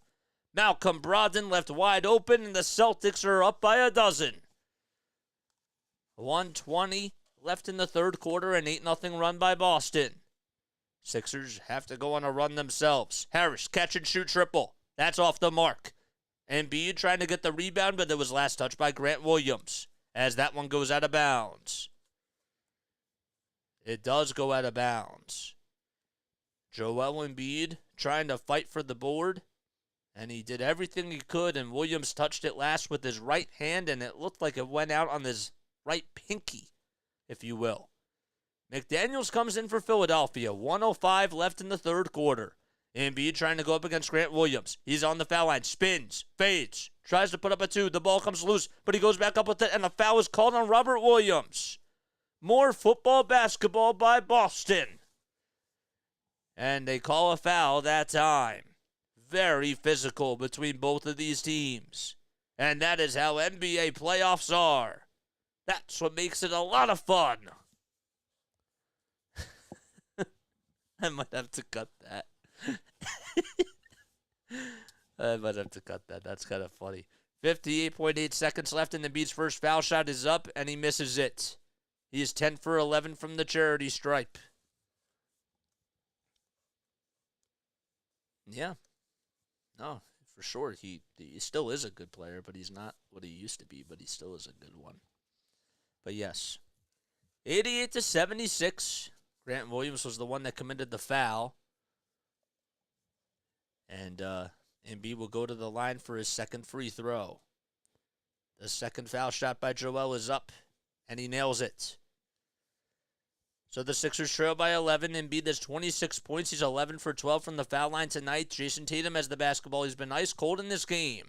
Malcolm Brogdon left wide open, and the Celtics are up by a dozen. 1:20 left in the third quarter, an 8-0 run by Boston. Sixers have to go on a run themselves. Harris, catch and shoot triple. That's off the mark. Embiid trying to get the rebound, but it was last touched by Grant Williams, as that one goes out of bounds. It does go out of bounds. Joel Embiid trying to fight for the board, and he did everything he could, and Williams touched it last with his right hand, and it looked like it went out on his right pinky, if you will. McDaniels comes in for Philadelphia. 1:05 left in the third quarter. Embiid trying to go up against Grant Williams. He's on the foul line, spins, fades, tries to put up a two. The ball comes loose, but he goes back up with it, and a foul is called on Robert Williams. More football, basketball by Boston. And they call a foul that time. Very physical between both of these teams. And that is how NBA playoffs are. That's what makes it a lot of fun. I might have to cut that. I might have to cut that. That's kind of funny. 58.8 seconds left, and Embiid's first foul shot is up, and he misses it. He is 10 for 11 from the charity stripe. Yeah. No, for sure. He still is a good player, but he's not what he used to be, but he still is a good one. But yes. 88-76. Grant Williams was the one that committed the foul. And Embiid will go to the line for his second free throw. The second foul shot by Joel is up, and he nails it. So the Sixers trail by 11. Embiid has 26 points. He's 11 for 12 from the foul line tonight. Jason Tatum has the basketball. He's been ice cold in this game.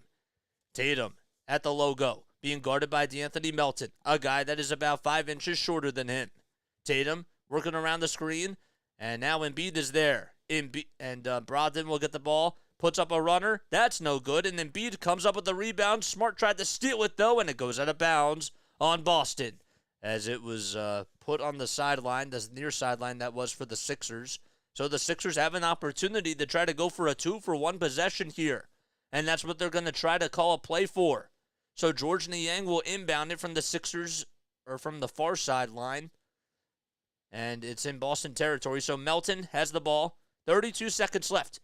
Tatum at the logo, being guarded by DeAnthony Melton, a guy that is about 5 inches shorter than him. Tatum working around the screen, and now Embiid is there. Brogdon will get the ball, puts up a runner. That's no good, and Embiid comes up with the rebound. Smart tried to steal it, though, and it goes out of bounds on Boston, as it was put on the sideline, the near sideline that was for the Sixers. So the Sixers have an opportunity to try to go for a 2-for-1 possession here, and that's what they're going to try to call a play for. So George Niang will inbound it from the Sixers, or from the far sideline, and it's in Boston territory. So Melton has the ball. 32 seconds left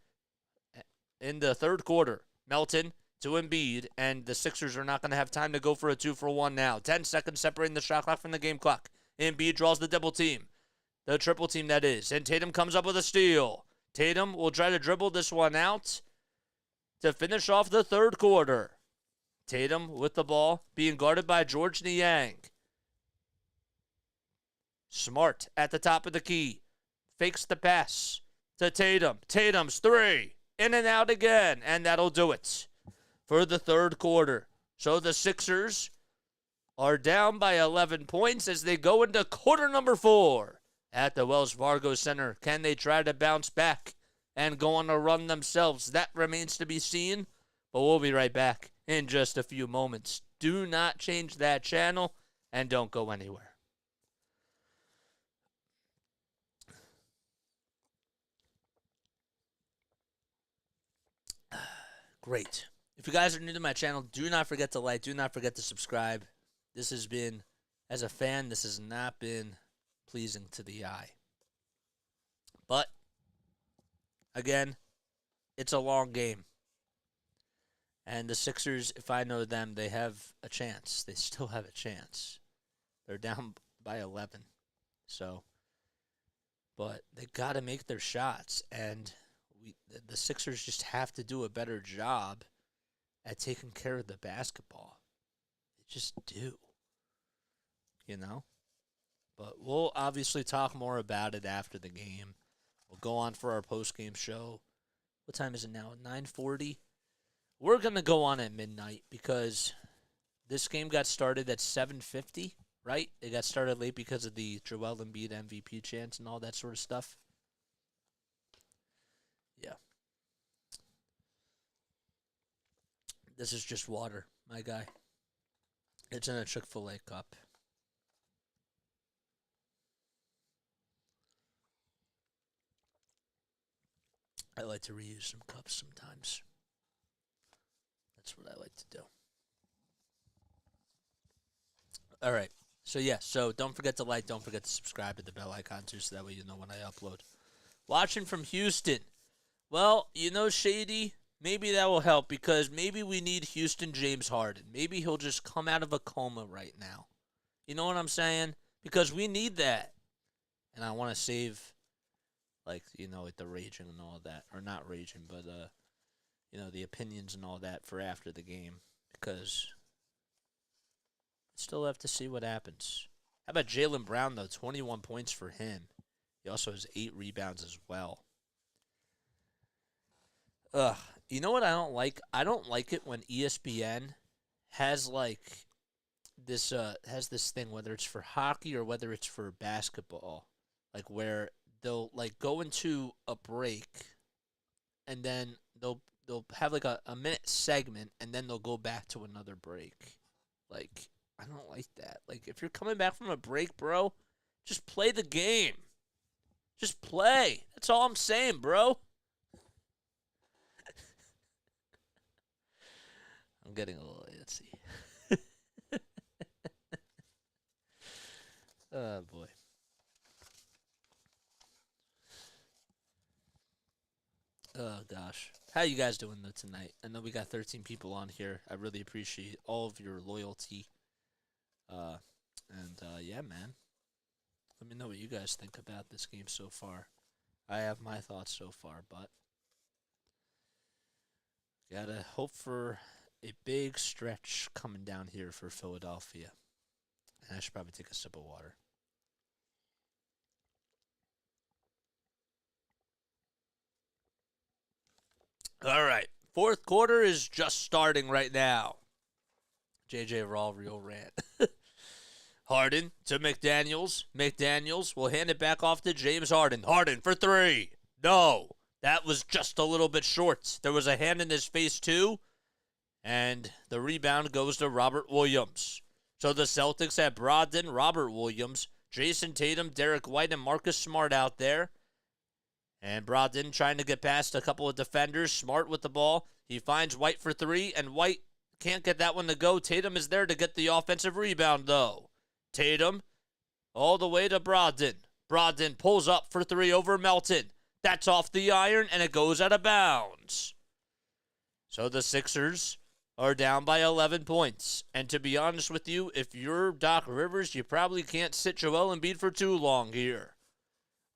in the third quarter. Melton to Embiid, and the Sixers are not going to have time to go for a 2-for-1 now. 10 seconds separating the shot clock from the game clock. Embiid draws the double team. The triple team, that is. And Tatum comes up with a steal. Tatum will try to dribble this one out to finish off the third quarter. Tatum with the ball, being guarded by George Niang. Smart at the top of the key. Fakes the pass to Tatum. Tatum's three. In and out again. And that'll do it for the third quarter. So the Sixers are down by 11 points as they go into quarter number 4 at the Wells Fargo Center. Can they try to bounce back and go on a run themselves? That remains to be seen, but we'll be right back in just a few moments. Do not change that channel and don't go anywhere. Great. If you guys are new to my channel, do not forget to like, do not forget to subscribe. This has been, as a fan, this has not been pleasing to the eye. But, again, it's a long game. And the Sixers, if I know them, they have a chance. They still have a chance. They're down by 11. So, but they got to make their shots. And the Sixers just have to do a better job at taking care of the basketball. They just do. You know? But we'll obviously talk more about it after the game. We'll go on for our post-game show. What time is it now? 9:40? We're going to go on at midnight because this game got started at 7:50, right? It got started late because of the Joel Embiid MVP chants and all that sort of stuff. Yeah. This is just water, my guy. It's in a Chick-fil-A cup. I like to reuse some cups sometimes. That's what I like to do. All right. So don't forget to like, don't forget to subscribe to the bell icon too, so that way you know when I upload. Watching from Houston. Well, Shady, maybe that will help because maybe we need Houston James Harden. Maybe he'll just come out of a coma right now. You know what I'm saying? Because we need that. And I want to save, like the raging and all that. Or not raging, but, the opinions and all that for after the game. Because still have to see what happens. How about Jaylen Brown, though? 21 points for him. He also has 8 rebounds as well. You know what I don't like? I don't like it when ESPN has this thing, whether it's for hockey or whether it's for basketball, where they'll go into a break and then they'll have a minute segment and then they'll go back to another break. I don't like that. If you're coming back from a break, bro, just play the game. Just play. That's all I'm saying, bro. I'm getting a little antsy. Oh, boy. Oh, gosh. How you guys doing, though, tonight? I know we got 13 people on here. I really appreciate all of your loyalty. Yeah, man. Let me know what you guys think about this game so far. I have my thoughts so far, but gotta hope for a big stretch coming down here for Philadelphia. And I should probably take a sip of water. All right. Fourth quarter is just starting right now. JJ Raw real rant. Harden to McDaniels. McDaniels will hand it back off to James Harden. Harden for 3. No. That was just a little bit short. There was a hand in his face too. And the rebound goes to Robert Williams. So the Celtics have Brogdon, Robert Williams, Jason Tatum, Derek White, and Marcus Smart out there. And Brogdon trying to get past a couple of defenders. Smart with the ball. He finds White for 3, and White can't get that one to go. Tatum is there to get the offensive rebound, though. Tatum all the way to Brogdon. Brogdon pulls up for 3 over Melton. That's off the iron, and it goes out of bounds. So the Sixers are down by 11 points. And to be honest with you, if you're Doc Rivers, you probably can't sit Joel Embiid for too long here.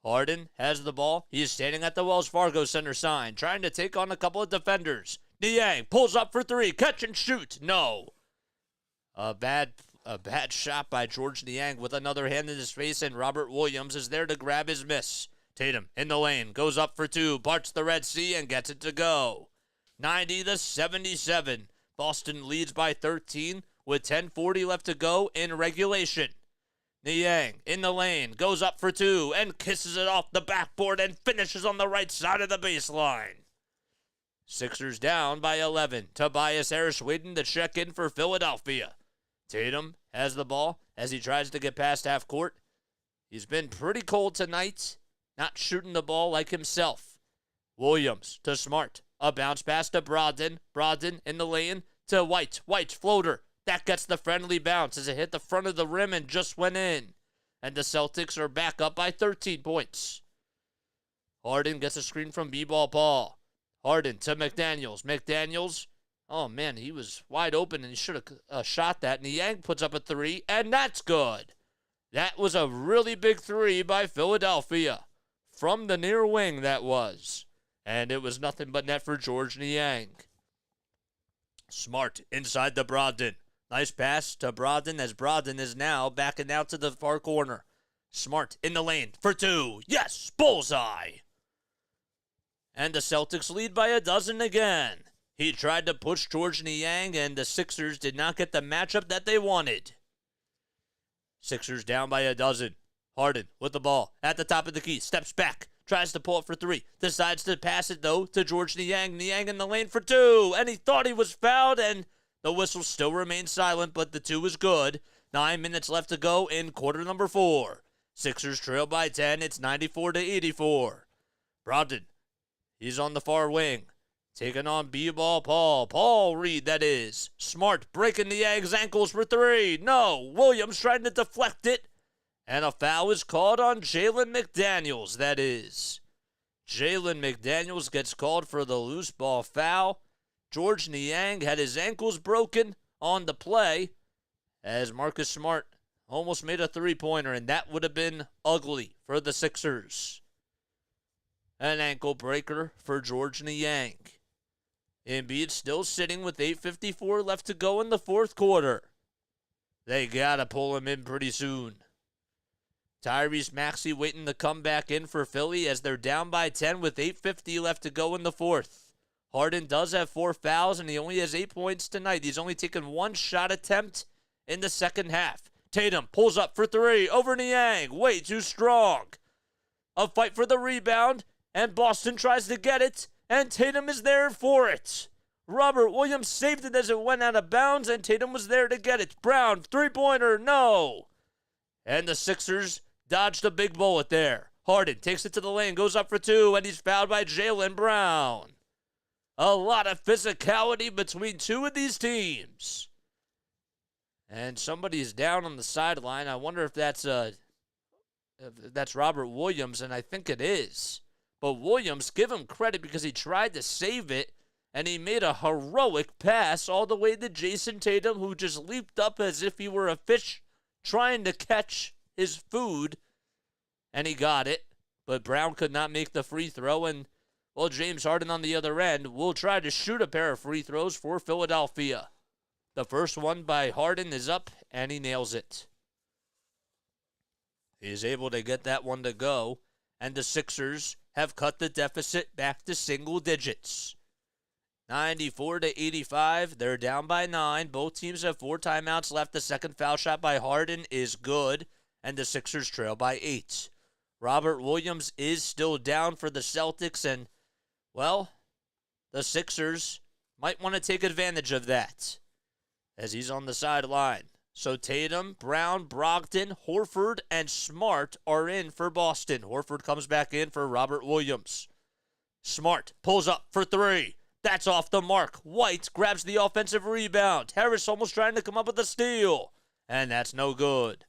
Harden has the ball. He is standing at the Wells Fargo Center sign, trying to take on a couple of defenders. Niang pulls up for 3. Catch and shoot. No. A bad shot by George Niang with another hand in his face, and Robert Williams is there to grab his miss. Tatum in the lane, goes up for 2, parts the Red Sea, and gets it to go. 90-77. Boston leads by 13 with 10:40 left to go in regulation. Niang in the lane, goes up for 2, and kisses it off the backboard and finishes on the right side of the baseline. Sixers down by 11. Tobias Harris waiting to check in for Philadelphia. Tatum has the ball as he tries to get past half court. He's been pretty cold tonight, not shooting the ball like himself. Williams to Smart. A bounce pass to Brogdon. Brogdon in the lane to White. White floater. That gets the friendly bounce as it hit the front of the rim and just went in. And the Celtics are back up by 13 points. Harden gets a screen from B-Ball Paul. Harden to McDaniels. McDaniels, oh man, he was wide open and he should have shot that. Niang puts up a 3, and that's good. That was a really big 3 by Philadelphia. From the near wing, that was. And it was nothing but net for George Niang. Smart inside the Brogdon. Nice pass to Brogdon as Brogdon is now backing out to the far corner. Smart in the lane for 2. Yes, bullseye. And the Celtics lead by a dozen again. He tried to push George Niang, and the Sixers did not get the matchup that they wanted. Sixers down by a dozen. Harden with the ball at the top of the key. Steps back. Tries to pull it for 3. Decides to pass it, though, to George Niang. Niang in the lane for 2. And he thought he was fouled, and the whistle still remains silent, but the 2 is good. 9 minutes left to go in quarter number 4. Sixers trail by 10. It's 94-84. Brogdon, he's on the far wing. Taking on B-ball Paul. Paul Reed, that is. Smart breaking the Ag's ankles for three. No. Williams trying to deflect it. And a foul is called on Jalen McDaniels, that is. Jalen McDaniels gets called for the loose ball foul. George Niang had his ankles broken on the play as Marcus Smart almost made a three-pointer, and that would have been ugly for the Sixers. An ankle breaker for George Niang. Embiid still sitting with 8:54 left to go in the fourth quarter. They gotta pull him in pretty soon. Tyrese Maxey waiting to come back in for Philly as they're down by 10 with 8:50 left to go in the fourth. Harden does have 4 fouls, and he only has 8 points tonight. He's only taken 1 shot attempt in the second half. Tatum pulls up for 3 over Niang. Way too strong. A fight for the rebound, and Boston tries to get it, and Tatum is there for it. Robert Williams saved it as it went out of bounds, and Tatum was there to get it. Brown, three-pointer, no. And the Sixers dodged a big bullet there. Harden takes it to the lane, goes up for 2, and he's fouled by Jaylen Brown. A lot of physicality between two of these teams. And somebody's down on the sideline. I wonder if that's Robert Williams, and I think it is. But Williams, give him credit because he tried to save it, and he made a heroic pass all the way to Jason Tatum, who just leaped up as if he were a fish trying to catch his food, and he got it. But Brown could not make the free throw, and, well, James Harden on the other end will try to shoot a pair of free throws for Philadelphia. The first one by Harden is up, and he nails it. He is able to get that one to go, and the Sixers have cut the deficit back to single digits. 94-85, they're down by 9. Both teams have 4 timeouts left. The second foul shot by Harden is good, and the Sixers trail by 8. Robert Williams is still down for the Celtics, and, well, the Sixers might want to take advantage of that as he's on the sideline. So Tatum, Brown, Brogdon, Horford, and Smart are in for Boston. Horford comes back in for Robert Williams. Smart pulls up for 3. That's off the mark. White grabs the offensive rebound. Harris almost trying to come up with a steal, and that's no good.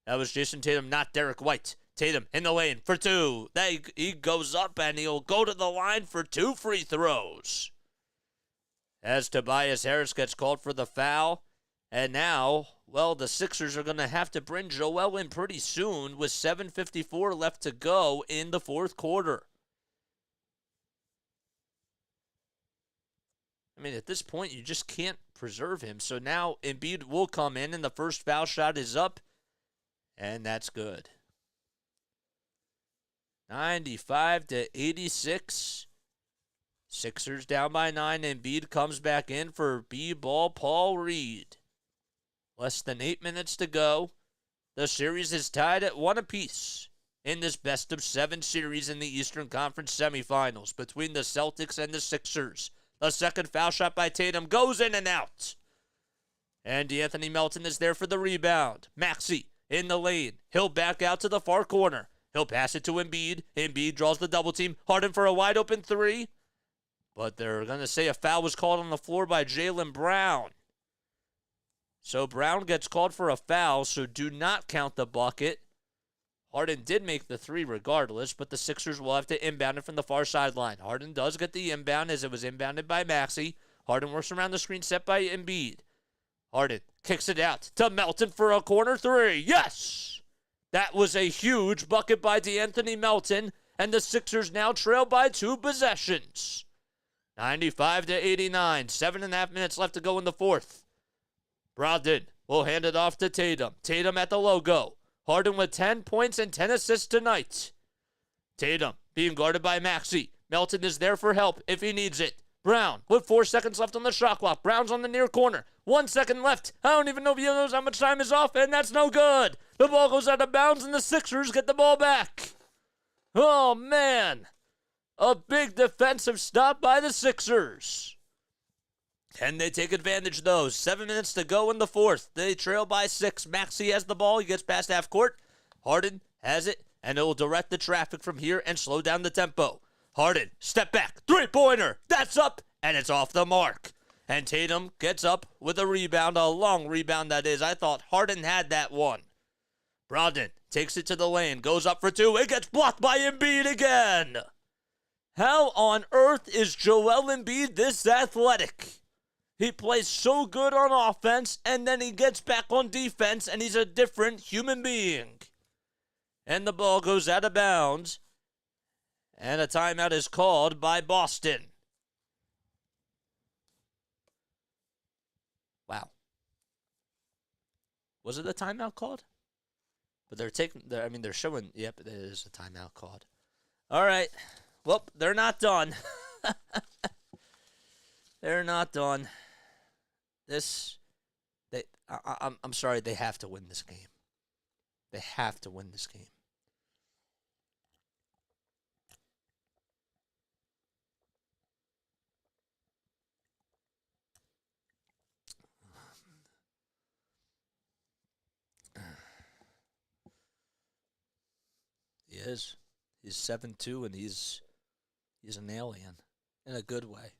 That was Jason Tatum, not Derek White. Tatum in the lane for 2. He goes up, and he'll go to the line for 2 free throws. As Tobias Harris gets called for the foul. And now, well, the Sixers are going to have to bring Joel in pretty soon with 7:54 left to go in the fourth quarter. I mean, at this point, you just can't preserve him. So now Embiid will come in, and the first foul shot is up, and that's good. 95-86. Sixers down by 9. Embiid comes back in for B-ball Paul Reed. Less than 8 minutes to go. The series is tied at 1 apiece in this best-of-7 series in the Eastern Conference Semifinals between the Celtics and the Sixers. The second foul shot by Tatum goes in and out. And Anthony Melton is there for the rebound. Maxey in the lane. He'll back out to the far corner. He'll pass it to Embiid. Embiid draws the double team. Harden for a wide-open 3. But they're going to say a foul was called on the floor by Jaylen Brown. So Brown gets called for a foul, so do not count the bucket. Harden did make the 3 regardless, but the Sixers will have to inbound it from the far sideline. Harden does get the inbound as it was inbounded by Maxey. Harden works around the screen set by Embiid. Harden kicks it out to Melton for a corner 3. Yes! That was a huge bucket by DeAnthony Melton, and the Sixers now trail by 2 possessions. 95-89, 7.5 minutes left to go in the fourth. Brogdon will hand it off to Tatum. Tatum at the logo. Harden with 10 points and 10 assists tonight. Tatum being guarded by Maxey. Melton is there for help if he needs it. Brown with 4 seconds left on the shot clock. Brown's on the near corner. 1 second left. I don't even know if he knows how much time is off, and that's no good. The ball goes out of bounds, and the Sixers get the ball back. Oh, man. A big defensive stop by the Sixers. And they take advantage, though. 7 minutes to go in the fourth. They trail by 6. Maxey has the ball. He gets past half court. Harden has it, and it will direct the traffic from here and slow down the tempo. Harden, step back, three-pointer. That's up, and it's off the mark. And Tatum gets up with a rebound, a long rebound that is. I thought Harden had that one. Brogdon takes it to the lane, goes up for two. It gets blocked by Embiid again. How on earth is Joel Embiid this athletic? He plays so good on offense, and then he gets back on defense, and he's a different human being. And the ball goes out of bounds, and a timeout is called by Boston. Wow. Was it a timeout called? But they're showing, yep, it is a timeout called. All right. Well, they're not done. They're not done. I'm sorry, they have to win this game. They have to win this game. He is. He's 7'2", and he's an alien in a good way.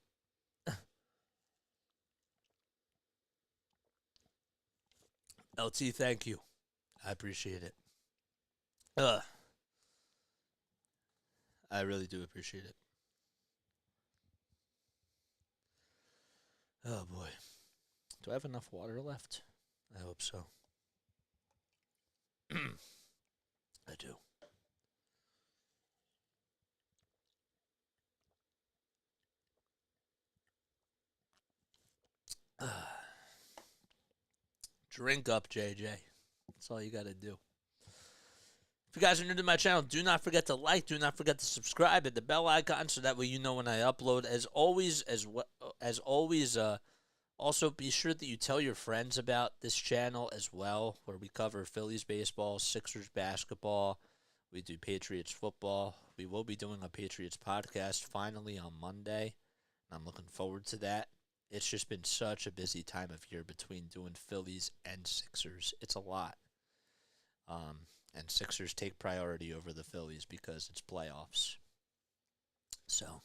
LT, thank you. I appreciate it. I really do appreciate it. Oh, boy. Do I have enough water left? I hope so. I do. Drink up, JJ. That's all you got to do. If you guys are new to my channel, do not forget to like, do not forget to subscribe, hit the bell icon so that way you know when I upload. As always, also be sure that you tell your friends about this channel as well, where we cover Phillies baseball, Sixers basketball, we do Patriots football. We will be doing a Patriots podcast finally on Monday. I'm looking forward to that. It's just been such a busy time of year between doing Phillies and Sixers. It's a lot. And Sixers take priority over the Phillies because it's playoffs. So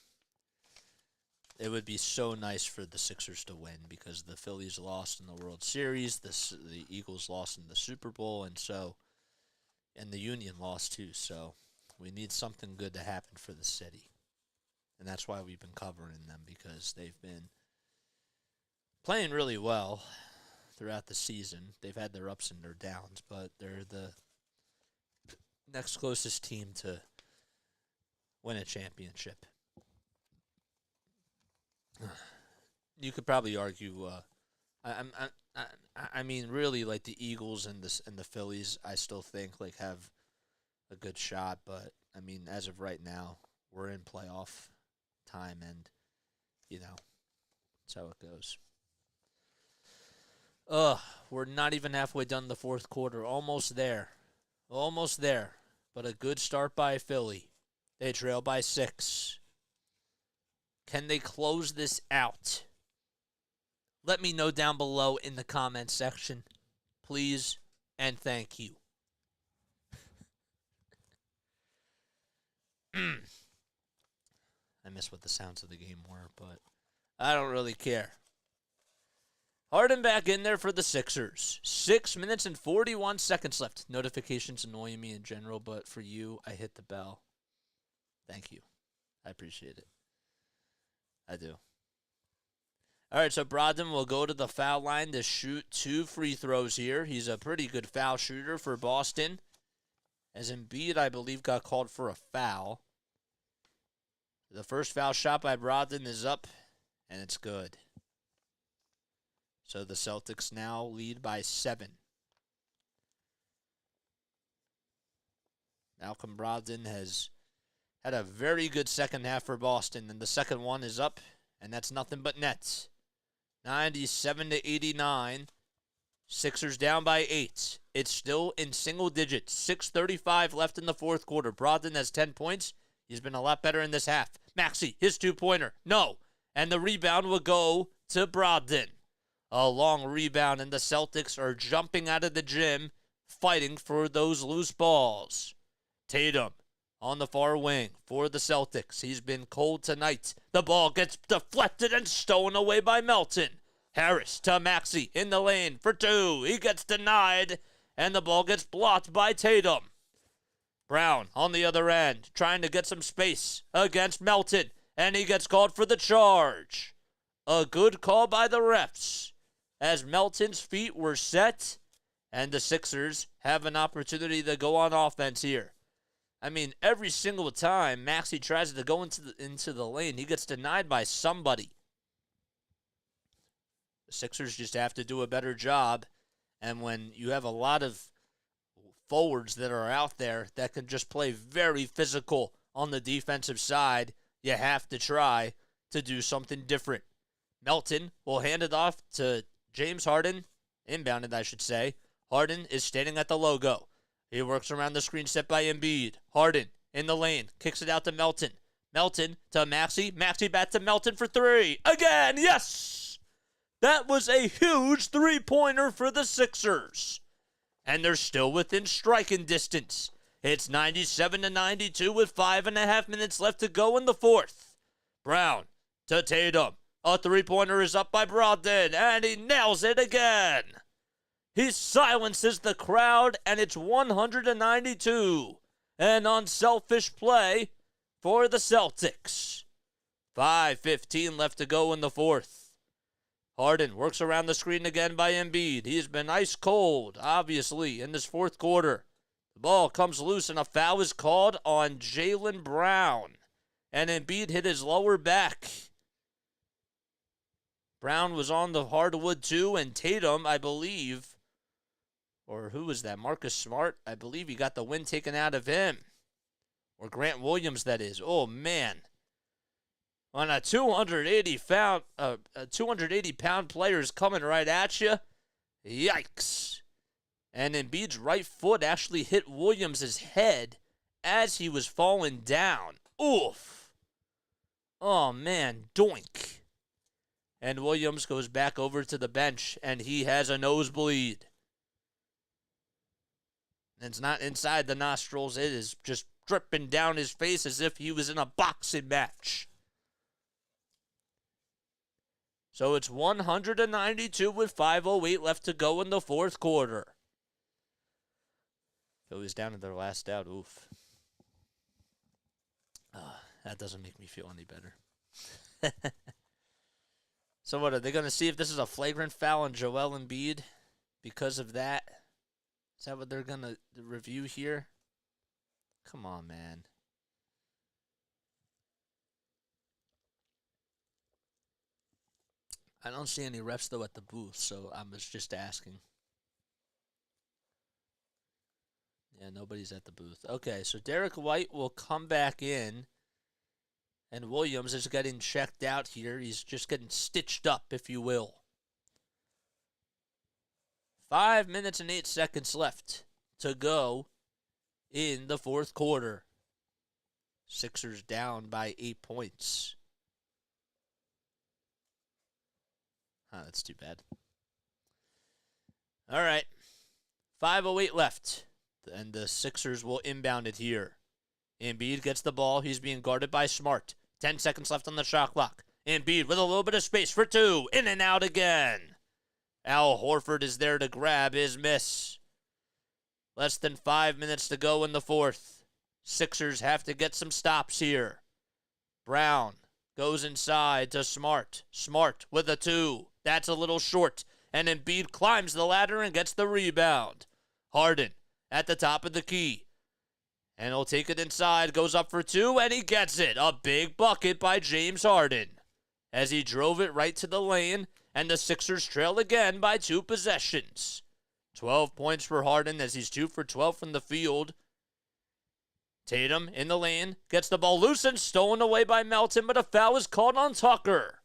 it would be so nice for the Sixers to win because the Phillies lost in the World Series, the Eagles lost in the Super Bowl, and the Union lost too. So we need something good to happen for the city. And that's why we've been covering them, because they've been playing really well throughout the season. They've had their ups and their downs, but they're the next closest team to win a championship. You could probably argue. I mean, really, like the Eagles and the Phillies, I still think like have a good shot. But I mean, as of right now, we're in playoff time, and that's how it goes. We're not even halfway done the fourth quarter. Almost there. But a good start by Philly. They trail by 6. Can they close this out? Let me know down below in the comments section. Please and thank you. I miss what the sounds of the game were, but I don't really care. Harden back in there for the Sixers. 6 minutes and 41 seconds left. Notifications annoy me in general, but for you, I hit the bell. Thank you. I appreciate it. I do. All right, so Brogdon will go to the foul line to shoot 2 free throws here. He's a pretty good foul shooter for Boston. As Embiid, I believe, got called for a foul. The first foul shot by Brogdon is up, and it's good. So the Celtics now lead by 7. Malcolm Brogdon has had a very good second half for Boston, and the second one is up, and that's nothing but nets. 97-89. Sixers down by 8. It's still in single digits. 6:35 left in the fourth quarter. Brogdon has 10 points. He's been a lot better in this half. Maxey, his 2-pointer. No. And the rebound will go to Brogdon. A long rebound, and the Celtics are jumping out of the gym, fighting for those loose balls. Tatum on the far wing for the Celtics. He's been cold tonight. The ball gets deflected and stolen away by Melton. Harris to Maxey in the lane for two. He gets denied, and the ball gets blocked by Tatum. Brown on the other end, trying to get some space against Melton, and he gets called for the charge. A good call by the refs, as Melton's feet were set, and the Sixers have an opportunity to go on offense here. I mean, every single time Maxey tries to go into the lane, he gets denied by somebody. The Sixers just have to do a better job, and when you have a lot of forwards that are out there that can just play very physical on the defensive side, you have to try to do something different. Melton will hand it off to James Harden, inbounded I should say. Harden is standing at the logo. He works around the screen set by Embiid. Harden in the lane, kicks it out to Melton. Melton to Maxey. Maxey back to Melton for three. Again, yes! That was a huge three-pointer for the Sixers. And they're still within striking distance. It's 97-92 with 5.5 minutes left to go in the fourth. Brown to Tatum. A three-pointer is up by Brogdon, and he nails it again. He silences the crowd, and it's 192. An unselfish play for the Celtics. 5:15 left to go in the fourth. Harden works around the screen again by Embiid. He's been ice cold, obviously, in this fourth quarter. The ball comes loose, and a foul is called on Jaylen Brown. And Embiid hit his lower back. Brown was on the hardwood too, and Tatum, I believe, or who was that? Marcus Smart, I believe he got the wind taken out of him. Or Grant Williams, that is. Oh, man. On a 280-pound player is coming right at you. Yikes. And Embiid's right foot actually hit Williams' head as he was falling down. Oof. Oh, man. Doink. And Williams goes back over to the bench, and he has a nosebleed. It's not inside the nostrils. It is just dripping down his face as if he was in a boxing match. So it's 192 with 5:08 left to go in the fourth quarter. Philly's down to their last out. Oof. That doesn't make me feel any better. So what, are they going to see if this is a flagrant foul on Joel Embiid because of that? Is that what they're going to review here? Come on, man. I don't see any refs, though, at the booth, so I was just asking. Yeah, nobody's at the booth. Okay, so Derek White will come back in, and Williams is getting checked out here. He's just getting stitched up, if you will. 5 minutes and 8 seconds left to go in the fourth quarter. Sixers down by 8 points. That's too bad. All right. 5:08 left. And the Sixers will inbound it here. Embiid gets the ball. He's being guarded by Smart. 10 seconds left on the shot clock. Embiid with a little bit of space for two. In and out again. Al Horford is there to grab his miss. Less than 5 minutes to go in the fourth. Sixers have to get some stops here. Brown goes inside to Smart. Smart with a two. That's a little short. And Embiid climbs the ladder and gets the rebound. Harden at the top of the key. And he'll take it inside. Goes up for two, and he gets it. A big bucket by James Harden as he drove it right to the lane. And the Sixers trail again by 2 possessions. 12 points for Harden as he's 2 for 12 from the field. Tatum in the lane, gets the ball loose and stolen away by Melton, but a foul is called on Tucker.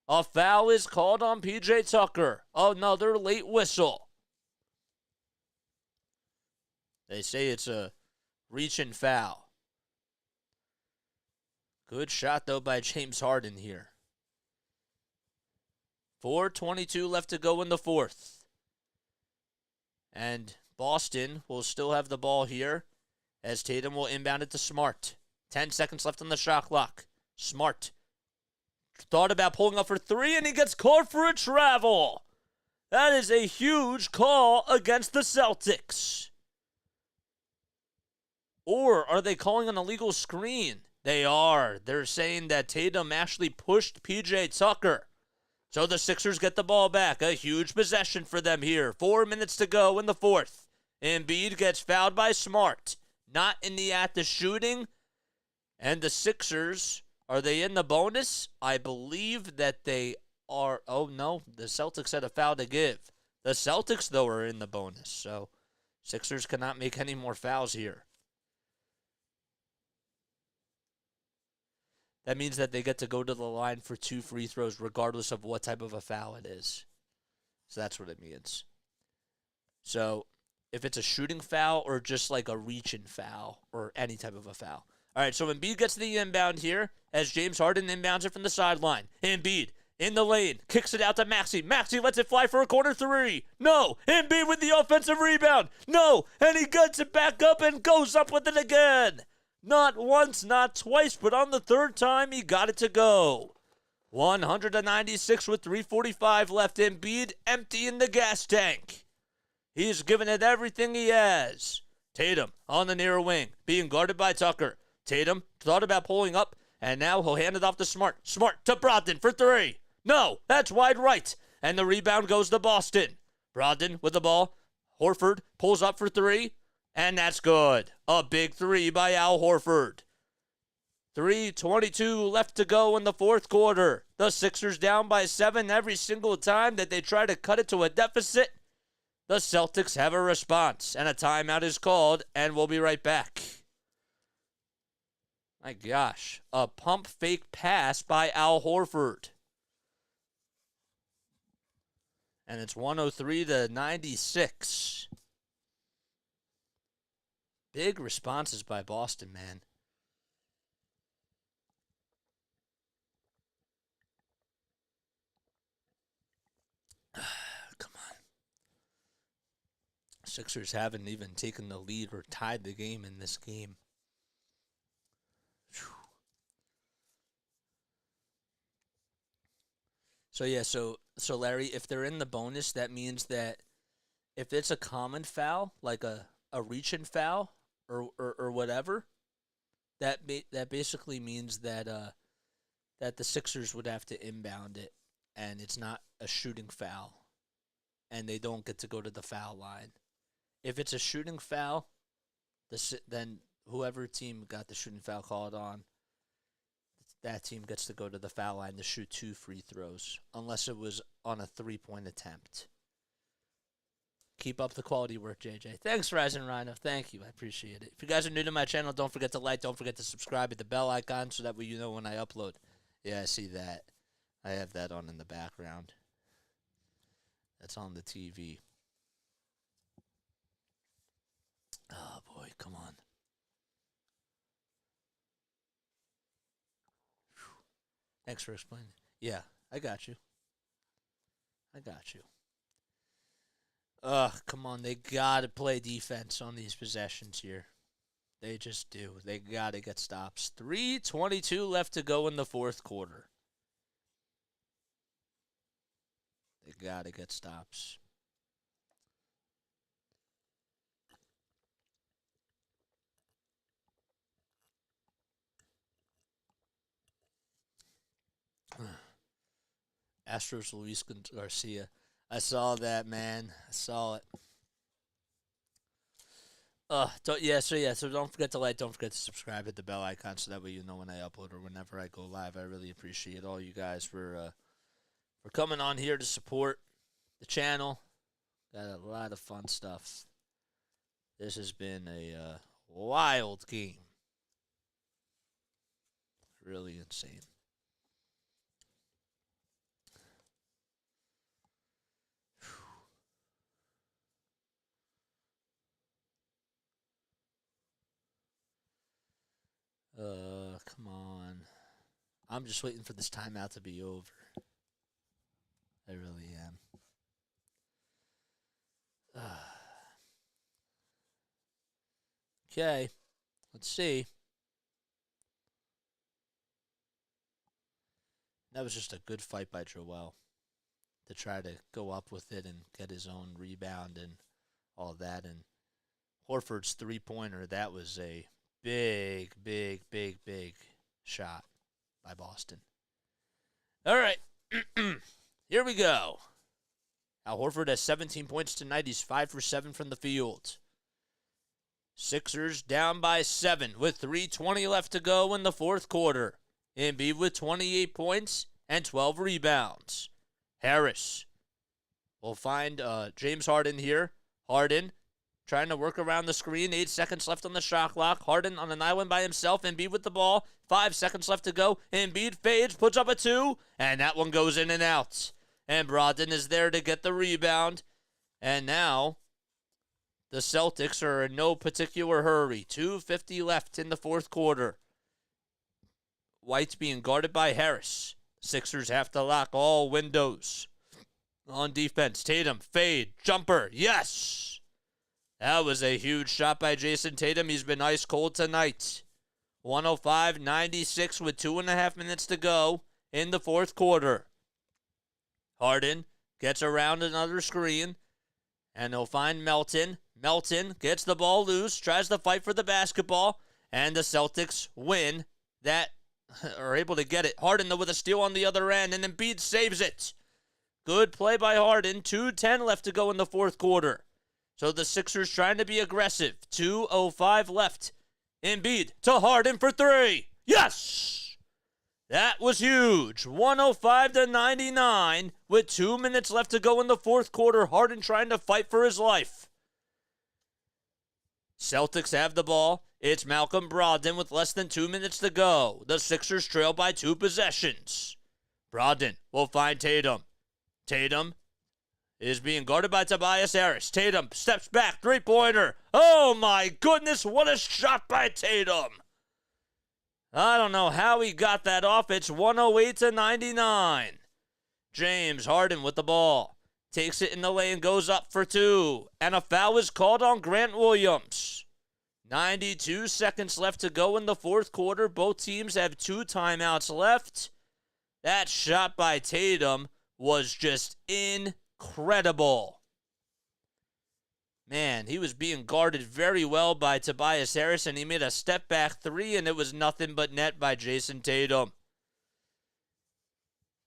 A foul is called on P.J. Tucker. Another late whistle. They say it's a reach-in foul. Good shot, though, by James Harden here. 4:22 left to go in the fourth. And Boston will still have the ball here as Tatum will inbound it to Smart. 10 seconds left on the shot clock. Smart thought about pulling up for three, and he gets called for a travel. That is a huge call against the Celtics. Or are they calling an illegal screen? They are. They're saying that Tatum actually pushed P.J. Tucker. So the Sixers get the ball back. A huge possession for them here. 4 minutes to go in the fourth. Embiid gets fouled by Smart. Not in the act of shooting. And the Sixers, are they in the bonus? I believe that they are. Oh, no. The Celtics had a foul to give. The Celtics, though, are in the bonus. So Sixers cannot make any more fouls here. That means that they get to go to the line for 2 free throws regardless of what type of a foul it is. So that's what it means. So if it's a shooting foul or just like a reach-in foul or any type of a foul. All right, so Embiid gets the inbound here as James Harden inbounds it from the sideline. Embiid in the lane, kicks it out to Maxey. Maxey lets it fly for a corner three. No, Embiid with the offensive rebound. No, and he gets it back up and goes up with it again. Not once, not twice, but on the third time, he got it to go. 196 with 3:45 left. Embiid emptying the gas tank. He's given it everything he has. Tatum on the near wing, being guarded by Tucker. Tatum thought about pulling up, and now he'll hand it off to Smart. Smart to Brogdon for three. No, that's wide right. And the rebound goes to Boston. Brogdon with the ball. Horford pulls up for three. And that's good. A big three by Al Horford. 3:22 left to go in the fourth quarter. The Sixers down by 7 every single time that they try to cut it to a deficit. The Celtics have a response, and a timeout is called, and we'll be right back. My gosh. A pump fake pass by Al Horford. And it's 103-96. Big responses by Boston, man. Come on. Sixers haven't even taken the lead or tied the game in this game. Whew. So Larry, if they're in the bonus, that means that if it's a common foul, like a reach-in foul or whatever, that basically means that that the Sixers would have to inbound it, and it's not a shooting foul, and they don't get to go to the foul line. If it's a shooting foul, then whoever team got the shooting foul called on, that team gets to go to the foul line to shoot 2 free throws, unless it was on a 3-point attempt. Keep up the quality work, JJ. Thanks, Ryzen Rhino. Thank you. I appreciate it. If you guys are new to my channel, don't forget to like. Don't forget to subscribe. Hit the bell icon so that way you know when I upload. Yeah, I see that. I have that on in the background. That's on the TV. Oh, boy. Come on. Whew. Thanks for explaining. Yeah, I got you. I got you. Come on. They got to play defense on these possessions here. They just do. They got to get stops. 3:22 left to go in the fourth quarter. They got to get stops. Astros Luis Garcia. I saw that, man. I saw it. So don't forget to like, don't forget to subscribe, hit the bell icon so that way you know when I upload or whenever I go live. I really appreciate all you guys for coming on here to support the channel. Got a lot of fun stuff. This has been a wild game. Really insane. Come on. I'm just waiting for this timeout to be over. I really am. Okay. Let's see. That was just a good fight by Joel to try to go up with it and get his own rebound and all that. And Horford's three-pointer, that was a big, big, big, big shot by Boston. All right. Here we go. Al Horford has 17 points tonight. He's 5 for 7 from the field. Sixers down by 7 with 3:20 left to go in the fourth quarter. Embiid with 28 points and 12 rebounds. Harris will find James Harden here. Harden trying to work around the screen. 8 seconds left on the shot clock. Harden on an island by himself. Embiid with the ball. 5 seconds left to go. Embiid fades, puts up a 2, and that one goes in and out. And Brogdon is there to get the rebound. And now the Celtics are in no particular hurry. 2:50 left in the fourth quarter. White's being guarded by Harris. Sixers have to lock all windows. On defense, Tatum, fade, jumper, yes! That was a huge shot by Jason Tatum. He's been ice cold tonight. 105-96 with 2.5 minutes to go in the fourth quarter. Harden gets around another screen, and he'll find Melton. Melton gets the ball loose, tries to fight for the basketball, and the Celtics win that, are able to get it. Harden, though, with a steal on the other end, and Embiid saves it. Good play by Harden. 2:10 left to go in the fourth quarter. So the Sixers trying to be aggressive. 2:05 left. Embiid to Harden for 3. Yes! That was huge. 105-99 with 2 minutes left to go in the fourth quarter. Harden trying to fight for his life. Celtics have the ball. It's Malcolm Brogdon with less than 2 minutes to go. The Sixers trail by 2 possessions. Brogdon will find Tatum. Tatum is being guarded by Tobias Harris. Tatum steps back, three-pointer. Oh my goodness, what a shot by Tatum. I don't know how he got that off. It's 108-99. James Harden with the ball. Takes it in the lane, goes up for 2. And a foul is called on Grant Williams. 92 seconds left to go in the fourth quarter. Both teams have 2 timeouts left. That shot by Tatum was just incredible. Man, he was being guarded very well by Tobias Harris, and he made a step-back 3, and it was nothing but net by Jason Tatum.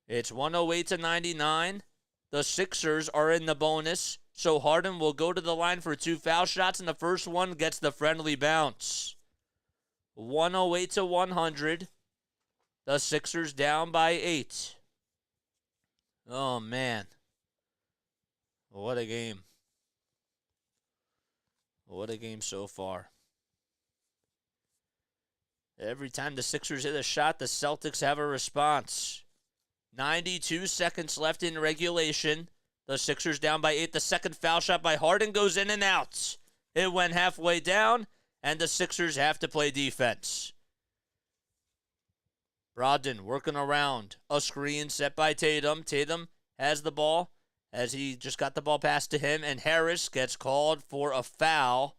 It's 108-99. The Sixers are in the bonus, so Harden will go to the line for 2 foul shots, and the first one gets the friendly bounce. 108-100. The Sixers down by 8. Oh, man. What a game. What a game so far. Every time the Sixers hit a shot, the Celtics have a response. 92 seconds left in regulation. The Sixers down by 8. The second foul shot by Harden goes in and out. It went halfway down, and the Sixers have to play defense. Brogdon working around. A screen set by Tatum. Tatum has the ball as he just got the ball passed to him, and Harris gets called for a foul.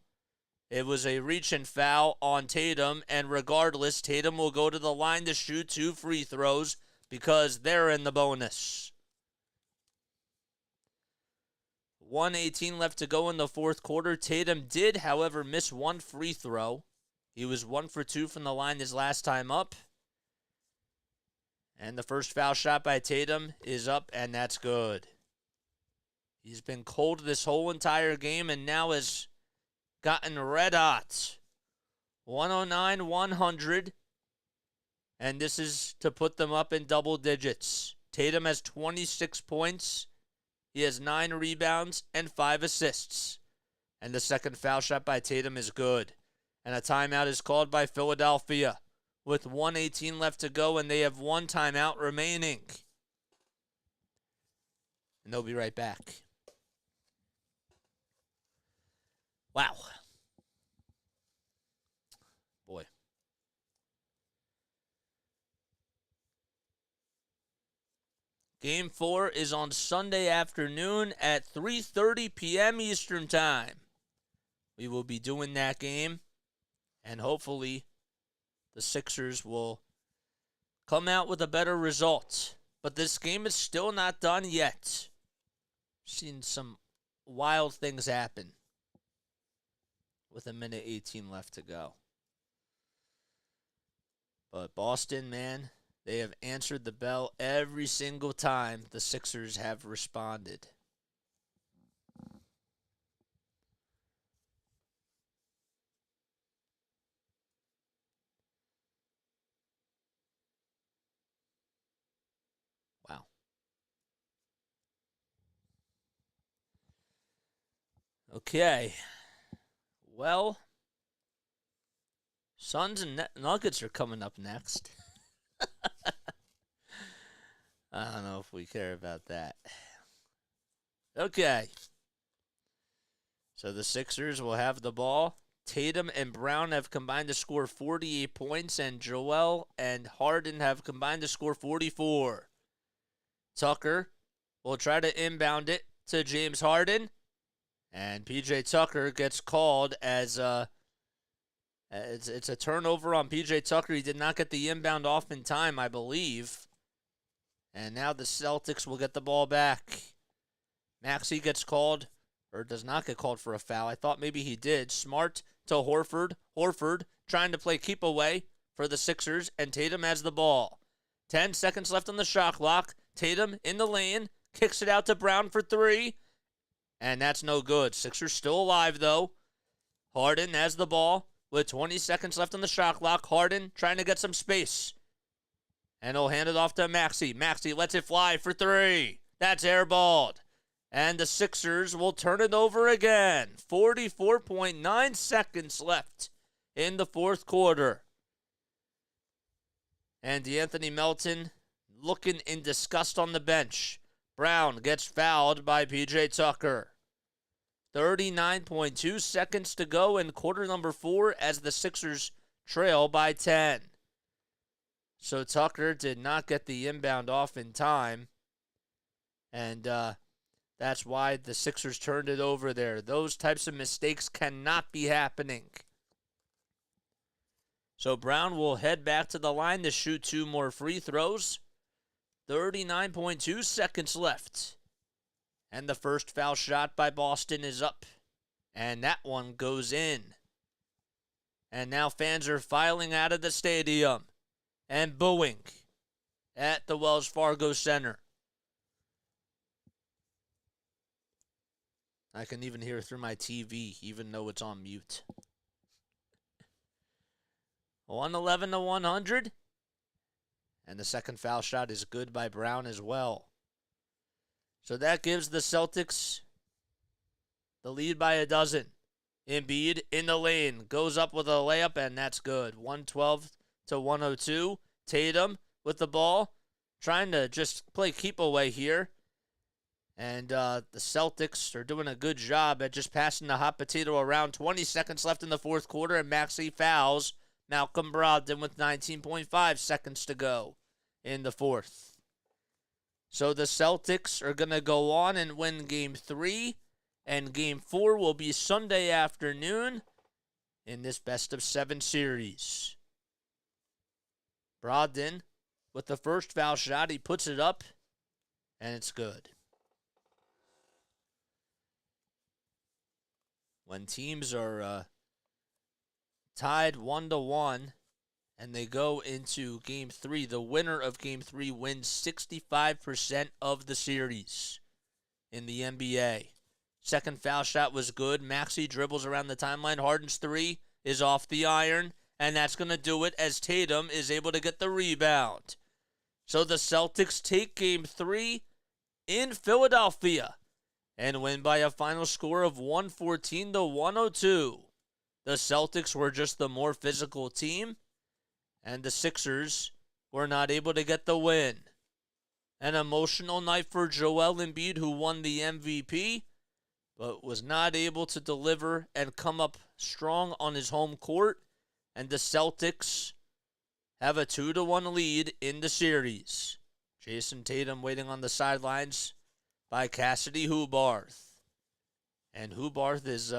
It was a reach and foul on Tatum, and regardless, Tatum will go to the line to shoot 2 free throws because they're in the bonus. 1:18 left to go in the fourth quarter. Tatum did, however, miss 1 free throw. He was 1 for 2 from the line his last time up. And the first foul shot by Tatum is up, and that's good. He's been cold this whole entire game and now has gotten red hot. 109-100. And this is to put them up in double digits. Tatum has 26 points. He has 9 rebounds and 5 assists. And the second foul shot by Tatum is good. And a timeout is called by Philadelphia with 1:18 left to go, and they have 1 timeout remaining. And they'll be right back. Wow. Boy. Game 4 is on Sunday afternoon at 3:30 p.m. Eastern Time. We will be doing that game. And hopefully the Sixers will come out with a better result. But this game is still not done yet. Seen some wild things happen with 1:18 left to go. But Boston, man, they have answered the bell every single time the Sixers have responded. Wow. Okay. Well, Suns and Nuggets are coming up next. I don't know if we care about that. Okay. So the Sixers will have the ball. Tatum and Brown have combined to score 48 points, and Joel and Harden have combined to score 44. Tucker will try to inbound it to James Harden, and PJ Tucker gets called as it's a turnover on PJ Tucker. He did not get the inbound off in time, I believe. And now the Celtics will get the ball back. Maxey gets called, or does not get called for a foul. I thought maybe he did. Smart to Horford. Horford trying to play keep away for the Sixers, and Tatum has the ball. 10 seconds left on the shot clock. Tatum in the lane, kicks it out to Brown for three, and that's no good. Sixers still alive, though. Harden has the ball with 20 seconds left on the shot clock. Harden trying to get some space, and he'll hand it off to Maxey. Maxey lets it fly for three. That's airballed. And the Sixers will turn it over again. 44.9 seconds left in the fourth quarter. And DeAnthony Melton looking in disgust on the bench. Brown gets fouled by PJ Tucker. 39.2 seconds to go in quarter number 4 as the Sixers trail by 10. So Tucker did not get the inbound off in time. And that's why the Sixers turned it over there. Those types of mistakes cannot be happening. So Brown will head back to the line to shoot 2 more free throws. 39.2 seconds left. And the first foul shot by Boston is up. And that one goes in. And now fans are filing out of the stadium and booing at the Wells Fargo Center. I can even hear it through my TV, even though it's on mute. 111 to 100. And the second foul shot is good by Brown as well. So that gives the Celtics the lead by a dozen. Embiid in the lane, goes up with a layup, and that's good. 112 to 102. Tatum with the ball, trying to just play keep away here. And the Celtics are doing a good job at just passing the hot potato around. 20 seconds left in the fourth quarter, and Maxey fouls Malcolm Brogdon with 19.5 seconds to go in the fourth. So the Celtics are going to go on and win Game 3, and Game 4 will be Sunday afternoon in this best-of-7 series. Brogdon with the first foul shot. He puts it up, and it's good. When teams are tied 1-1 and they go into Game 3, the winner of Game 3 wins 65% of the series in the NBA. Second foul shot was good. Maxey dribbles around the timeline. Harden's three is off the iron, and that's going to do it as Tatum is able to get the rebound. So the Celtics take Game 3 in Philadelphia and win by a final score of 114 to 102. The Celtics were just the more physical team, and the Sixers were not able to get the win. An emotional night for Joel Embiid, who won the MVP, but was not able to deliver and come up strong on his home court, and the Celtics have a 2-1 lead in the series. Jason Tatum waiting on the sidelines by Cassidy Hubarth. And Hubarth is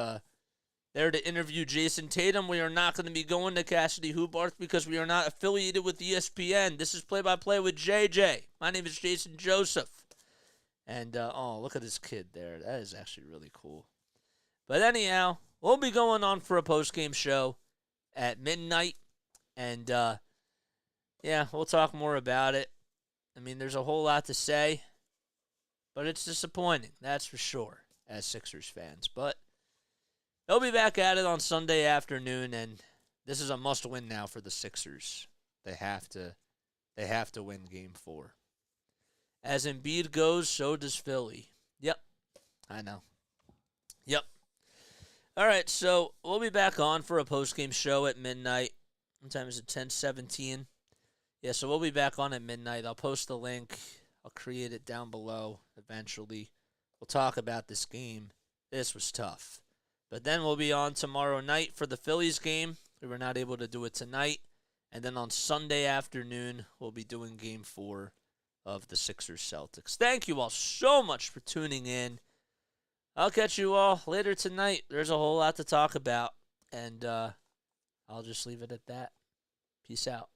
there to interview Jason Tatum. We are not going to be going to Cassidy Hoobarth because we are not affiliated with ESPN. This is play-by-play with JJ. My name is Jason Joseph. And, oh, look at this kid there. That is actually really cool. But anyhow, we'll be going on for a post-game show at midnight. And, yeah, we'll talk more about it. I mean, there's a whole lot to say. But it's disappointing, that's for sure, as Sixers fans. But they'll be back at it on Sunday afternoon, and this is a must-win now for the Sixers. They have to win Game 4. As Embiid goes, so does Philly. Yep, I know. Yep. All right, so we'll be back on for a post-game show at midnight. What time is it? 10:17. Yeah, so we'll be back on at midnight. I'll post the link. I'll create it down below eventually. We'll talk about this game. This was tough. But then we'll be on tomorrow night for the Phillies game. We were not able to do it tonight. And then on Sunday afternoon, we'll be doing Game 4 of the Sixers Celtics. Thank you all so much for tuning in. I'll catch you all later tonight. There's a whole lot to talk about. And I'll just leave it at that. Peace out.